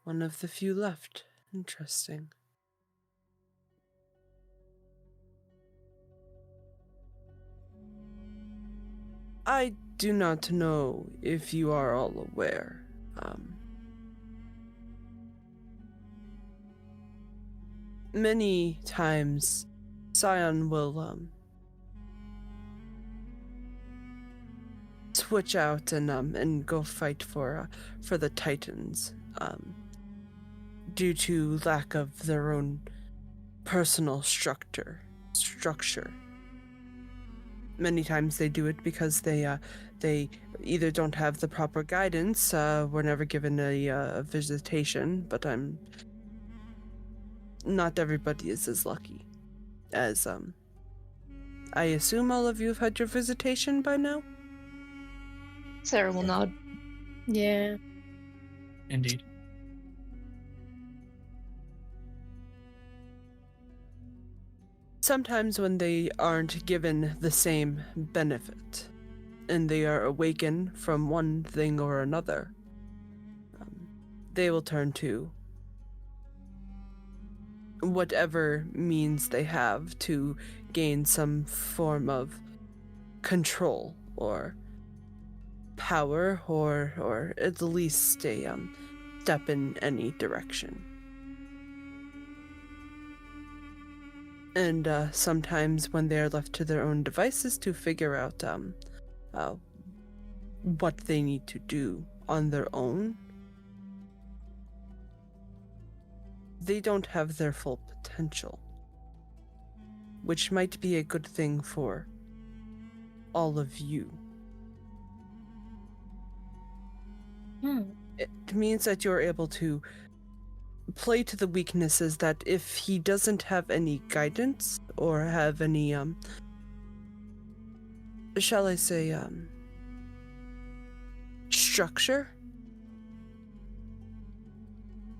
One of the few left. Interesting. I do not know if you are all aware. Many times, Scion will switch out and go fight for the Titans, due to lack of their own personal structure. Many times they do it because they either don't have the proper guidance, were never given a visitation, but not everybody is as lucky as I assume all of you have had your visitation by now? Sarah will nod. Yeah. Indeed. Sometimes when they aren't given the same benefit, and they are awakened from one thing or another, they will turn to whatever means they have to gain some form of control or power, or at least a step in any direction. And sometimes when they are left to their own devices to figure out what they need to do on their own, they don't have their full potential, which might be a good thing for all of you. It means that you're able to play to the weaknesses that if he doesn't have any guidance or have any, shall I say, structure,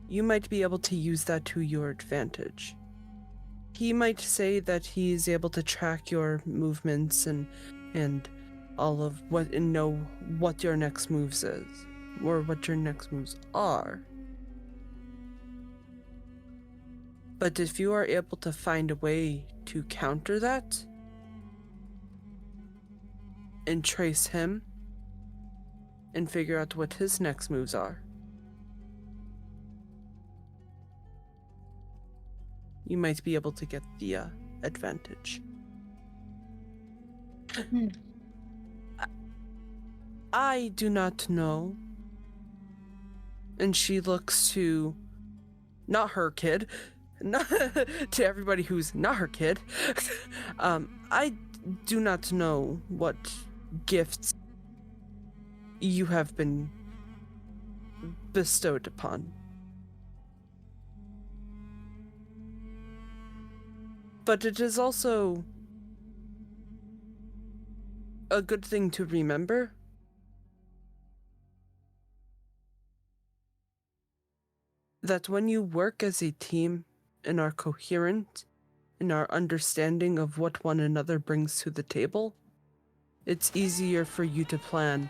you might be able to use that to your advantage. He might say that he's able to track your movements and all of what, and know what your next moves is, or what your next moves are. But if you are able to find a way to counter that and trace him and figure out what his next moves are, you might be able to get the advantage. I do not know. And she looks to not her kid, not to everybody who's not her kid. I do not know what gifts you have been bestowed upon. But it is also a good thing to remember that when you work as a team and are coherent in our understanding of what one another brings to the table, it's easier for you to plan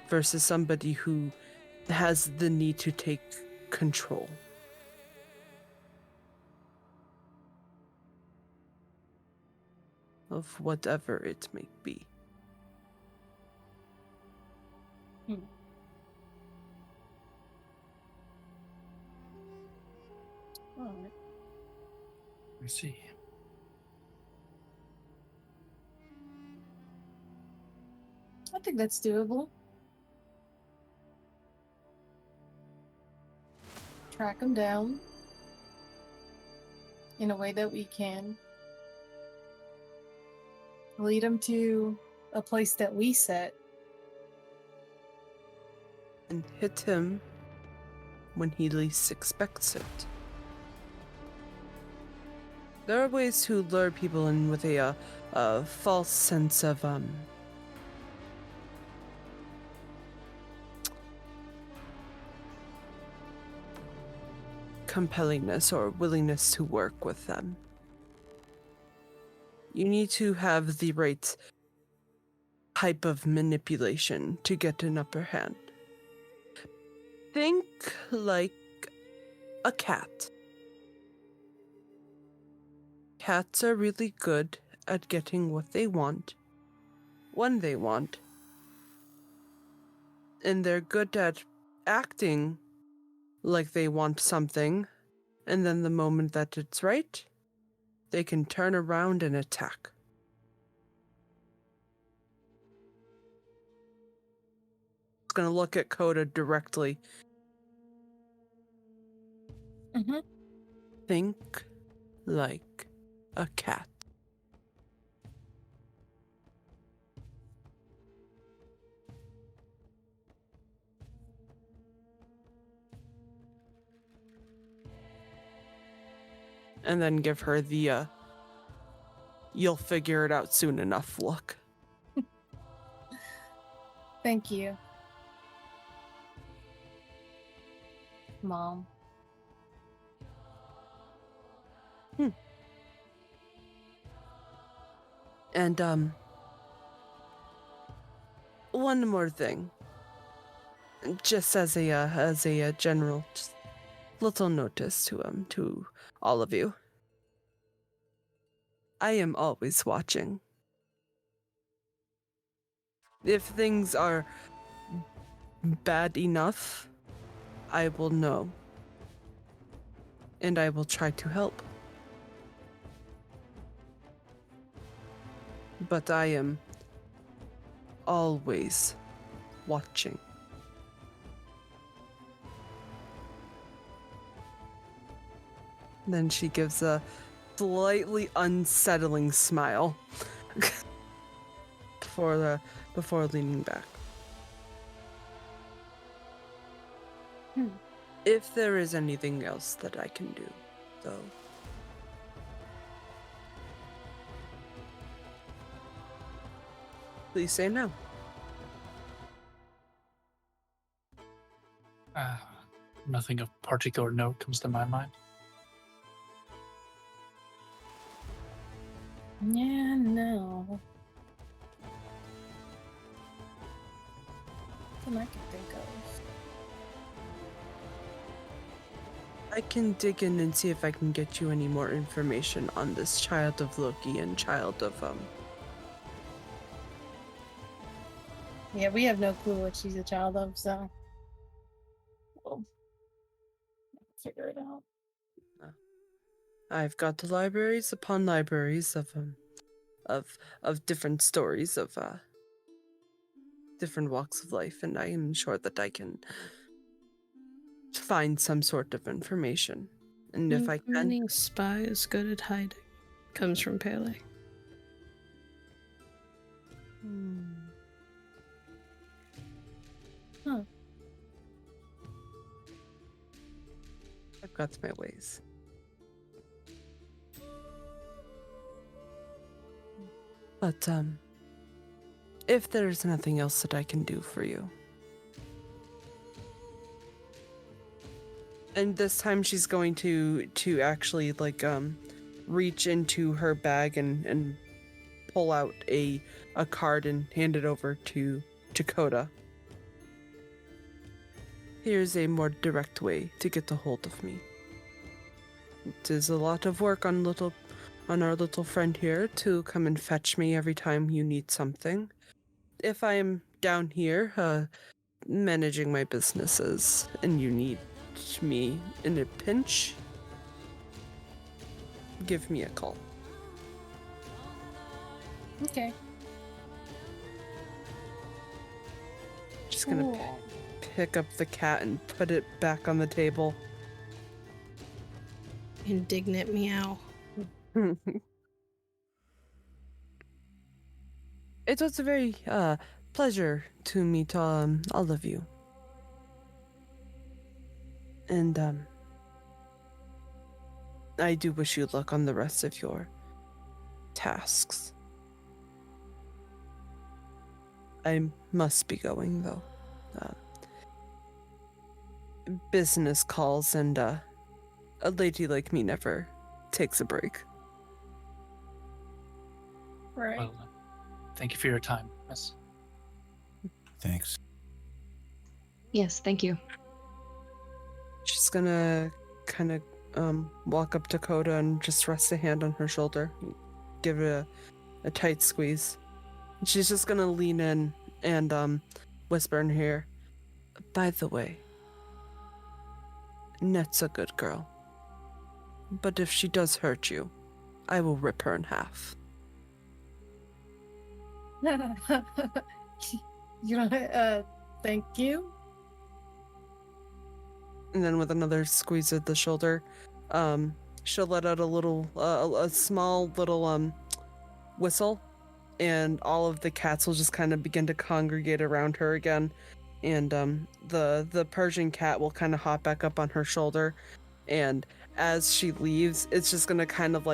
versus somebody who has the need to take control. Of whatever it may be. Alright. I see. I think that's doable. Track them down in a way that we can. Lead them to a place that we set. And hit him when he least expects it. There are ways to lure people in with a false sense of compellingness or willingness to work with them. You need to have the right type of manipulation to get an upper hand. Think like a cat. Cats are really good at getting what they want, when they want, and they're good at acting like they want something, and then the moment that it's right, they can turn around and attack. I'm gonna look at Coda directly. Think like a cat. And then give her the you'll figure it out soon enough look. Thank you, Mom. And one more thing, just as a general, just little notice to all of you. I am always watching. If things are bad enough, I will know, and I will try to help. but I am always watching. Then she gives a slightly unsettling smile before leaning back. If there is anything else that I can do, though, please say no. Nothing of particular note comes to my mind. Yeah, no. Nothing I can think of. I can dig in and see if I can get you any more information on this child of Loki and child of, Yeah, we have no clue what she's a child of, so we'll figure it out. I've got libraries upon libraries of different stories of different walks of life, and I am sure that I can find some sort of information. And if I can, Any spy is good at hiding. Comes from Pele. I've got my ways. But if there's nothing else that I can do for you. And this time she's going to actually reach into her bag and pull out a card and hand it over to Coda. Here's a more direct way to get a hold of me. It is a lot of work on our little friend here to come and fetch me every time you need something. If I am down here managing my businesses and you need me in a pinch, give me a call. Okay. Just gonna pick up the cat and put it back on the table. Indignant meow. It was a very pleasure to meet all of you. And I do wish you luck on the rest of your tasks. I must be going, though. Business calls, and a lady like me never takes a break. Right. Well, thank you for your time, miss. Thanks. Yes, thank you. She's gonna kind of walk up to Coda and just rest a hand on her shoulder, give it a tight squeeze. And she's just gonna lean in and whisper in her ear, "By the way, Net's a good girl, but if she does hurt you, I will rip her in half." You know, thank you. And then with another squeeze of the shoulder, she'll let out a small little whistle, and all of the cats will just kind of begin to congregate around her again. And the Persian cat will kind of hop back up on her shoulder, and as she leaves, it's just gonna kind of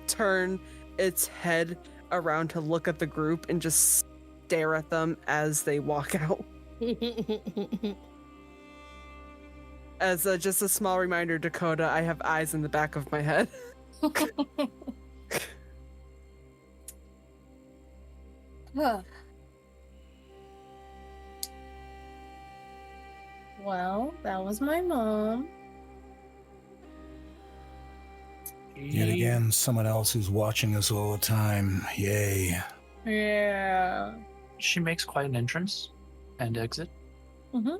turn its head around to look at the group and just stare at them as they walk out. As just a small reminder, Dakota, I have eyes in the back of my head. Well, that was my mom. Yet again, someone else who's watching us all the time. Yay. Yeah. She makes quite an entrance and exit. Mm-hmm.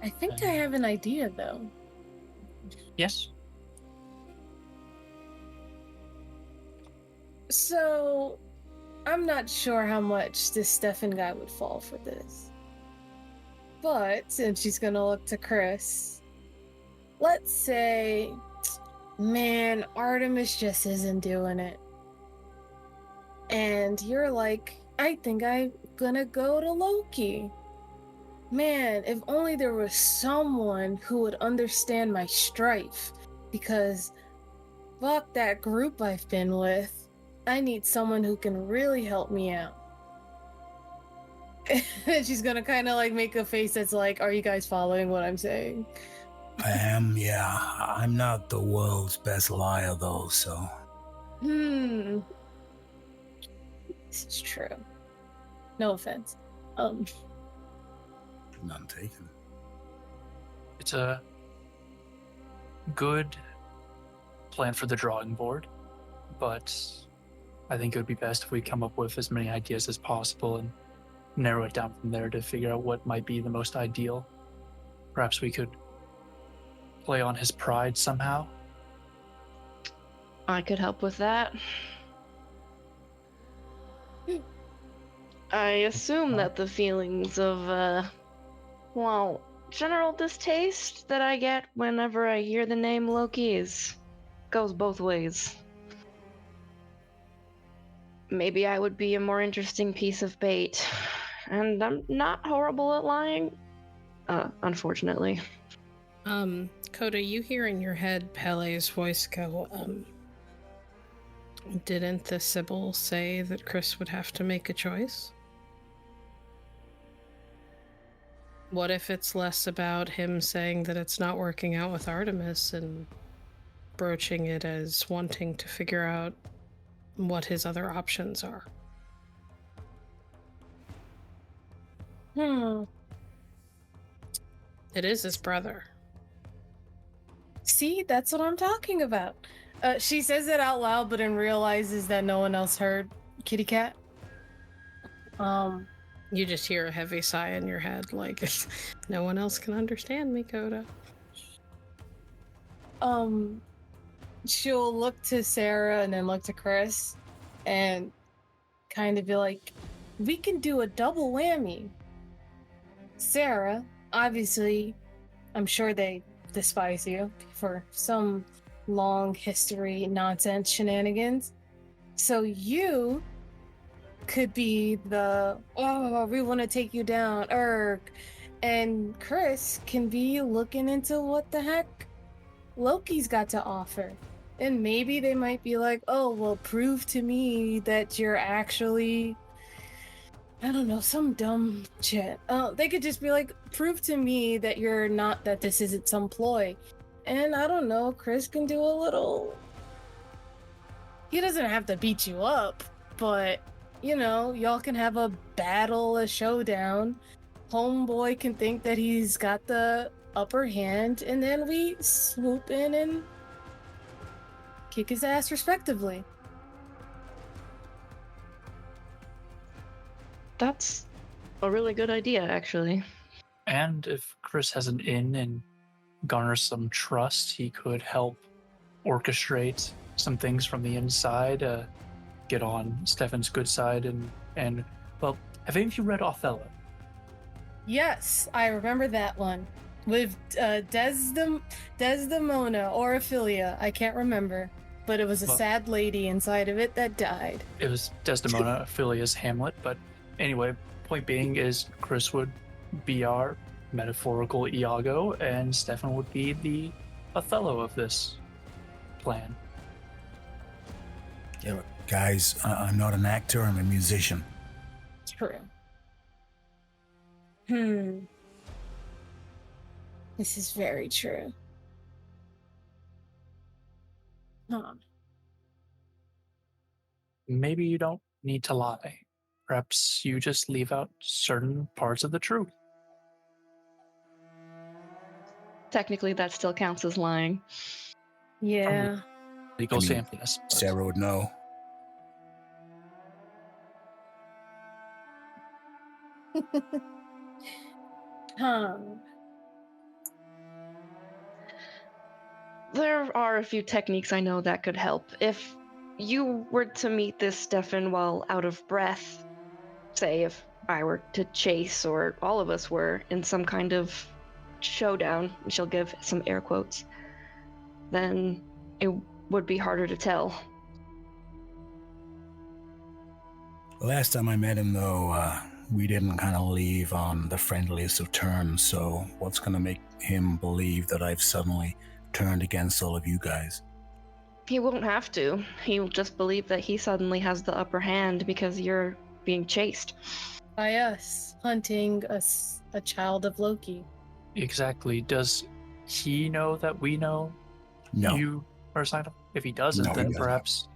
I think I have an idea, though. Yes. So, I'm not sure how much this Stefan guy would fall for this. But, and she's gonna look to Kris, let's say, man, Artemis just isn't doing it. And you're like, I think I'm gonna go to Loki. Man, if only there was someone who would understand my strife. Because, fuck that group I've been with. I need someone who can really help me out. And she's gonna kind of like make a face that's like, are you guys following what I'm saying? I am, yeah. I'm not the world's best liar, though, so. This is true. No offense. None taken. It's a good plan for the drawing board, but I think it would be best if we come up with as many ideas as possible and narrow it down from there to figure out what might be the most ideal. Perhaps we could play on his pride somehow. I could help with that. I assume that the feelings of, general distaste that I get whenever I hear the name Loki goes both ways. Maybe I would be a more interesting piece of bait. And I'm not horrible at lying. Unfortunately. Coda, you hear in your head Pele's voice go, didn't the Sybil say that Kris would have to make a choice? What if it's less about him saying that it's not working out with Artemis and broaching it as wanting to figure out what his other options are? It is his brother. See, that's what I'm talking about. She says it out loud, but then realizes that no one else heard kitty cat. You just hear a heavy sigh in your head, like, no one else can understand me, Coda. She'll look to Sarah and then look to Kris and kind of be like, we can do a double whammy. Sarah, obviously, I'm sure they despise you for some long history nonsense shenanigans. So you could be the, we want to take you down, and Kris can be looking into what the heck Loki's got to offer. And maybe they might be like, oh, well, prove to me that you're actually, I don't know, some dumb shit. They could just be like, prove to me that you're not, that this isn't some ploy. And I don't know, Kris can do a little, he doesn't have to beat you up, but, you know, y'all can have a battle, a showdown. Homeboy can think that he's got the upper hand, and then we swoop in and kick his ass respectively. That's a really good idea, actually. And if Kris has an in and garners some trust, he could help orchestrate some things from the inside, get on Stefan's good side, and well, have any of you read Othello? Yes, I remember that one. With Desdemona or Ophelia, I can't remember. But it was a sad lady inside of it that died. It was Desdemona, Ophelia's Hamlet, but anyway, point being is Kris would be our metaphorical Iago, and Stefan would be the Othello of this plan. Yeah, but guys, I'm not an actor, I'm a musician. True. This is very true. Maybe you don't need to lie. Perhaps you just leave out certain parts of the truth. Technically, that still counts as lying. Yeah. Legal samples. Sarah would know. There are a few techniques I know that could help. If you were to meet this Stefan while out of breath, say if I were to chase, or all of us were, in some kind of showdown, she'll give some air quotes, then it would be harder to tell. Last time I met him, though, we didn't kind of leave on the friendliest of terms, so what's going to make him believe that I've suddenly turned against all of you guys? He won't have to. He'll just believe that he suddenly has the upper hand because you're being chased. By us, hunting a child of Loki. Exactly. Does he know that we know No. you are Scion? If he doesn't, No, he then doesn't. perhaps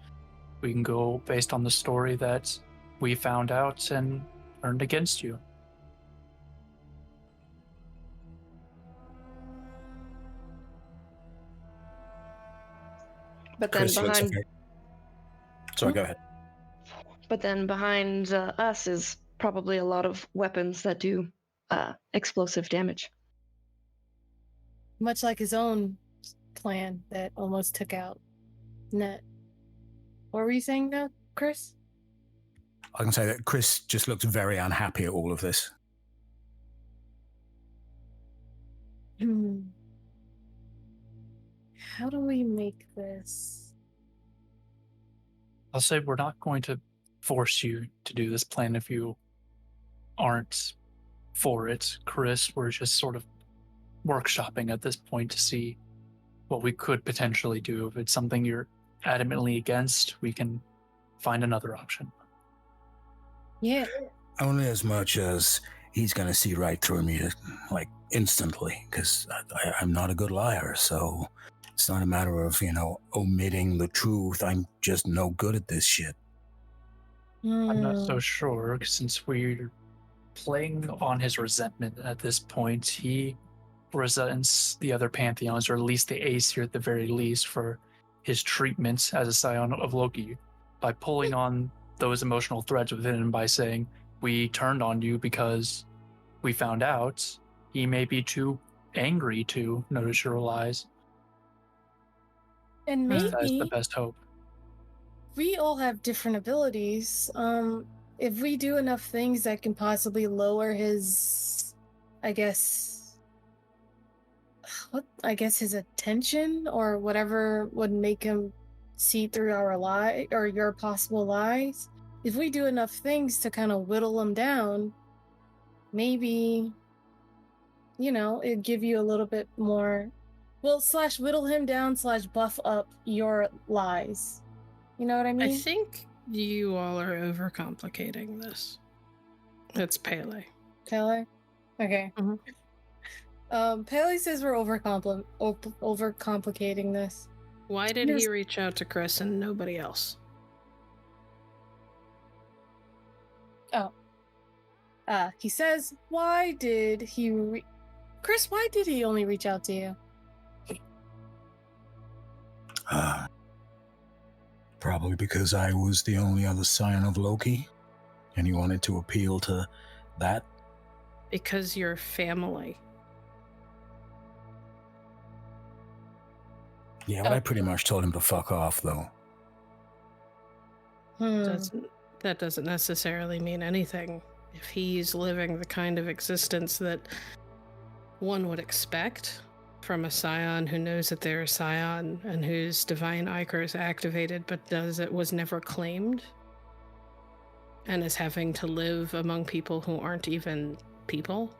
we can go based on the story that we found out and turned against you. But then Kris looks behind, okay. Sorry, go ahead. but then behind us is probably a lot of weapons that do explosive damage. Much like his own plan that almost took out Net. What were you saying now, Kris? I can say that Kris just looks very unhappy at all of this. How do we make this? I'll say we're not going to force you to do this plan if you aren't for it, Kris. We're just sort of workshopping at this point to see what we could potentially do. If it's something you're adamantly against, we can find another option. Yeah. Only as much as he's going to see right through me, like, instantly, because I'm not a good liar, so it's not a matter of, omitting the truth. I'm just no good at this shit. I'm not so sure, since we're playing on his resentment at this point. He resents the other Pantheons, or at least the Aesir at the very least, for his treatment as a Scion of Loki, by pulling on those emotional threads within him by saying, we turned on you because we found out. He may be too angry to notice your lies. And That is the maybe best hope. we all have different abilities. If we do enough things that can possibly lower his, his attention, or whatever would make him see through our lie or your possible lies. If we do enough things to kind of whittle him down, maybe, it'd give you a little bit more, / whittle him down / buff up your lies. You know what I mean? I think you all are overcomplicating this. It's Pele. Pele? Okay. Mm-hmm. Pele says we're overcomplicating this. Why did he reach out to Kris and nobody else? He says, why did he Kris, why did he only reach out to you? Probably because I was the only other Scion of Loki, and he wanted to appeal to that. Because you're family. Yeah, but I pretty much told him to fuck off, though. That doesn't necessarily mean anything. If he's living the kind of existence that one would expect from a Scion who knows that they're a Scion and whose divine ichor is activated but was never claimed, and is having to live among people who aren't even people.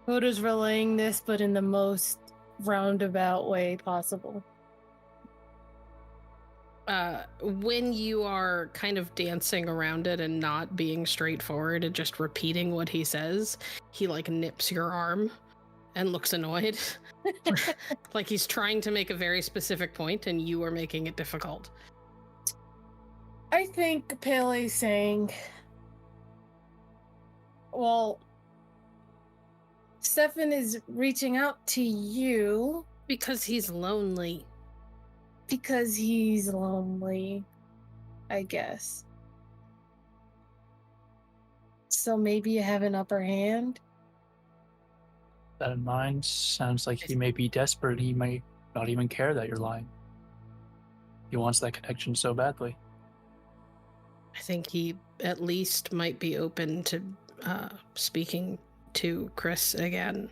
Coda's relaying this, but in the most roundabout way possible. When you are kind of dancing around it and not being straightforward and just repeating what he says, he nips your arm and looks annoyed. Like he's trying to make a very specific point and you are making it difficult. I think Pele's saying, Stefan is reaching out to you because he's lonely. Because he's lonely, I guess. So maybe you have an upper hand? That in mind, sounds like he may be desperate. He may not even care that you're lying. He wants that connection so badly. I think he at least might be open to speaking to Kris again.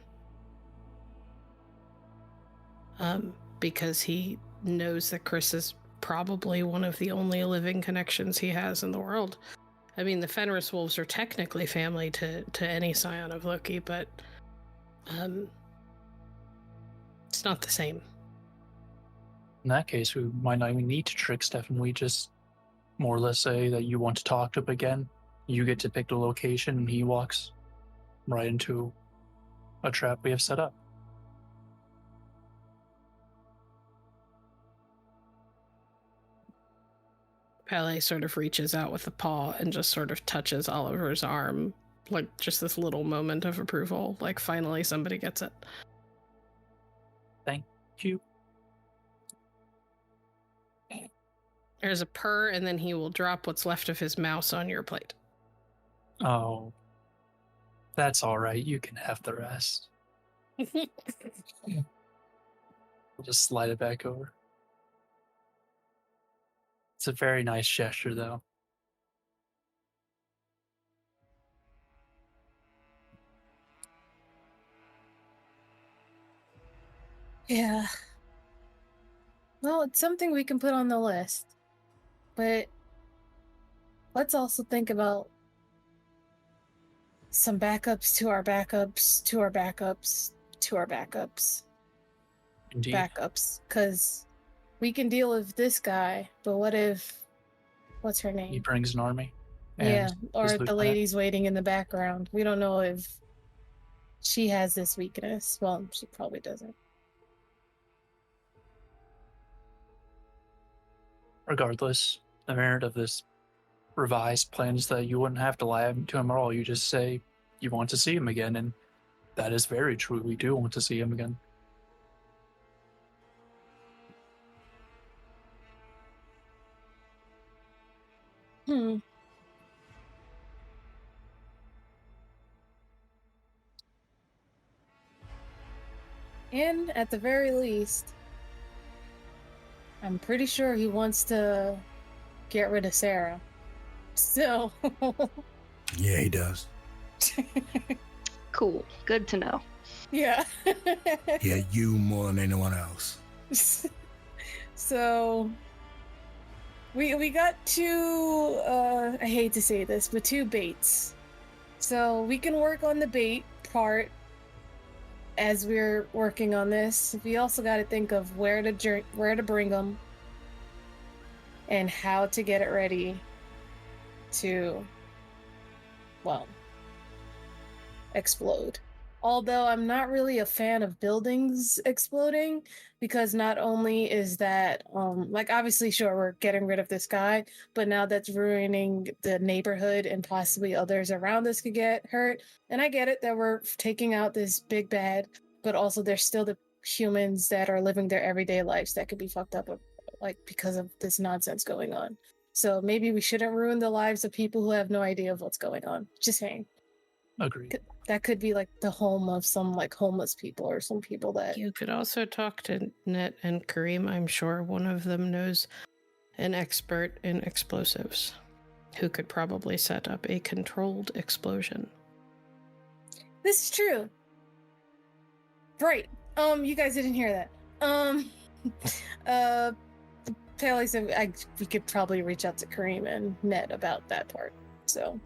Because he knows that Kris is probably one of the only living connections he has in the world. I mean, the Fenris Wolves are technically family to any Scion of Loki, but it's not the same. In that case, we might not even need to trick Stefan. We just more or less say that you want to talk to him again. You get to pick the location, and he walks right into a trap we have set up. Pele sort of reaches out with a paw and just sort of touches Oliver's arm, like just this little moment of approval, like finally somebody gets it. Thank you. There's a purr, and then he will drop what's left of his mouse on your plate. Oh, that's all right. You can have the rest. We'll just slide it back over. It's a very nice gesture, though. Yeah. Well, it's something we can put on the list. But let's also think about some backups to our backups, to our backups, to our backups. Indeed. Backups. Because we can deal with this guy, but what if... What's her name? He brings an army. Yeah, or his the lieutenant. lady's waiting in the background. We don't know if she has this weakness. Well, she probably doesn't. Regardless, the merit of this revised plan is that you wouldn't have to lie to him at all. You just say you want to see him again, and that is very true. We do want to see him again. And at the very least, I'm pretty sure he wants to get rid of Sarah. So. Yeah, he does. Cool. Good to know. Yeah. Yeah, you more than anyone else. So we got two I hate to say this, but two baits. So we can work on the bait part as we're working on this. We also got to think of where to bring them and how to get it ready to, well, explode. Although I'm not really a fan of buildings exploding, because not only is that, like, obviously, sure, we're getting rid of this guy, but now that's ruining the neighborhood and possibly others around us could get hurt. And I get it that we're taking out this big bad, but also there's still the humans that are living their everyday lives that could be fucked up, like, because of this nonsense going on. So maybe we shouldn't ruin the lives of people who have no idea of what's going on. Just saying. Agreed. That could be like the home of some like homeless people or some people that... You could also talk to Net and Karim. I'm sure one of them knows an expert in explosives who could probably set up a controlled explosion. This is true. Right. You guys didn't hear that. Pele said we could probably reach out to Karim and Net about that part. So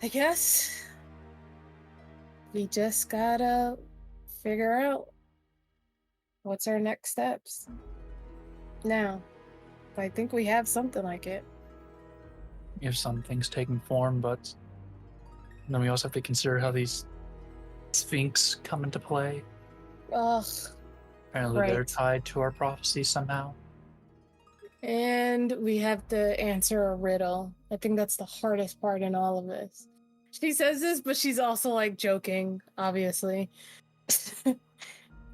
I guess we just gotta figure out what's our next steps. Now, I think we have something like it. We have some things taking form, but then we also have to consider how these Sphinx come into play. Ugh. Apparently they're tied to our prophecy somehow. And we have to answer a riddle. I think that's the hardest part in all of this. She says this, but she's also like joking, obviously.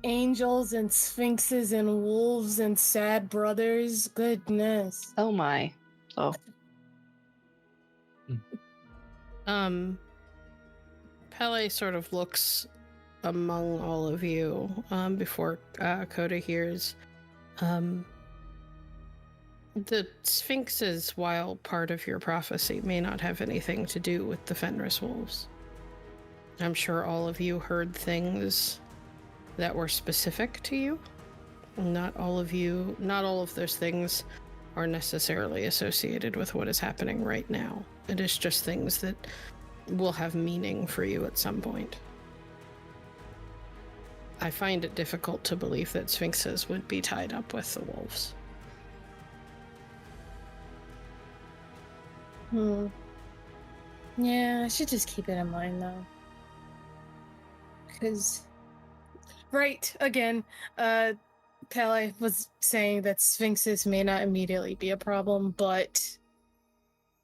Angels and sphinxes and wolves and sad brothers. Goodness. Oh my. Oh. Pele sort of looks among all of you before Coda hears. The Sphinxes, while part of your prophecy, may not have anything to do with the Fenris wolves. I'm sure all of you heard things that were specific to you. Not all of those things are necessarily associated with what is happening right now. It is just things that will have meaning for you at some point. I find it difficult to believe that Sphinxes would be tied up with the wolves. Yeah, I should just keep it in mind, though. Because... Right, again, Pele was saying that Sphinxes may not immediately be a problem, but...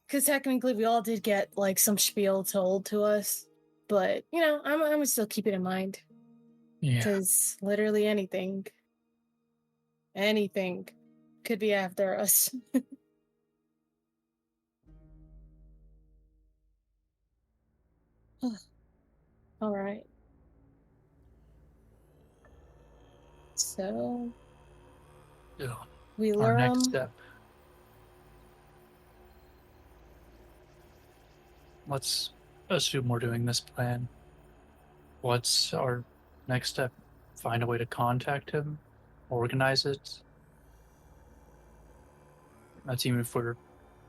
Because technically we all did get, like, some spiel told to us. But, you know, I'm gonna still keep it in mind. Yeah. Because literally anything could be after us. All right. So Yeah. we Our next learn. step. Let's assume we're doing this plan. What's our next step? Find a way to contact him? Organize it? That's even if we're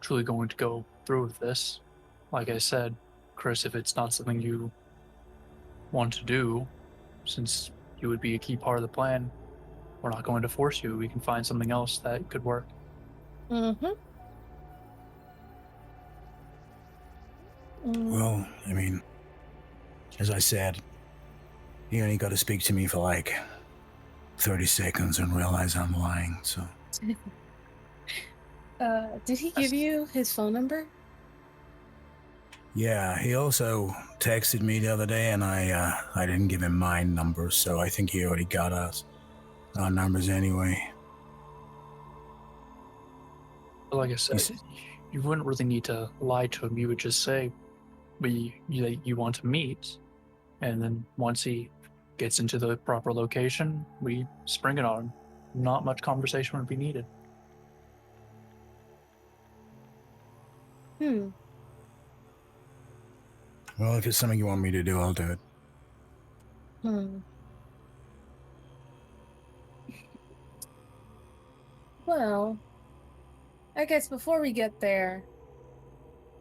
truly going to go through with this. Like I said, Kris, if it's not something you want to do, since you would be a key part of the plan, we're not going to force you. We can find something else that could work. Well, I mean, as I said, you only got to speak to me for like 30 seconds and realize I'm lying, so. Did he give you his phone number? Yeah, he also texted me the other day, and I didn't give him my number, so I think he already got our numbers anyway. But like I said, you wouldn't really need to lie to him. You would just say you want to meet, and then once he gets into the proper location, we spring it on him. Not much conversation would be needed. Well, if it's something you want me to do, I'll do it. Well, I guess before we get there,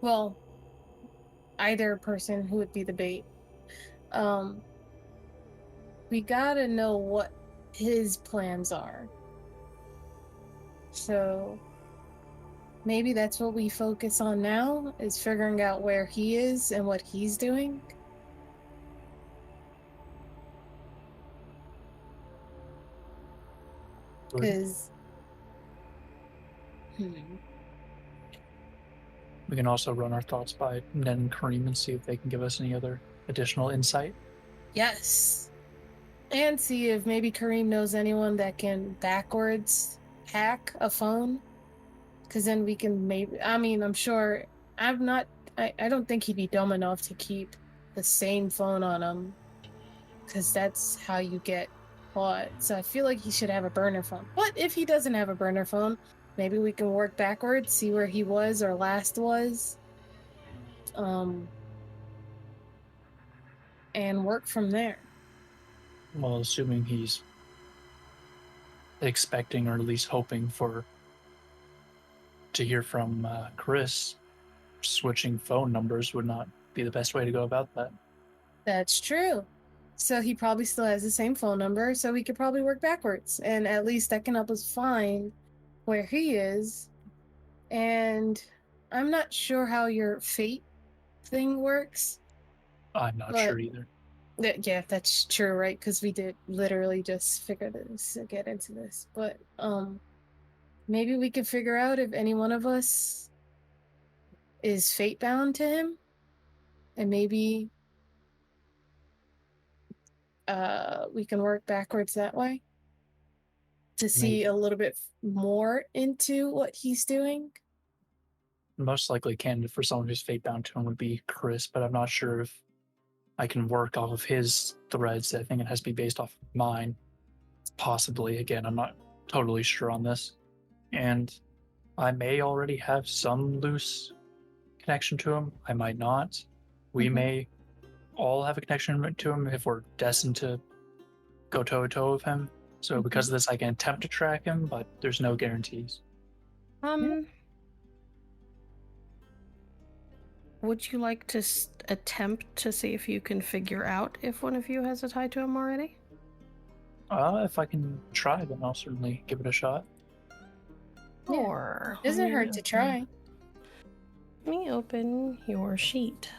well, either person who would be the bait, we gotta know what his plans are. So maybe that's what we focus on now, is figuring out where he is and what he's doing. Because we can also run our thoughts by Ned and Karim and see if they can give us any other additional insight. Yes. And see if maybe Karim knows anyone that can backwards hack a phone. Because then we can I'm sure, I don't think he'd be dumb enough to keep the same phone on him. Because that's how you get caught. So I feel like he should have a burner phone. But if he doesn't have a burner phone, maybe we can work backwards, see where he was or last was. And work from there. Well, assuming he's expecting or at least hoping to hear from Kris, switching phone numbers would not be the best way to go about that. That's true. So he probably still has the same phone number, so we could probably work backwards. And at least that can help us find where he is. And I'm not sure how your fate thing works. I'm not sure either. Yeah, that's true, right? Because we did literally just get into this. But maybe we can figure out if any one of us is fate bound to him. And maybe we can work backwards that way to see a little bit more into what he's doing. Most likely candidate for someone who's fate bound to him would be Kris, but I'm not sure if I can work off of his threads. I think it has to be based off of mine. Possibly. Again, I'm not totally sure on this. And I may already have some loose connection to him. I might not. We may all have a connection to him if we're destined to go toe-to-toe with him. So because of this, I can attempt to track him, but there's no guarantees. Would you like to attempt to see if you can figure out if one of you has a tie to him already? If I can try, then I'll certainly give it a shot. Or Doesn't hurt to try. Let me open your sheet.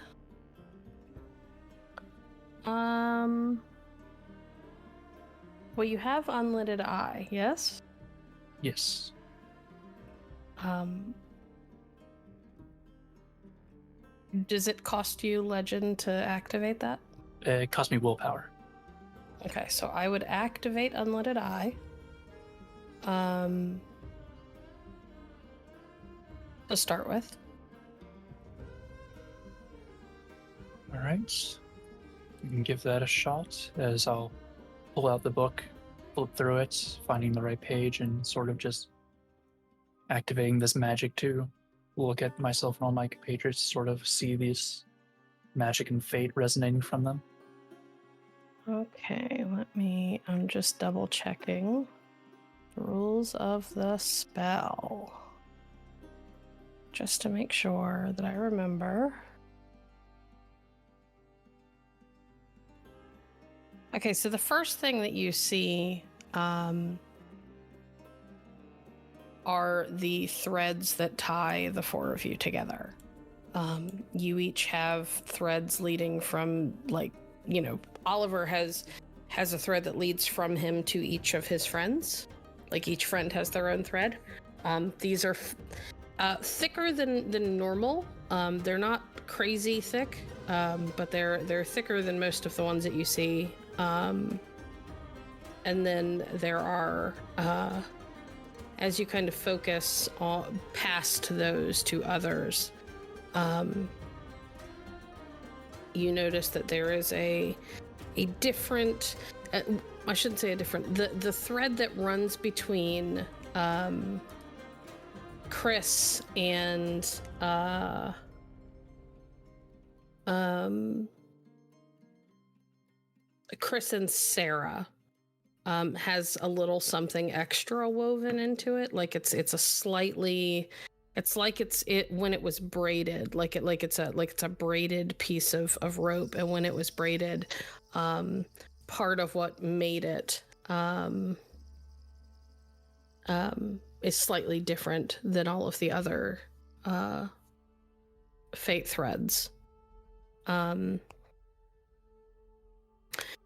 Well, you have unlidded eye, yes? Yes. Does it cost you legend to activate that? It cost me willpower. Okay, so I would activate unlidded eye. To start with. All right. You can give that a shot as I'll pull out the book, flip through it, finding the right page, and sort of just activating this magic to look at myself and all my compatriots, sort of see this magic and fate resonating from them. Okay, I'm just double checking the rules of the spell. Just to make sure that I remember. Okay, so the first thing that you see are the threads that tie the four of you together. You each have threads leading from, Oliver has a thread that leads from him to each of his friends. Like, each friend has their own thread. These are thicker than normal. They're not crazy thick, but they're thicker than most of the ones that you see. And then there are, as you kind of focus past those to others, you notice that there is a different, I shouldn't say a different, the thread that runs between Kris and Kris and Sarah has a little something extra woven into it. Like it's a slightly, it's like it when it was braided, it's a braided piece of rope, and when it was braided, part of what made it is slightly different than all of the other fate threads.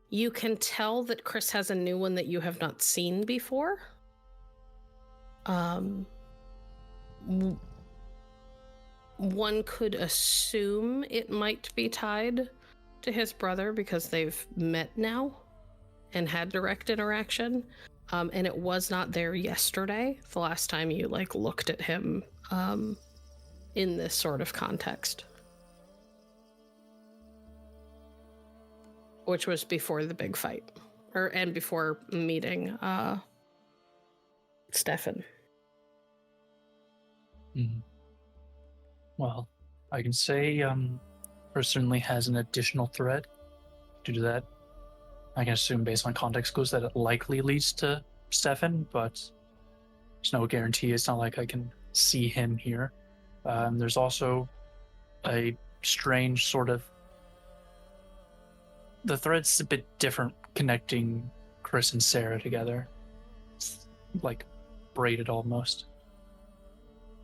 You can tell that Kris has a new one that you have not seen before. One could assume it might be tied to his brother because they've met now and had direct interaction. And it was not there yesterday, the last time you looked at him in this sort of context. Which was before the big fight, and before meeting Stefan. Well, I can say Kris certainly has an additional thread. Due to that, I can assume based on context clues that it likely leads to Stefan, but there's no guarantee. It's not like I can see him here. There's also a strange sort of, the thread's a bit different connecting Kris and Sarah together. It's like braided almost.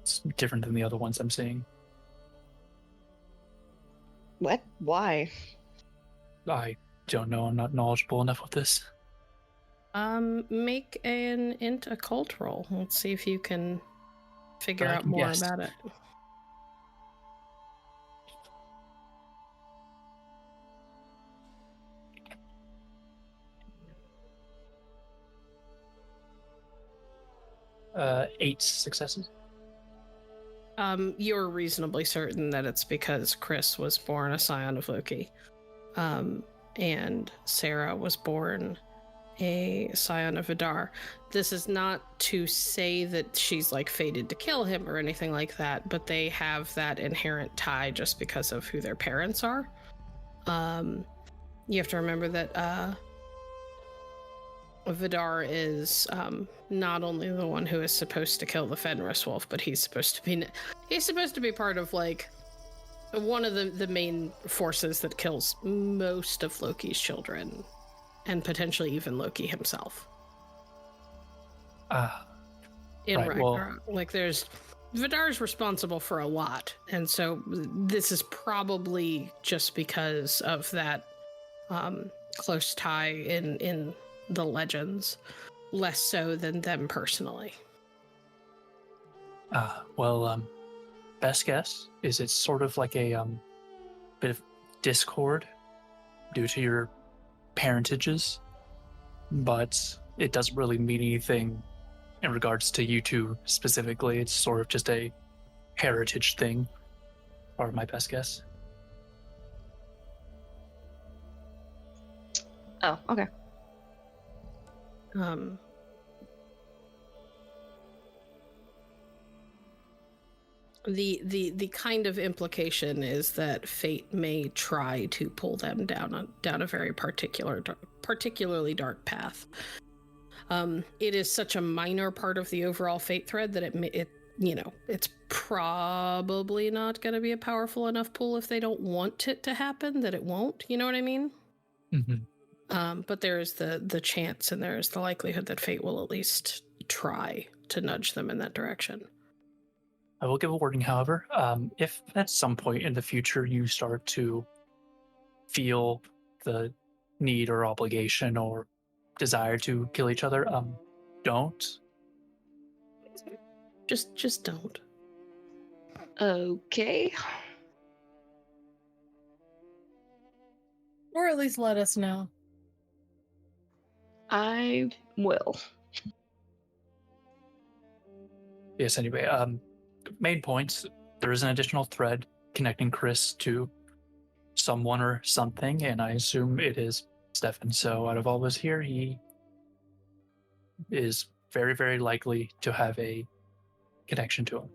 It's different than the other ones I'm seeing. What? Why? I don't know. I'm not knowledgeable enough with this. Make an int occult roll. Let's see if you can figure out more about it. Eight successes. You're reasonably certain that it's because Kris was born a Scion of Loki, and Sarah was born a Scion of Vidar. This is not to say that she's like fated to kill him or anything like that, but they have that inherent tie just because of who their parents are. You have to remember that Vidar is not only the one who is supposed to kill the Fenris wolf, but he's supposed to be part of like one of the main forces that kills most of Loki's children, and potentially even Loki himself. In right, Ragnarok, like there's Vidar's responsible for a lot, and so this is probably just because of that close tie in the legends, less so than them personally. Best guess is it's sort of like a bit of discord due to your parentages, but it doesn't really mean anything in regards to you two specifically. It's sort of just a heritage thing, or my best guess. Oh, okay. The kind of implication is that fate may try to pull them down a very particularly dark path. It is such a minor part of the overall fate thread that it's probably not going to be a powerful enough pull if they don't want it to happen, that it won't. You know what I mean? Mm-hmm. But there is the chance and there is the likelihood that fate will at least try to nudge them in that direction. I will give a warning, however. If at some point in the future you start to feel the need or obligation or desire to kill each other, don't. Just don't. Okay. Or at least let us know. I will. Yes, anyway, main points. There is an additional thread connecting Kris to someone or something, and I assume it is Stefan. So out of all of us here, he is very, very likely to have a connection to him.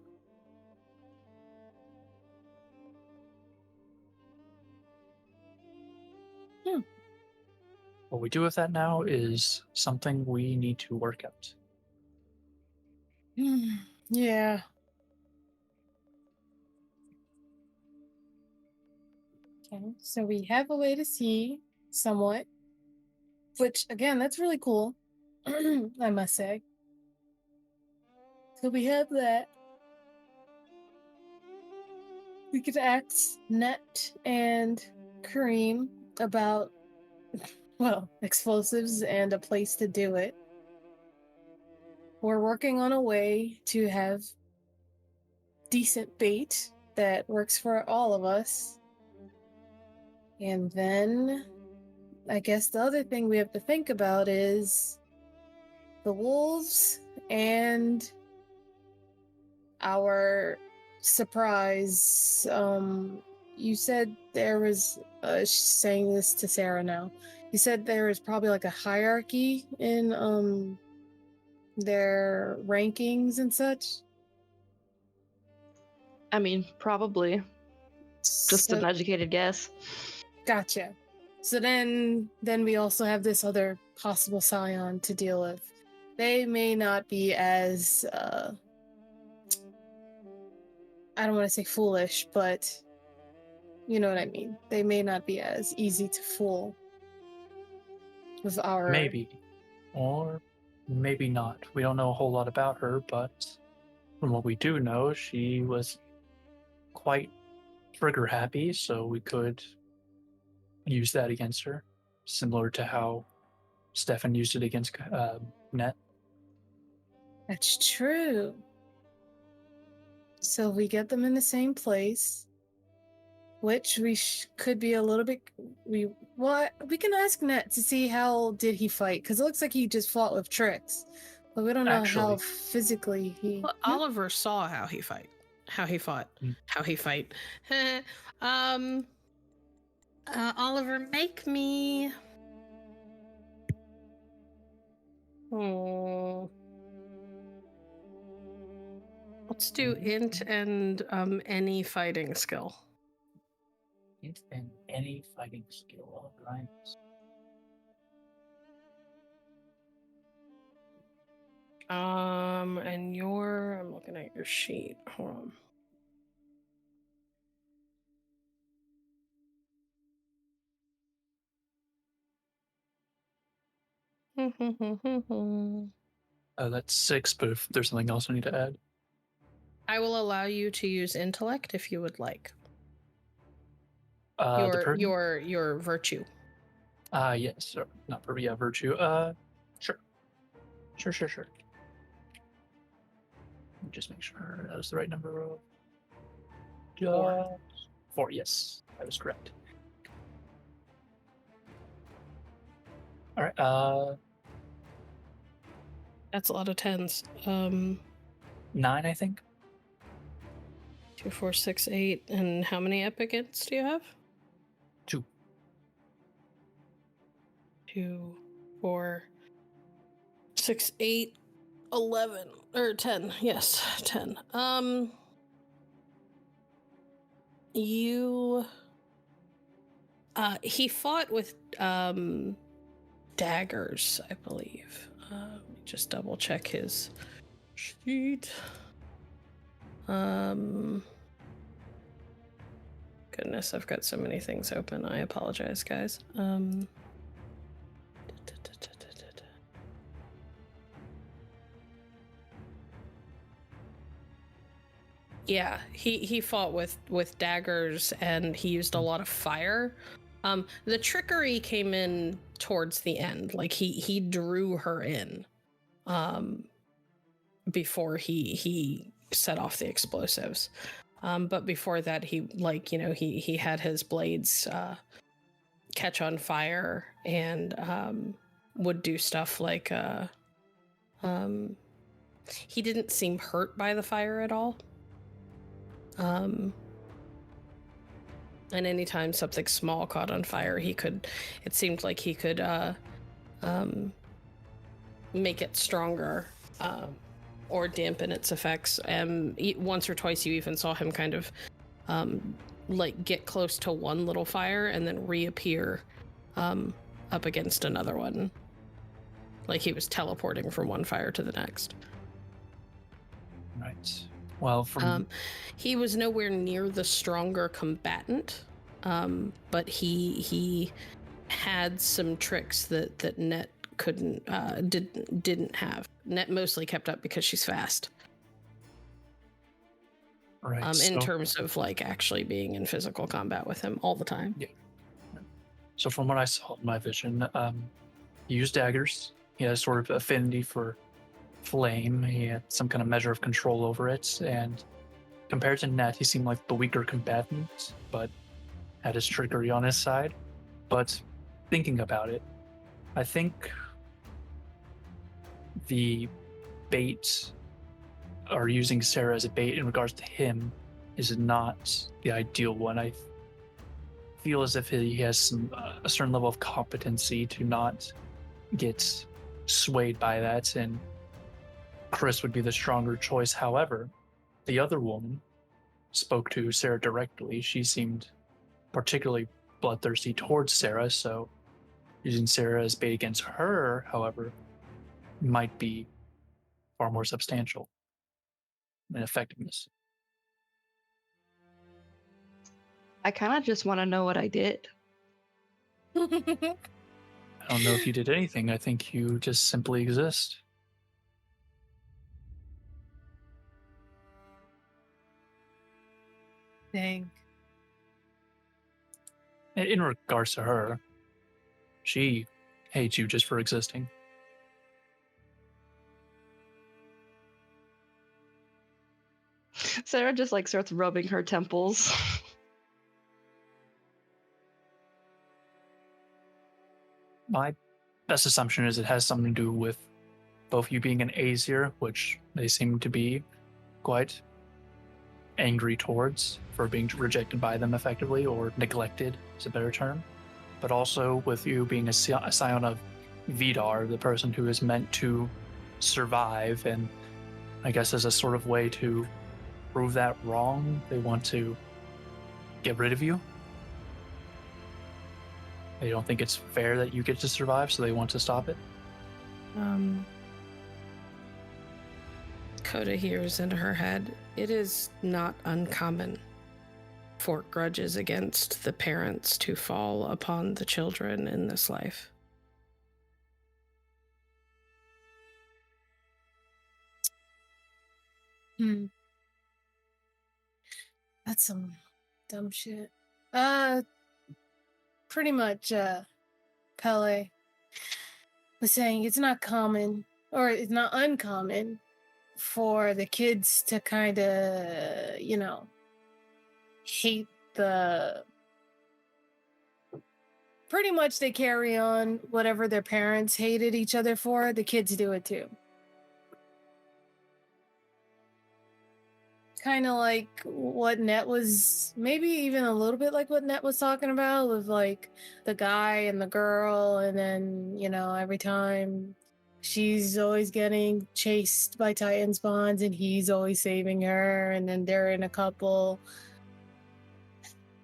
What we do with that now is something we need to work out. Yeah. Okay, so we have a way to see somewhat, which again, that's really cool, I must say. So we have that. We could ask Net and Karim about, well, explosives and a place to do it. We're working on a way to have decent bait that works for all of us. And then I guess the other thing we have to think about is the wolves and our surprise. You said there was, saying this to Sarah now, you said there is probably like a hierarchy in their rankings and such. I mean, probably. Just an educated guess. Gotcha. So then we also have this other possible Scion to deal with. They may not be as, I don't want to say foolish, but you know what I mean. They may not be as easy to fool with our... Maybe. Or maybe not. We don't know a whole lot about her, but from what we do know, she was quite trigger happy, so we could use that against her, similar to how Stefan used it against Net. That's true. So we get them in the same place, which we could be a little bit... we can ask Net to see how did he fight, because it looks like he just fought with tricks, but we don't know how physically he... Well, Oliver saw how he fought. Oliver, make me Oh. Let's do int and any fighting skill. Int and any fighting skill. All right. And I'm looking at your sheet. Hold on. That's 6, but if there's something else I need to add. I will allow you to use intellect if you would like. Your virtue. Yes, or not virtue. Yeah, virtue. Sure. Let me just make sure that was the right number of. 4. Yes, that was correct. All right. That's a lot of 10s. 9, I think. 2, 4, 6, 8. And how many epic ints do you have? 2. 2, 4, 6, 8, 11. Or 10. Yes, 10. He fought with daggers, I believe. Let me just double check his sheet. Goodness, I've got so many things open. I apologize, guys. Yeah, he fought with daggers, and he used a lot of fire. The trickery came in towards the end. Like he drew her in before he set off the explosives. But before that, he had his blades catch on fire and would do stuff like he didn't seem hurt by the fire at all. And anytime something small caught on fire, it seemed like he could make it stronger or dampen its effects. Once or twice you even saw him kind of get close to one little fire and then reappear up against another one. Like he was teleporting from one fire to the next. Right. Well, he was nowhere near the stronger combatant, but he had some tricks that Net didn't have. Net mostly kept up because she's fast. Right. In terms of actually being in physical combat with him all the time. Yeah. So from what I saw in my vision, he used daggers. He had a sort of affinity for flame. He had some kind of measure of control over it, and compared to Net, he seemed like the weaker combatant, but had his trickery on his side. But thinking about it, I think the bait, or using Sarah as a bait in regards to him, is not the ideal one. I feel as if he has a certain level of competency to not get swayed by that, and Kris would be the stronger choice. However, the other woman spoke to Sarah directly. She seemed particularly bloodthirsty towards Sarah, so using Sarah as bait against her, however, might be far more substantial in effectiveness. I kind of just want to know what I did. I don't know if you did anything. I think you just simply exist. Dang. In regards to her, she hates you just for existing. Sarah just starts rubbing her temples. My best assumption is it has something to do with both you being an Aesir, which they seem to be quite angry towards for being rejected by them effectively, or neglected is a better term, but also with you being a Scion of Vidar, the person who is meant to survive, and I guess as a sort of way to prove that wrong, they want to get rid of you. They don't think it's fair that you get to survive, so they want to stop it. Coda hears in her head, it is not uncommon for grudges against the parents to fall upon the children in this life. That's some dumb shit. Pretty much, Pele was saying it's not common, or it's not uncommon, for the kids to kind of, hate the... Pretty much they carry on whatever their parents hated each other for, the kids do it too. Kind of like what Net was, maybe even a little bit like what Net was talking about with like the guy and the girl, and then every time she's always getting chased by Titan spawns and he's always saving her, and then they're in a couple.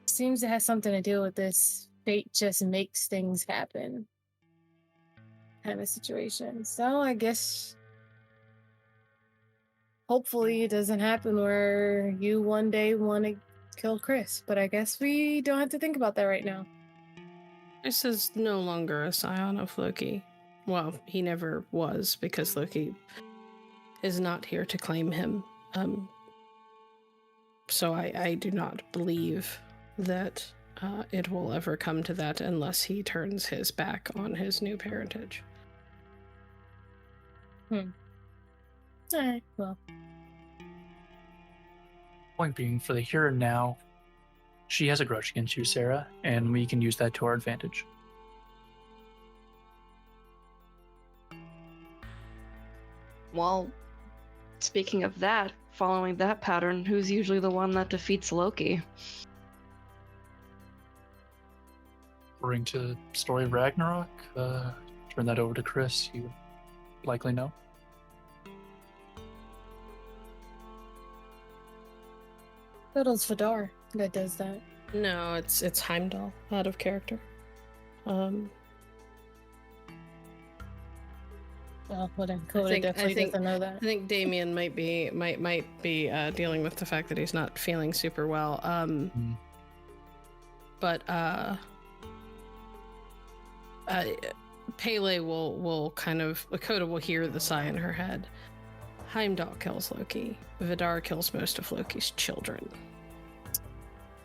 Seems to have something to do with this fate just makes things happen kind of situation. So I guess hopefully it doesn't happen where you one day want to kill Kris, but I guess we don't have to think about that right now. Kris is no longer a scion of Loki. Well, he never was, because Loki is not here to claim him. So I do not believe that it will ever come to that unless he turns his back on his new parentage. Alright, well. Point being, for the here and now, she has a grudge against you, Sarah, and we can use that to our advantage. Well, speaking of that, following that pattern, who's usually the one that defeats Loki? According to Story of Ragnarok, turn that over to Kris. You would likely know. Fiddle's Vidar that does that. No, it's Heimdall, out of character. Well, whatever. Coda definitely doesn't know that. I think Damien might be dealing with the fact that he's not feeling super well. But Pele will kind of... Coda will hear the sigh in her head. Heimdall kills Loki. Vidar kills most of Loki's children.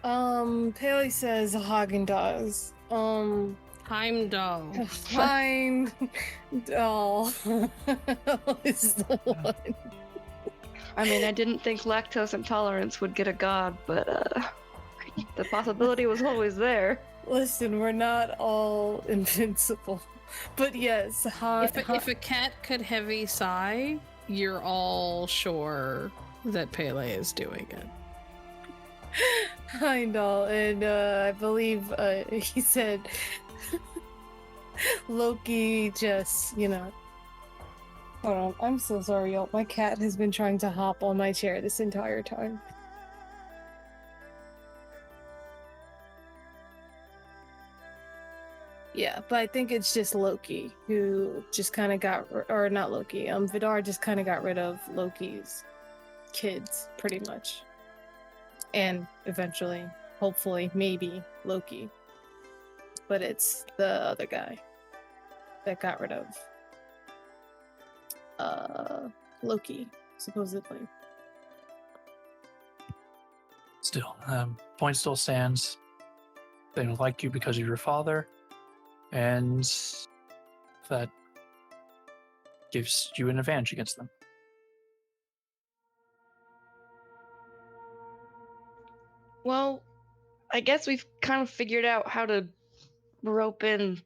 Pele says Hagen does. Heimdall. Heimdall is the one. I mean, I didn't think lactose intolerance would get a god, but the possibility was always there. Listen, we're not all invincible. But yes, if a cat could heavy sigh, you're all sure that Pele is doing it. Heimdall, and I believe he said Loki just, Hold on, I'm so sorry, y'all. My cat has been trying to hop on my chair this entire time. Yeah, but I think it's just Loki who just kind of or not Loki, Vidar just kind of got rid of Loki's kids, pretty much. And eventually, hopefully, maybe Loki. But it's the other guy that got rid of Loki, supposedly. Still, point still stands. They don't like you because of your father, and that gives you an advantage against them. Well, I guess we've kind of figured out how to rope in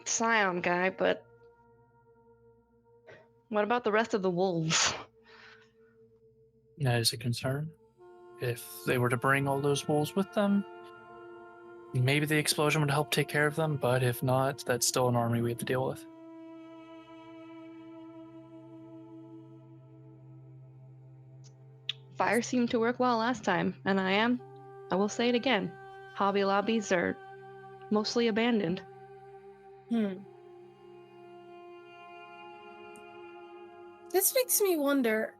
Scion guy, but what about the rest of the wolves? That is a concern. If they were to bring all those wolves with them, maybe the explosion would help take care of them, but if not, that's still an army we have to deal with. Fire seemed to work well last time, and I will say it again, Hobby Lobbies are mostly abandoned. This makes me wonder,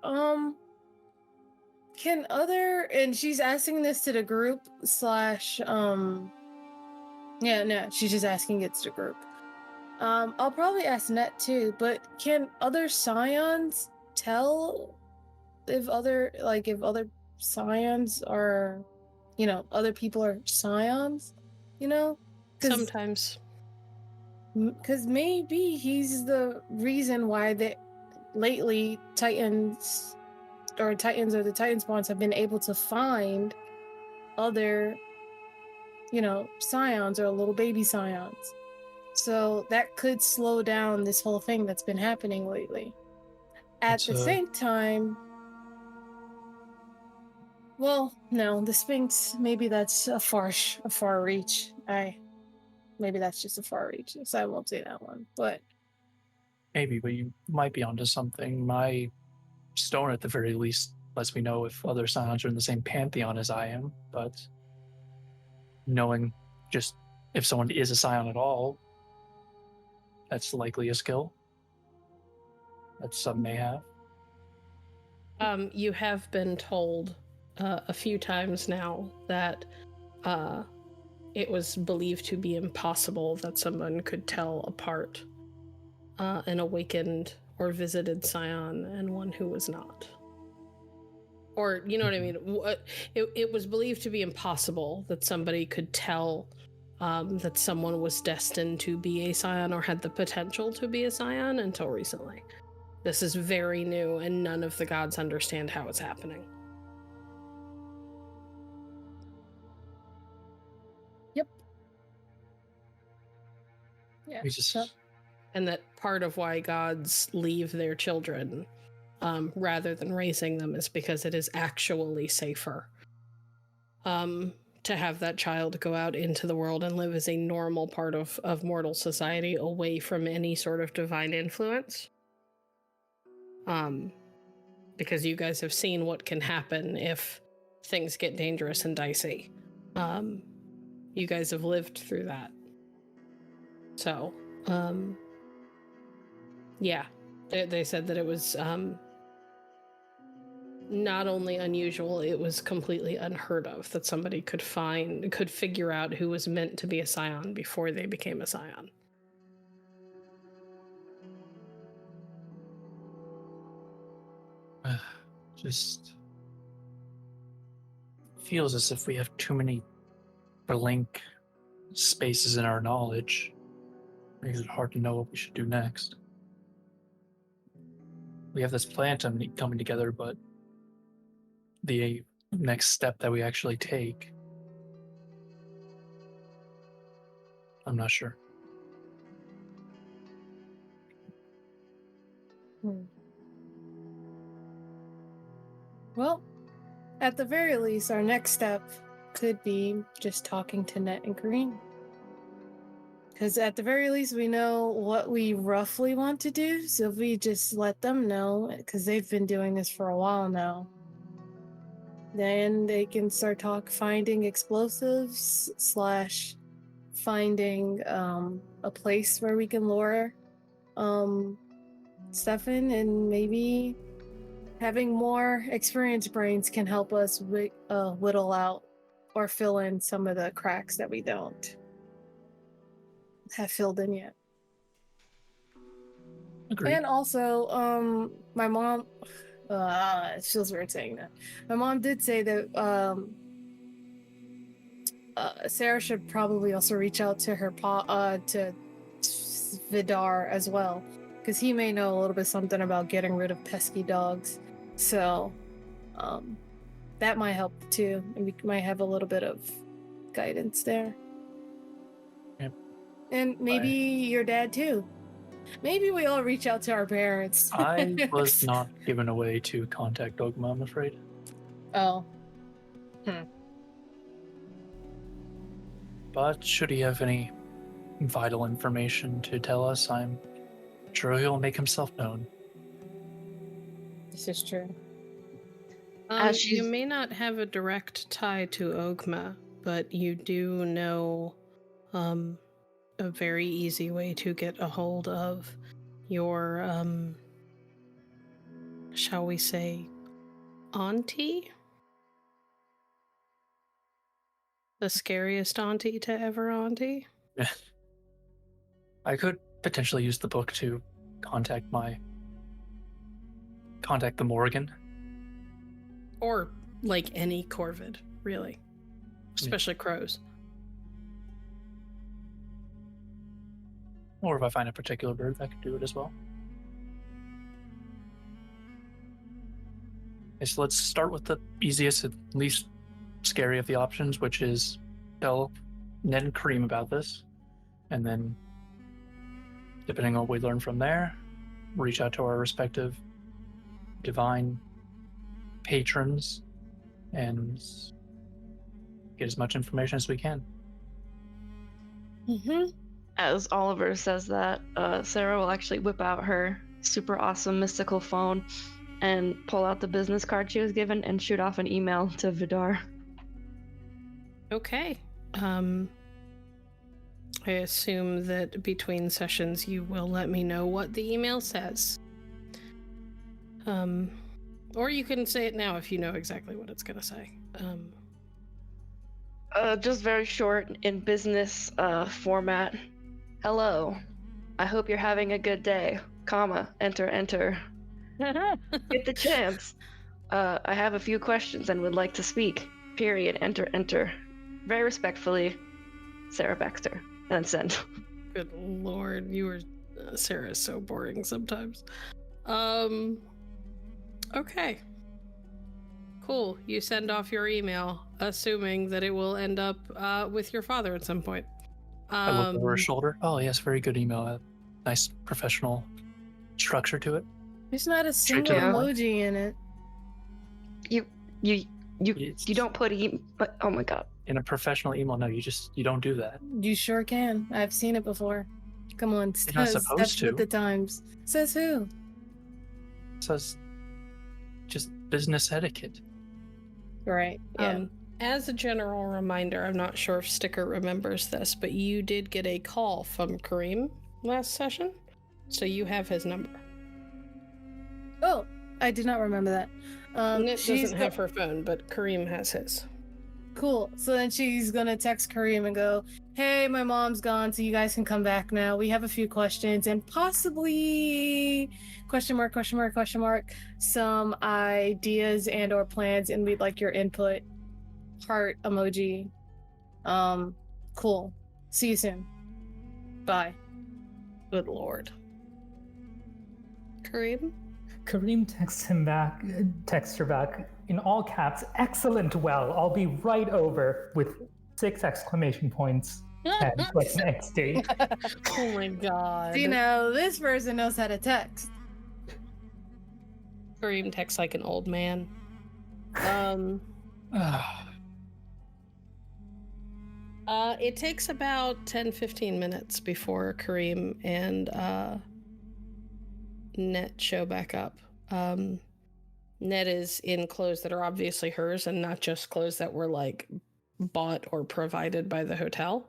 can other, and she's asking this to the group slash, yeah, no, she's just asking it to the group. I'll probably ask Net too, but can other Scions tell if other Scions are, other people are Scions, Sometimes. Because maybe he's the reason why lately Titans or the Titan spawns have been able to find other, Scions or little baby Scions. So that could slow down this whole thing that's been happening lately. At the same time, well, no, the Sphinx, maybe that's a far reach. Maybe that's just a far reach, so I won't say that one. But maybe, but you might be onto something. My stone, at the very least, lets me know if other Scions are in the same pantheon as I am, but knowing just if someone is a Scion at all, that's likely a skill that some may have. You have been told a few times now that it was believed to be impossible that someone could tell apart an awakened or visited Scion and one who was not. Or, you know what I mean? It was believed to be impossible that somebody could tell that someone was destined to be a Scion or had the potential to be a Scion until recently. This is very new, and none of the gods understand how it's happening. Yep. Yeah. And that part of why gods leave their children rather than raising them is because it is actually safer to have that child go out into the world and live as a normal part of mortal society away from any sort of divine influence. Because you guys have seen what can happen if things get dangerous and dicey. You guys have lived through that. So, yeah, they said that it was not only unusual, it was completely unheard of that somebody could figure out who was meant to be a Scion before they became a Scion. Just feels as if we have too many blank spaces in our knowledge. Makes it hard to know what we should do next. We have this plan coming together, but the next step that we actually take, I'm not sure. Well, at the very least, our next step could be just talking to Net and Karim. Because at the very least, we know what we roughly want to do. So if we just let them know, because they've been doing this for a while now, then they can start finding explosives / finding a place where we can lure stuff in, and maybe having more experienced brains can help us whittle out or fill in some of the cracks that we don't have filled in yet. Agreed. And also, my mom, it feels weird saying that. My mom did say that Sarah should probably also reach out to her to Vidar as well, because he may know a little bit something about getting rid of pesky dogs. So, that might help too, and we might have a little bit of guidance there. Yep. And maybe your dad too. Maybe we all reach out to our parents. I was not given a way to contact Dogma, I'm afraid. Oh. But should he have any vital information to tell us, I'm sure he'll make himself known. This is true. You may not have a direct tie to Ogma, but you do know a very easy way to get a hold of your, shall we say, auntie? The scariest auntie to ever auntie? I could potentially use the book to contact the Morgan. Or, like, any Corvid, really. Especially crows. Or if I find a particular bird, I could do it as well. Okay, so let's start with the easiest and least scary of the options, which is tell Ned and Karim about this. And then, depending on what we learn from there, reach out to our respective divine patrons and get as much information as we can. Mm-hmm. As Oliver says that, Sarah will actually whip out her super awesome mystical phone and pull out the business card she was given and shoot off an email to Vidar. Okay. I assume that between sessions you will let me know what the email says. Or you can say it now if you know exactly what it's gonna say. Just very short in business format. Hello. I hope you're having a good day. Comma. Enter. Get the chance. I have a few questions and would like to speak. Period. Enter. Very respectfully, Sarah Baxter. And send. Good lord, Sarah is so boring sometimes. Okay. Cool. You send off your email, assuming that it will end up with your father at some point. I look over her shoulder. Oh, yes, very good email. Nice professional structure to it. There's not a single emoji in it. You don't put but oh my god. In a professional email, no, you don't do that. You sure can. I've seen it before. Come on, You're not supposed to. With the times. Says who? It says just business etiquette. Right. Yeah. As a general reminder, I'm not sure if Sticker remembers this, but you did get a call from Karim last session, so you have his number. Oh, I did not remember that. Nit doesn't have her phone, but Karim has his. Cool. So then she's gonna text Karim and go, "Hey, my mom's gone, so you guys can come back now. We have a few questions and possibly question mark, some ideas and or plans, and we'd like your input. Heart emoji. Cool. See you soon. Bye." Good lord. Karim? Karim texts her back in all caps, "Excellent, well, I'll be right over," with 6 exclamation points and like next date. Oh my god. You know, this person knows how to text. Karim texts like an old man. It takes about 10-15 minutes before Karim and Net show back up. Net is in clothes that are obviously hers and not just clothes that were like bought or provided by the hotel.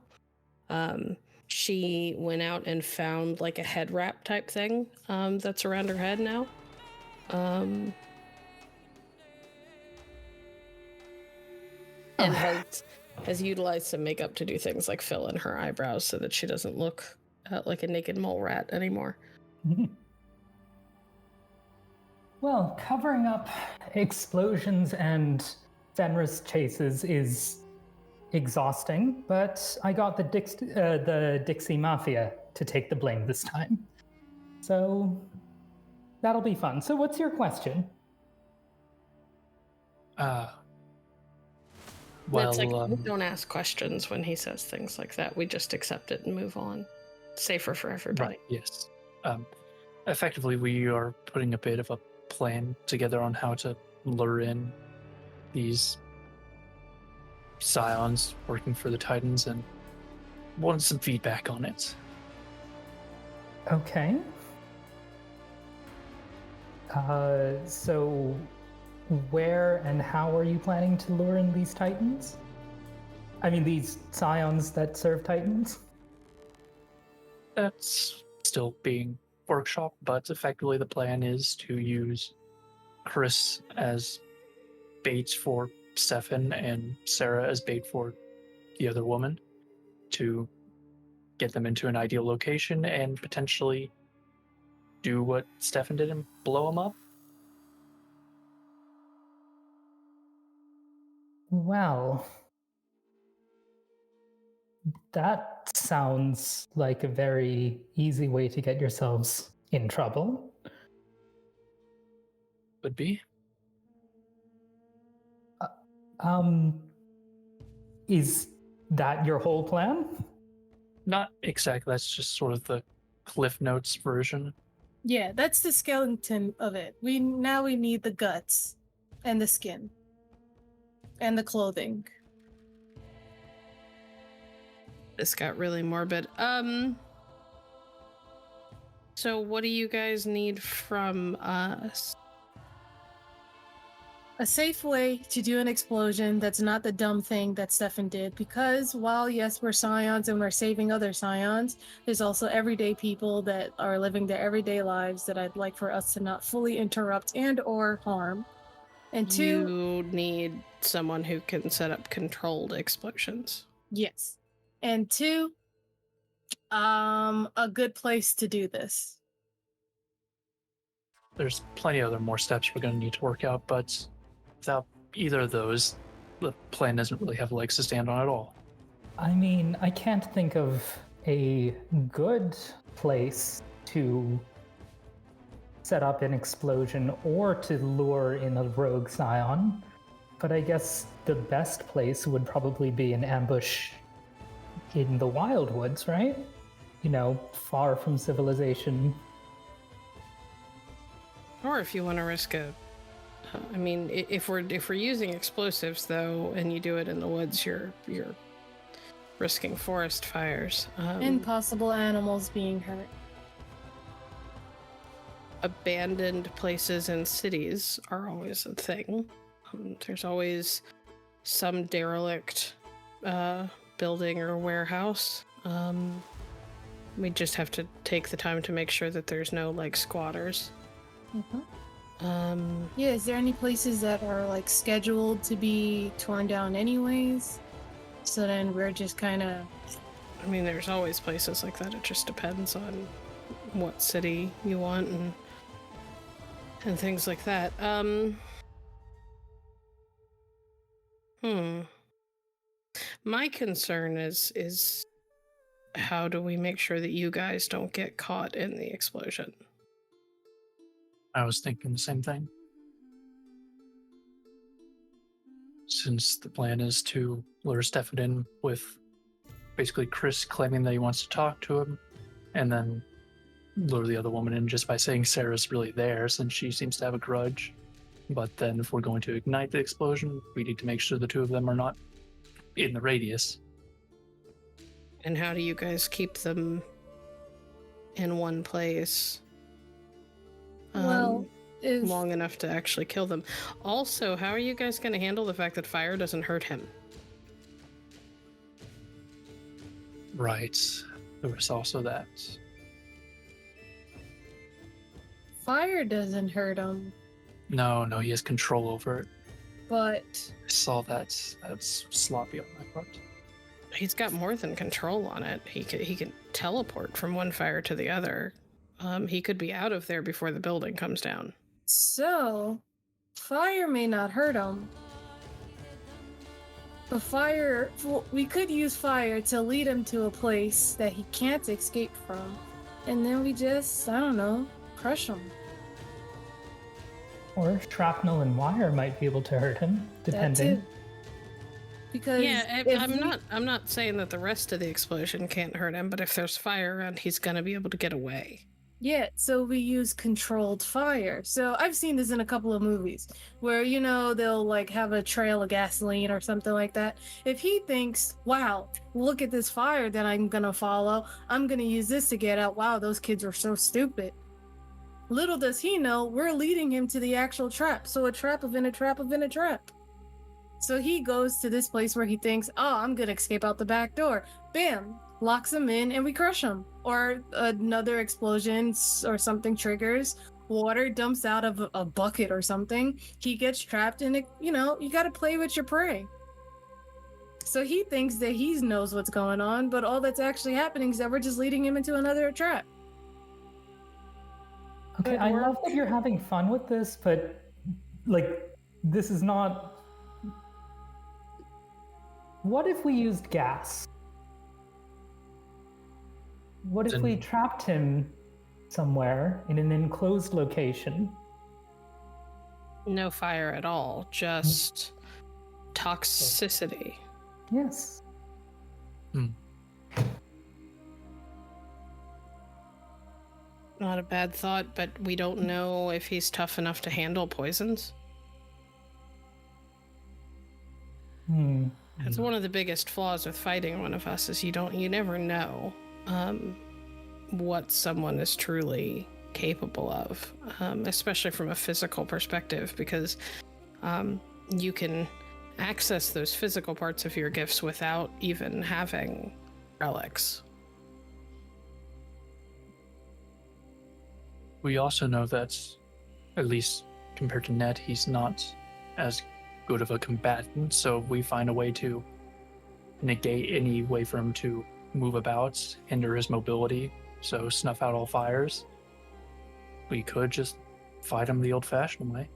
She went out and found like a head wrap type thing that's around her head now. And has utilized some makeup to do things like fill in her eyebrows so that she doesn't look like a naked mole rat anymore. Well, covering up explosions and Fenris chases is exhausting, but I got the Dixie Mafia to take the blame this time. So that'll be fun. So what's your question? Well, it's like, we don't ask questions when he says things like that. We just accept it and move on. Safer for everybody. Right, yes. Effectively, we are putting a bit of a plan together on how to lure in these Scions working for the Titans and wanted some feedback on it. Okay. So where and how are you planning to lure in these Titans? I mean, these Scions that serve Titans? That's still being workshopped, but effectively the plan is to use Kris as bait for Stefan and Sarah as bait for the other woman to get them into an ideal location and potentially do what Stefan did and blow them up. Well, that sounds like a very easy way to get yourselves in trouble. Would be. Is that your whole plan? Not exactly. That's just sort of the Cliff Notes version. Yeah, that's the skeleton of it. We need the guts and the skin and the clothing. This got really morbid. So what do you guys need from us? A safe way to do an explosion that's not the dumb thing that Stefan did, because while yes, we're Scions and we're saving other Scions, there's also everyday people that are living their everyday lives that I'd like for us to not fully interrupt and or harm. And two, you need someone who can set up controlled explosions. Yes. And two, a good place to do this. There's plenty of other more steps we're going to need to work out, but without either of those, the plan doesn't really have legs to stand on at all. I mean, I can't think of a good place to set up an explosion or to lure in a rogue Scion, but I guess the best place would probably be an ambush in the Wildwoods, right? You know, far from civilization. Or if you want to risk I mean, if we're using explosives though, and you do it in the woods, you're risking forest fires And possible animals being hurt. Abandoned places and cities are always a thing. There's always some derelict building or warehouse. We just have to take the time to make sure that there's no like squatters. Mm-hmm. Yeah, is there any places that are like scheduled to be torn down anyways? So then we're just kind of... I mean, there's always places like that. It just depends on what city you want and things like that. My concern is how do we make sure that you guys don't get caught in the explosion? I was thinking the same thing. Since the plan is to lure Stefan in with basically Kris claiming that he wants to talk to him, and then lure the other woman in just by saying Sarah's really there since she seems to have a grudge. But then if we're going to ignite the explosion, we need to make sure the two of them are not in the radius. And how do you guys keep them in one place? Well, long enough to actually kill them. Also, how are you guys going to handle the fact that fire doesn't hurt him? Right. There was also that. Fire doesn't hurt him. No, he has control over it. But... I saw that. That's sloppy on my part. He's got more than control on it. He can teleport from one fire to the other. He could be out of there before the building comes down. So, fire may not hurt him. But fire... Well, we could use fire to lead him to a place that he can't escape from. And then we just, I don't know, crush him. Or shrapnel and wire might be able to hurt him, depending. That too. Because I'm not saying that the rest of the explosion can't hurt him, but if there's fire around, he's gonna be able to get away. Yeah, so we use controlled fire. So I've seen this in a couple of movies where, they'll like have a trail of gasoline or something like that. If he thinks, wow, look at this fire that I'm gonna follow, I'm gonna use this to get out. Wow, those kids are so stupid. Little does he know, we're leading him to the actual trap. So a trap within a trap within a trap. So he goes to this place where he thinks, oh, I'm gonna escape out the back door. Bam! Locks him in and we crush him. Or another explosion or something triggers. Water dumps out of a bucket or something. He gets trapped and you gotta play with your prey. So he thinks that he knows what's going on, but all that's actually happening is that we're just leading him into another trap. Okay, I love that you're having fun with this, but this is not... What if we used gas? What if we trapped him somewhere in an enclosed location? No fire at all, just toxicity. Yes. Not a bad thought, but we don't know if he's tough enough to handle poisons. That's one of the biggest flaws with fighting one of us is you never know what someone is truly capable of, especially from a physical perspective, because you can access those physical parts of your gifts without even having relics. We also know that, at least compared to Ned, he's not as good of a combatant, so if we find a way to negate any way for him to move about, hinder his mobility, so snuff out all fires, we could just fight him the old-fashioned way.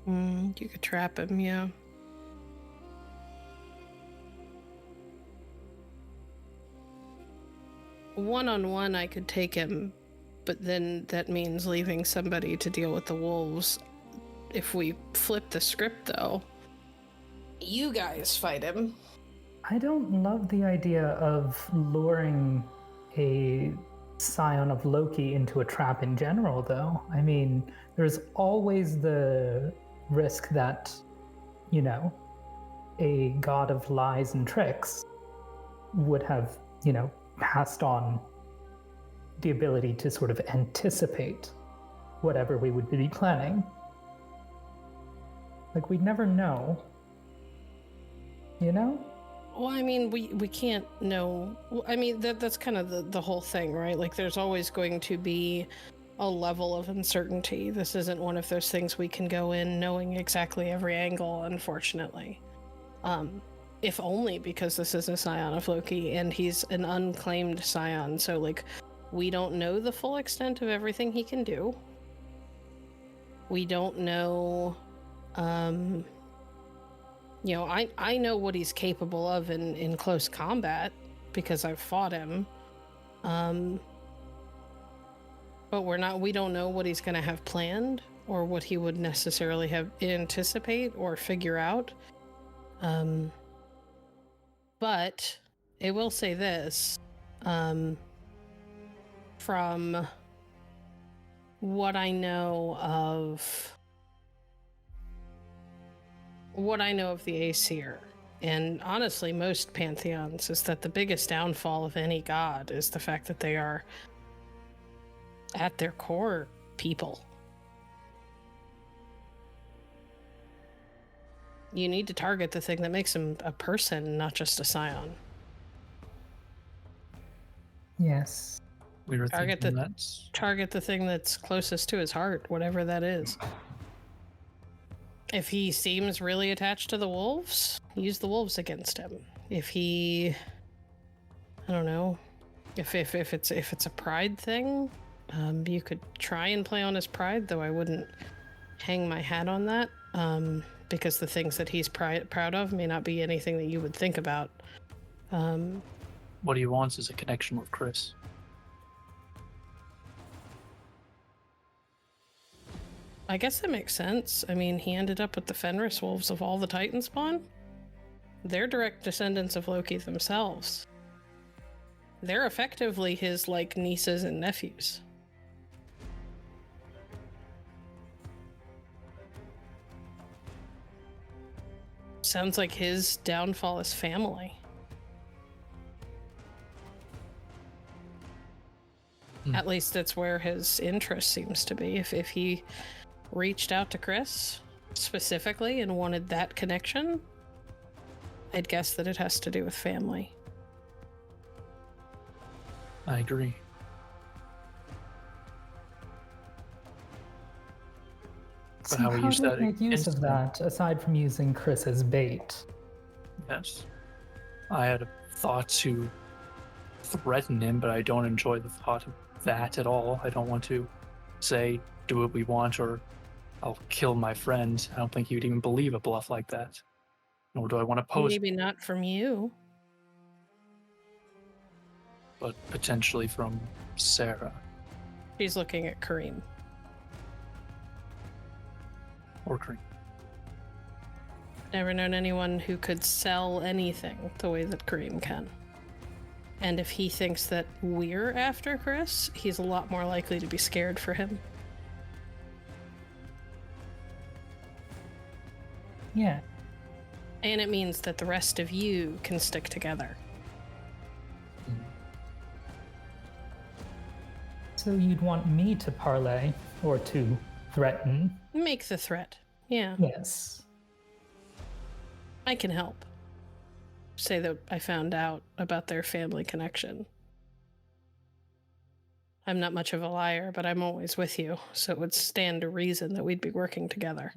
You could trap him, yeah. One-on-one, I could take him, but then that means leaving somebody to deal with the wolves. If we flip the script, though, you guys fight him. I don't love the idea of luring a Scion of Loki into a trap in general, though. I mean, there's always the risk that, a god of lies and tricks would have, passed on the ability to sort of anticipate whatever we would be planning. We'd never know. Well, I mean, we can't know. I mean, that's kind of the whole thing, right? There's always going to be a level of uncertainty. This isn't one of those things we can go in knowing exactly every angle, unfortunately. If only because this is a Scion of Loki and he's an unclaimed Scion, so we don't know the full extent of everything he can do. We don't know, I know what he's capable of in close combat because I've fought him. But we don't know what he's going to have planned or what he would necessarily have anticipate or figure out. But I will say this, from what I know of the Aesir, and honestly most pantheons, is that the biggest downfall of any god is the fact that they are at their core people. You need to target the thing that makes him a person, not just a Scion. Yes. We were target the thing that's closest to his heart, whatever that is. If he seems really attached to the wolves, use the wolves against him. If he, I don't know, if it's a pride thing, you could try and play on his pride, though I wouldn't hang my hat on that, because the things that he's proud of may not be anything that you would think about. What he wants is a connection with Kris. I guess that makes sense. I mean, he ended up with the Fenris wolves of all the Titan spawn. They're direct descendants of Loki themselves. They're effectively his, nieces and nephews. Sounds like his downfall is family. At least that's where his interest seems to be. If he reached out to Kris specifically and wanted that connection, I'd guess that it has to do with family. I agree. So how we use do we that make use of against that, aside from using Kris as bait? Yes. I had a thought to threaten him, but I don't enjoy the thought of that at all. I don't want to say, do what we want, or I'll kill my friend. I don't think he would even believe a bluff like that. Nor do I want to pose, Maybe not from you. but potentially from Sarah. She's looking at Karim. Or Karim. Never known anyone who could sell anything the way that Karim can. And if he thinks that we're after Kris, he's a lot more likely to be scared for him. Yeah. And it means that the rest of you can stick together. So you'd want me to parlay or to threaten? Make the threat. Yeah. Yes. I can help. Say that I found out about their family connection. I'm not much of a liar, but I'm always with you, so it would stand to reason that we'd be working together.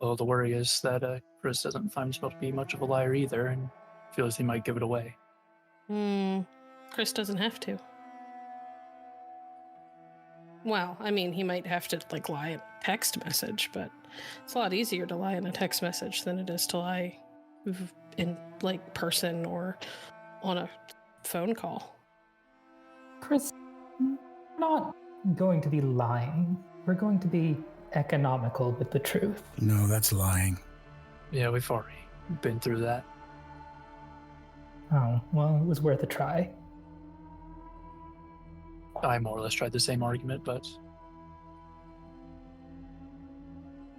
Well, the worry is that Kris doesn't find himself to be much of a liar either, and feels he might give it away. Kris doesn't have to. Well, I mean, he might have to, lie in a text message, but it's a lot easier to lie in a text message than it is to lie in, person or on a phone call. Kris, we're not going to be lying. We're going to be economical with the truth. No, that's lying. Yeah, we've already been through that. Oh, well, it was worth a try. I more or less tried the same argument, but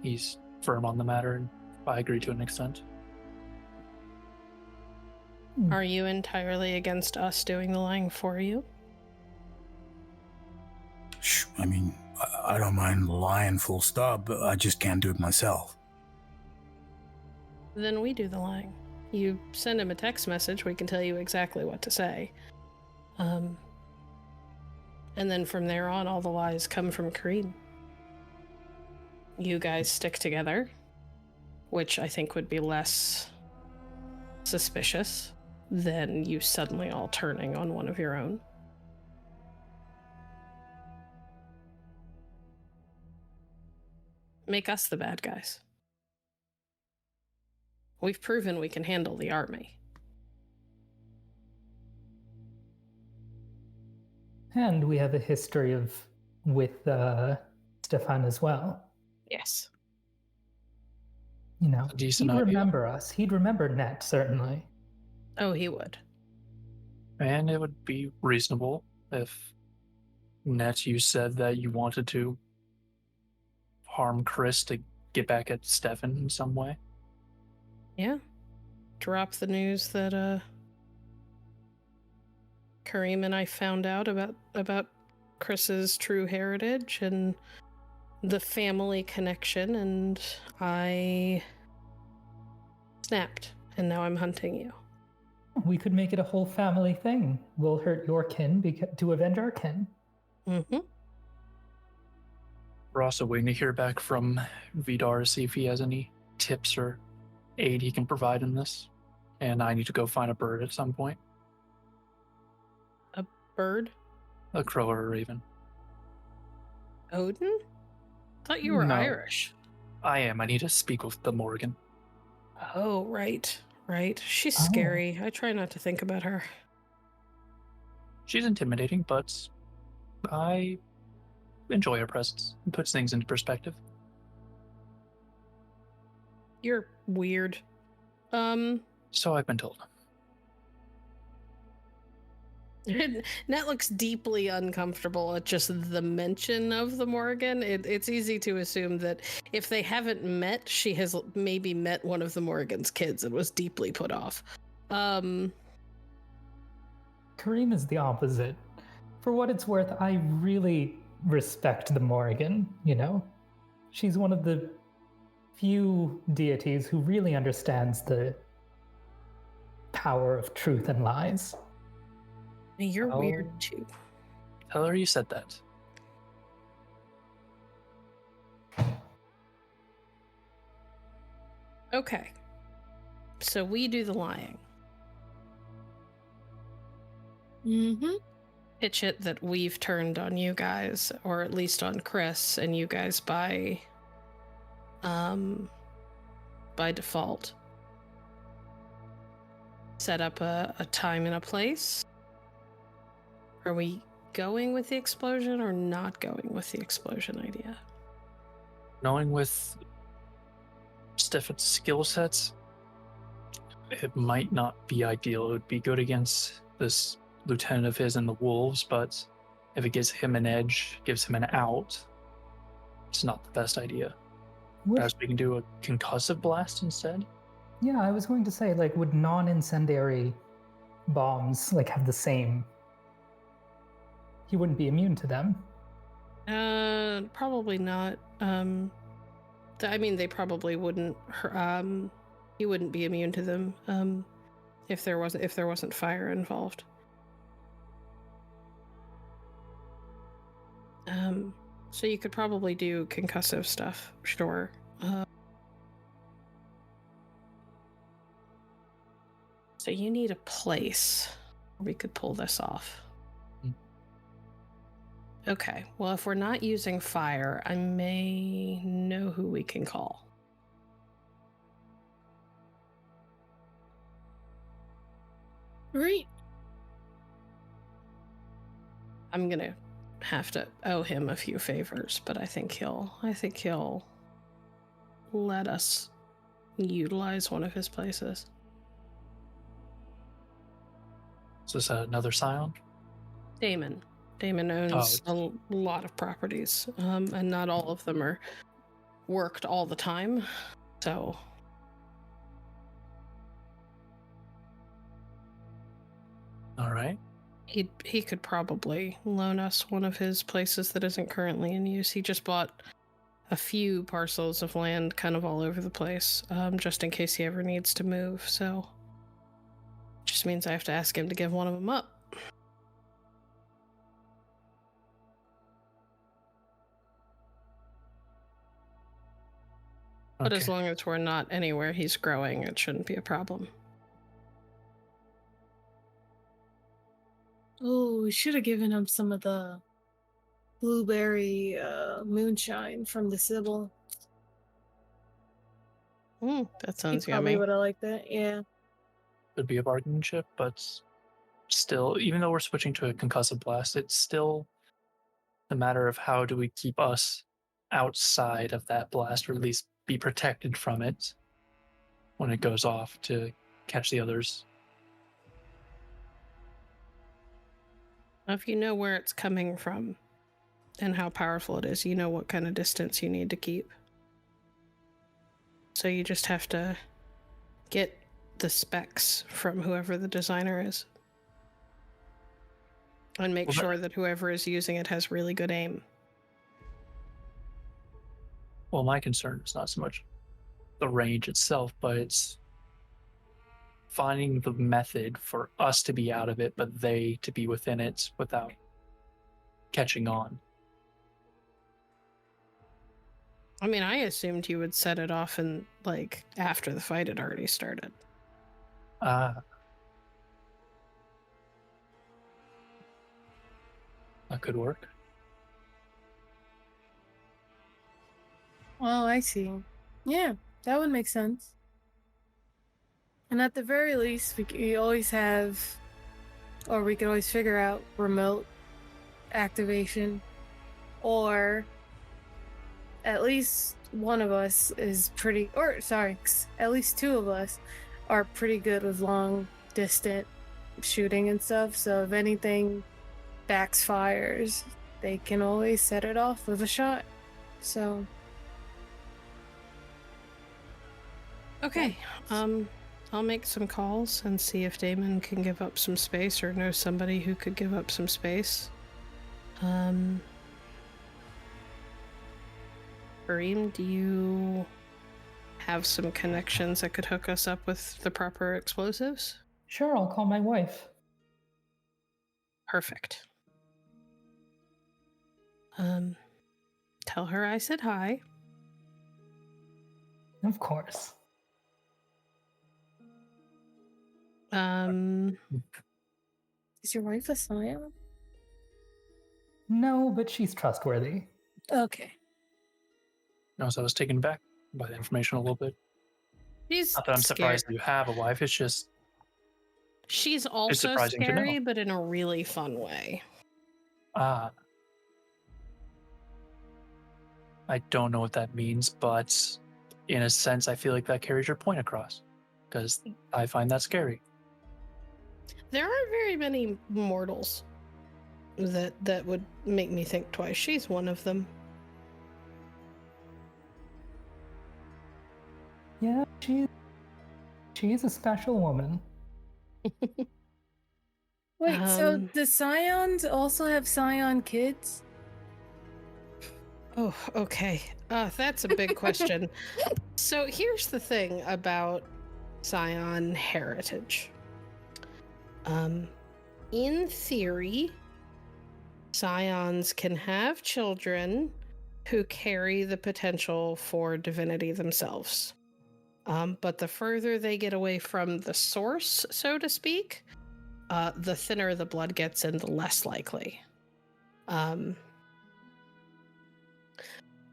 he's firm on the matter, and I agree to an extent. Are you entirely against us doing the lying for you? I mean, I don't mind lying full stop, but I just can't do it myself. Then we do the lying. You send him a text message, we can tell you exactly what to say. And then from there on, all the lies come from Karim. You guys stick together, which I think would be less suspicious than you suddenly all turning on one of your own. Make us the bad guys. We've proven we can handle the army. And we have a history with Stefan as well. Yes. You know, Decent he'd idea. remember us. He'd remember Net, certainly. Oh, he would. And it would be reasonable if, Net, you said that you wanted to harm Kris to get back at Stefan in some way. Yeah. Drop the news that Karim and I found out about Kris's true heritage and the family connection, and I snapped, and now I'm hunting you. We could make it a whole family thing. We'll hurt your kin to avenge our kin. Mm-hmm. We're also waiting to hear back from Vidar to see if he has any tips or aid he can provide in this. And I need to go find a bird at some point. A bird? A crow or a raven. Odin? Thought you were No. Irish. I am. I need to speak with the Morgan. Oh, right. She's Oh. scary. I try not to think about her. She's intimidating, but I enjoy her presence. It puts things into perspective. You're weird. So I've been told. Nat looks deeply uncomfortable at just the mention of the Morrigan. It's easy to assume that if they haven't met, she has maybe met one of the Morrigan's kids and was deeply put off. Karim is the opposite. For what it's worth, I really respect the Morrigan, you know? She's one of the few deities who really understands the power of truth and lies. You're weird too. Tell her you said that. Okay. So we do the lying. Mm-hmm. Pitch it that we've turned on you guys, or at least on Kris, and you guys by default. Set up a time and a place. Are we going with the explosion or not going with the explosion idea? Knowing with Stefan's skill sets, it might not be ideal. It would be good against this lieutenant of his and the wolves, but if it gives him an edge, gives him an out, it's not the best idea. Perhaps we can do a concussive blast instead? Yeah, I was going to say, like, would non-incendiary bombs, like, have the same... He wouldn't be immune to them. Probably not. I mean, they probably wouldn't. He wouldn't be immune to them. If there wasn't fire involved. So you could probably do concussive stuff, sure. So you need a place where we could pull this off. Okay, well, if we're not using fire, I may know who we can call. Great. I'm gonna have to owe him a few favors, but I think he'll let us utilize one of his places. Is this another Scion? Damon owns a lot of properties, and not all of them are worked all the time, so... All right. He could probably loan us one of his places that isn't currently in use. He just bought a few parcels of land kind of all over the place, just in case he ever needs to move, so... Just means I have to ask him to give one of them up. But as long as we're not anywhere he's growing, it shouldn't be a problem. Oh, we should have given him some of the blueberry moonshine from the Sybil. That sounds he yummy. Probably would have liked that, yeah. Could be a bargaining chip, but still, even though we're switching to a concussive blast, it's still a matter of how do we keep us outside of that blast, or at least be protected from it when it goes off to catch the others. If you know where it's coming from and how powerful it is, you know what kind of distance you need to keep. So you just have to get the specs from whoever the designer is. And make sure that whoever is using it has really good aim. Well, my concern is not so much the range itself, but it's finding the method for us to be out of it, but they to be within it without catching on. I mean, I assumed you would set it off and like after the fight had already started. That could work. Oh, I see. Yeah, that would make sense. And at the very least, we could always have, or we could always figure out remote activation, or at least one of us is pretty, or sorry, at least two of us are pretty good with long distance shooting and stuff, so if anything backfires, they can always set it off with a shot. So okay, I'll make some calls and see if Damon can give up some space or know somebody who could give up some space. Karim, do you have some connections that could hook us up with the proper explosives? Sure, I'll call my wife. Perfect. Tell her I said hi. Of course. is your wife a Scion? No, but she's trustworthy. Okay. No, so I was taken back by the information a little bit. She's Not that I'm scared. surprised that you have a wife. It's just She's also surprising to know. scary, but in a really fun way. I don't know what that means, but in a sense, I feel like that carries your point across because I find that scary. There aren't very many mortals that would make me think twice. She's one of them. Yeah, she's a special woman. Wait, so the Scions also have Scion kids? Oh, okay. That's a big question. So here's the thing about Scion heritage. In theory, Scions can have children who carry the potential for divinity themselves. But the further they get away from the source, so to speak, the thinner the blood gets and the less likely.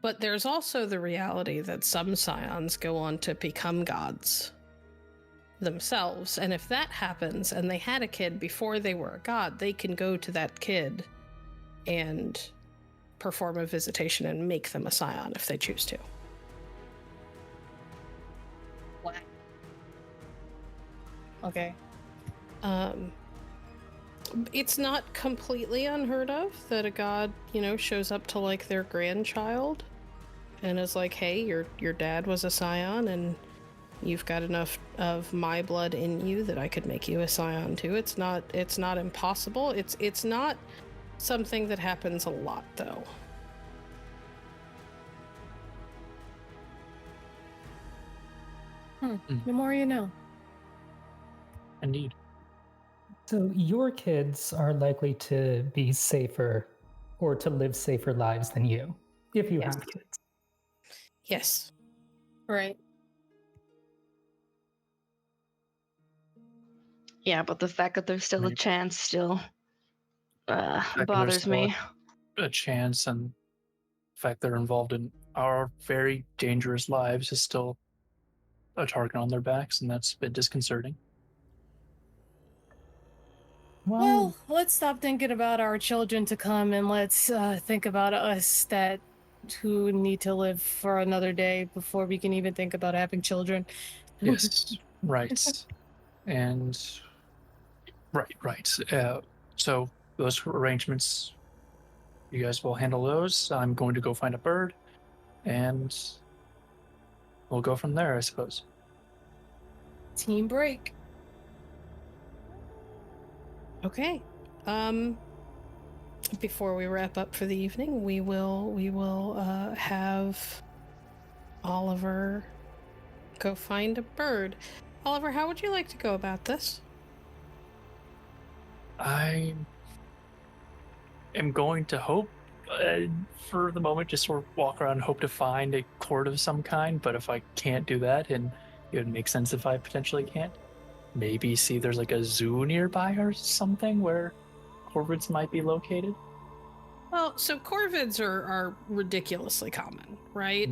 But there's also the reality that some Scions go on to become gods themselves. And if that happens and they had a kid before they were a god, they can go to that kid and perform a visitation and make them a Scion if they choose to. What? Okay. It's not completely unheard of that a god, shows up to like their grandchild and is like, hey, your dad was a Scion and you've got enough of my blood in you that I could make you a Scion too. It's not impossible. It's not something that happens a lot though. The more you know. Indeed. So your kids are likely to be safer or to live safer lives than you, if you have kids. Yes. Right. Yeah, but the fact that there's still a chance still bothers me. A chance, and the fact they're involved in our very dangerous lives is still a target on their backs, and that's a bit disconcerting. Well, let's stop thinking about our children to come and let's think about us who need to live for another day before we can even think about having children. Yes, right. And right. So those arrangements, you guys will handle those. I'm going to go find a bird, and we'll go from there, I suppose. Team break. Okay. Before we wrap up for the evening, we will have Oliver go find a bird. Oliver, how would you like to go about this? I am going to hope, for the moment, just sort of walk around and hope to find a cord of some kind. But if I can't do that, and it would make sense if I potentially can't, maybe see there's like a zoo nearby or something where corvids might be located. Well, so corvids are ridiculously common, right?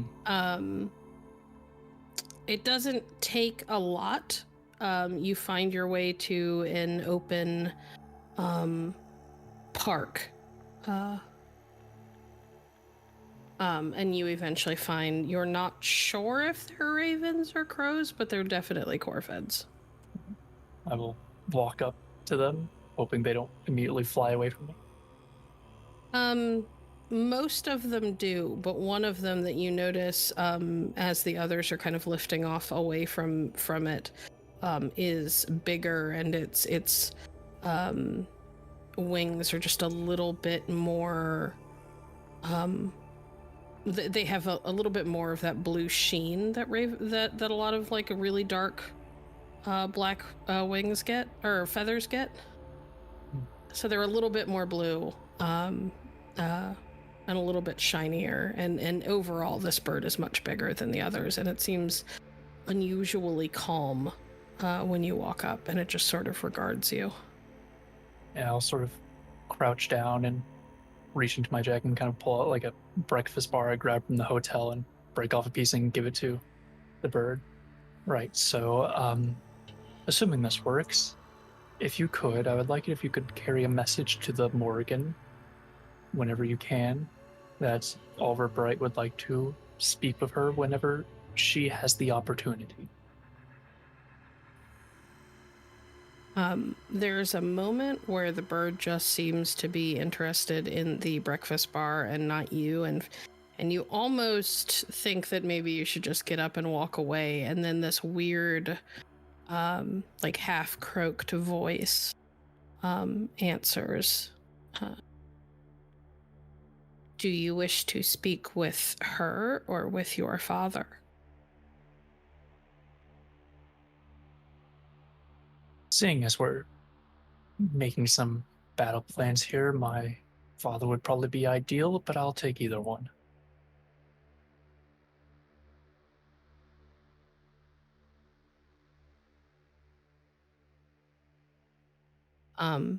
It doesn't take a lot. You find your way to an open park. And you eventually find, you're not sure if they're ravens or crows, but they're definitely corvids. I will walk up to them, hoping they don't immediately fly away from me? Most of them do, but one of them that you notice as the others are kind of lifting off away from it is bigger, and its wings are just a little bit more they have a little bit more of that blue sheen that a lot of like a really dark black wings get, or feathers get. So they're a little bit more blue and a little bit shinier, and overall this bird is much bigger than the others, and it seems unusually calm when you walk up, and it just sort of regards you. Yeah, I'll sort of crouch down and reach into my jacket and kind of pull out like a breakfast bar I grabbed from the hotel and break off a piece and give it to the bird. Right, so assuming this works, if you could, I would like it if you could carry a message to the Morrigan whenever you can, that Oliver Bright would like to speak with her whenever she has the opportunity. There's a moment where the bird just seems to be interested in the breakfast bar and not you, and you almost think that maybe you should just get up and walk away, and then this weird like half-croaked voice answers. Do you wish to speak with her or with your father? Seeing as we're making some battle plans here, my father would probably be ideal, but I'll take either one.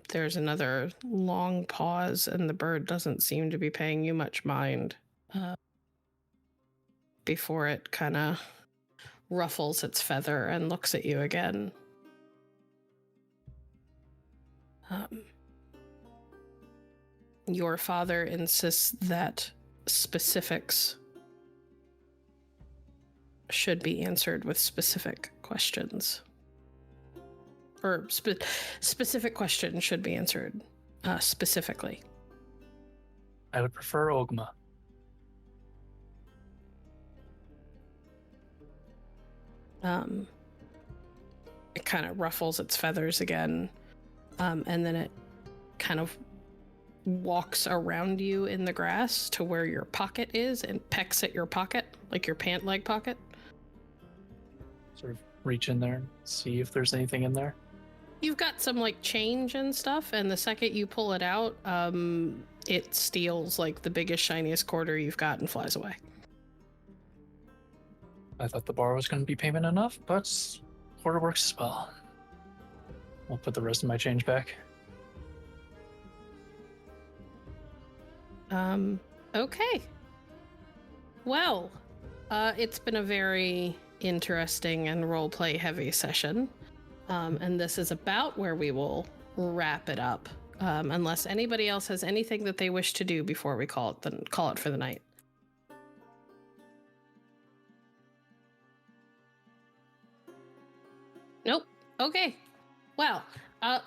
There's another long pause, and the bird doesn't seem to be paying you much mind before it kind of ruffles its feather and looks at you again. Your father insists that specifics should be answered with specific questions. Or specific questions should be answered specifically. I would prefer Ogma. It kind of ruffles its feathers again, and then it kind of walks around you in the grass to where your pocket is and pecks at your pocket, like your pant leg pocket. Sort of reach in there and see if there's anything in there. You've got some like change and stuff, and the second you pull it out, it steals like the biggest, shiniest quarter you've got and flies away. I thought the bar was going to be payment enough, but quarter works as well. I'll put the rest of my change back. Okay. Well, it's been a very interesting and roleplay heavy session. And this is about where we will wrap it up, unless anybody else has anything that they wish to do before we call it for the night. Nope. Okay. Well,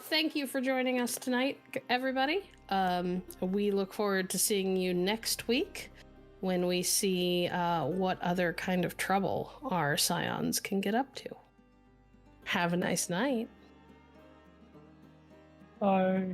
thank you for joining us tonight, everybody. We look forward to seeing you next week when we see what other kind of trouble our Scions can get up to. Have a nice night. Bye.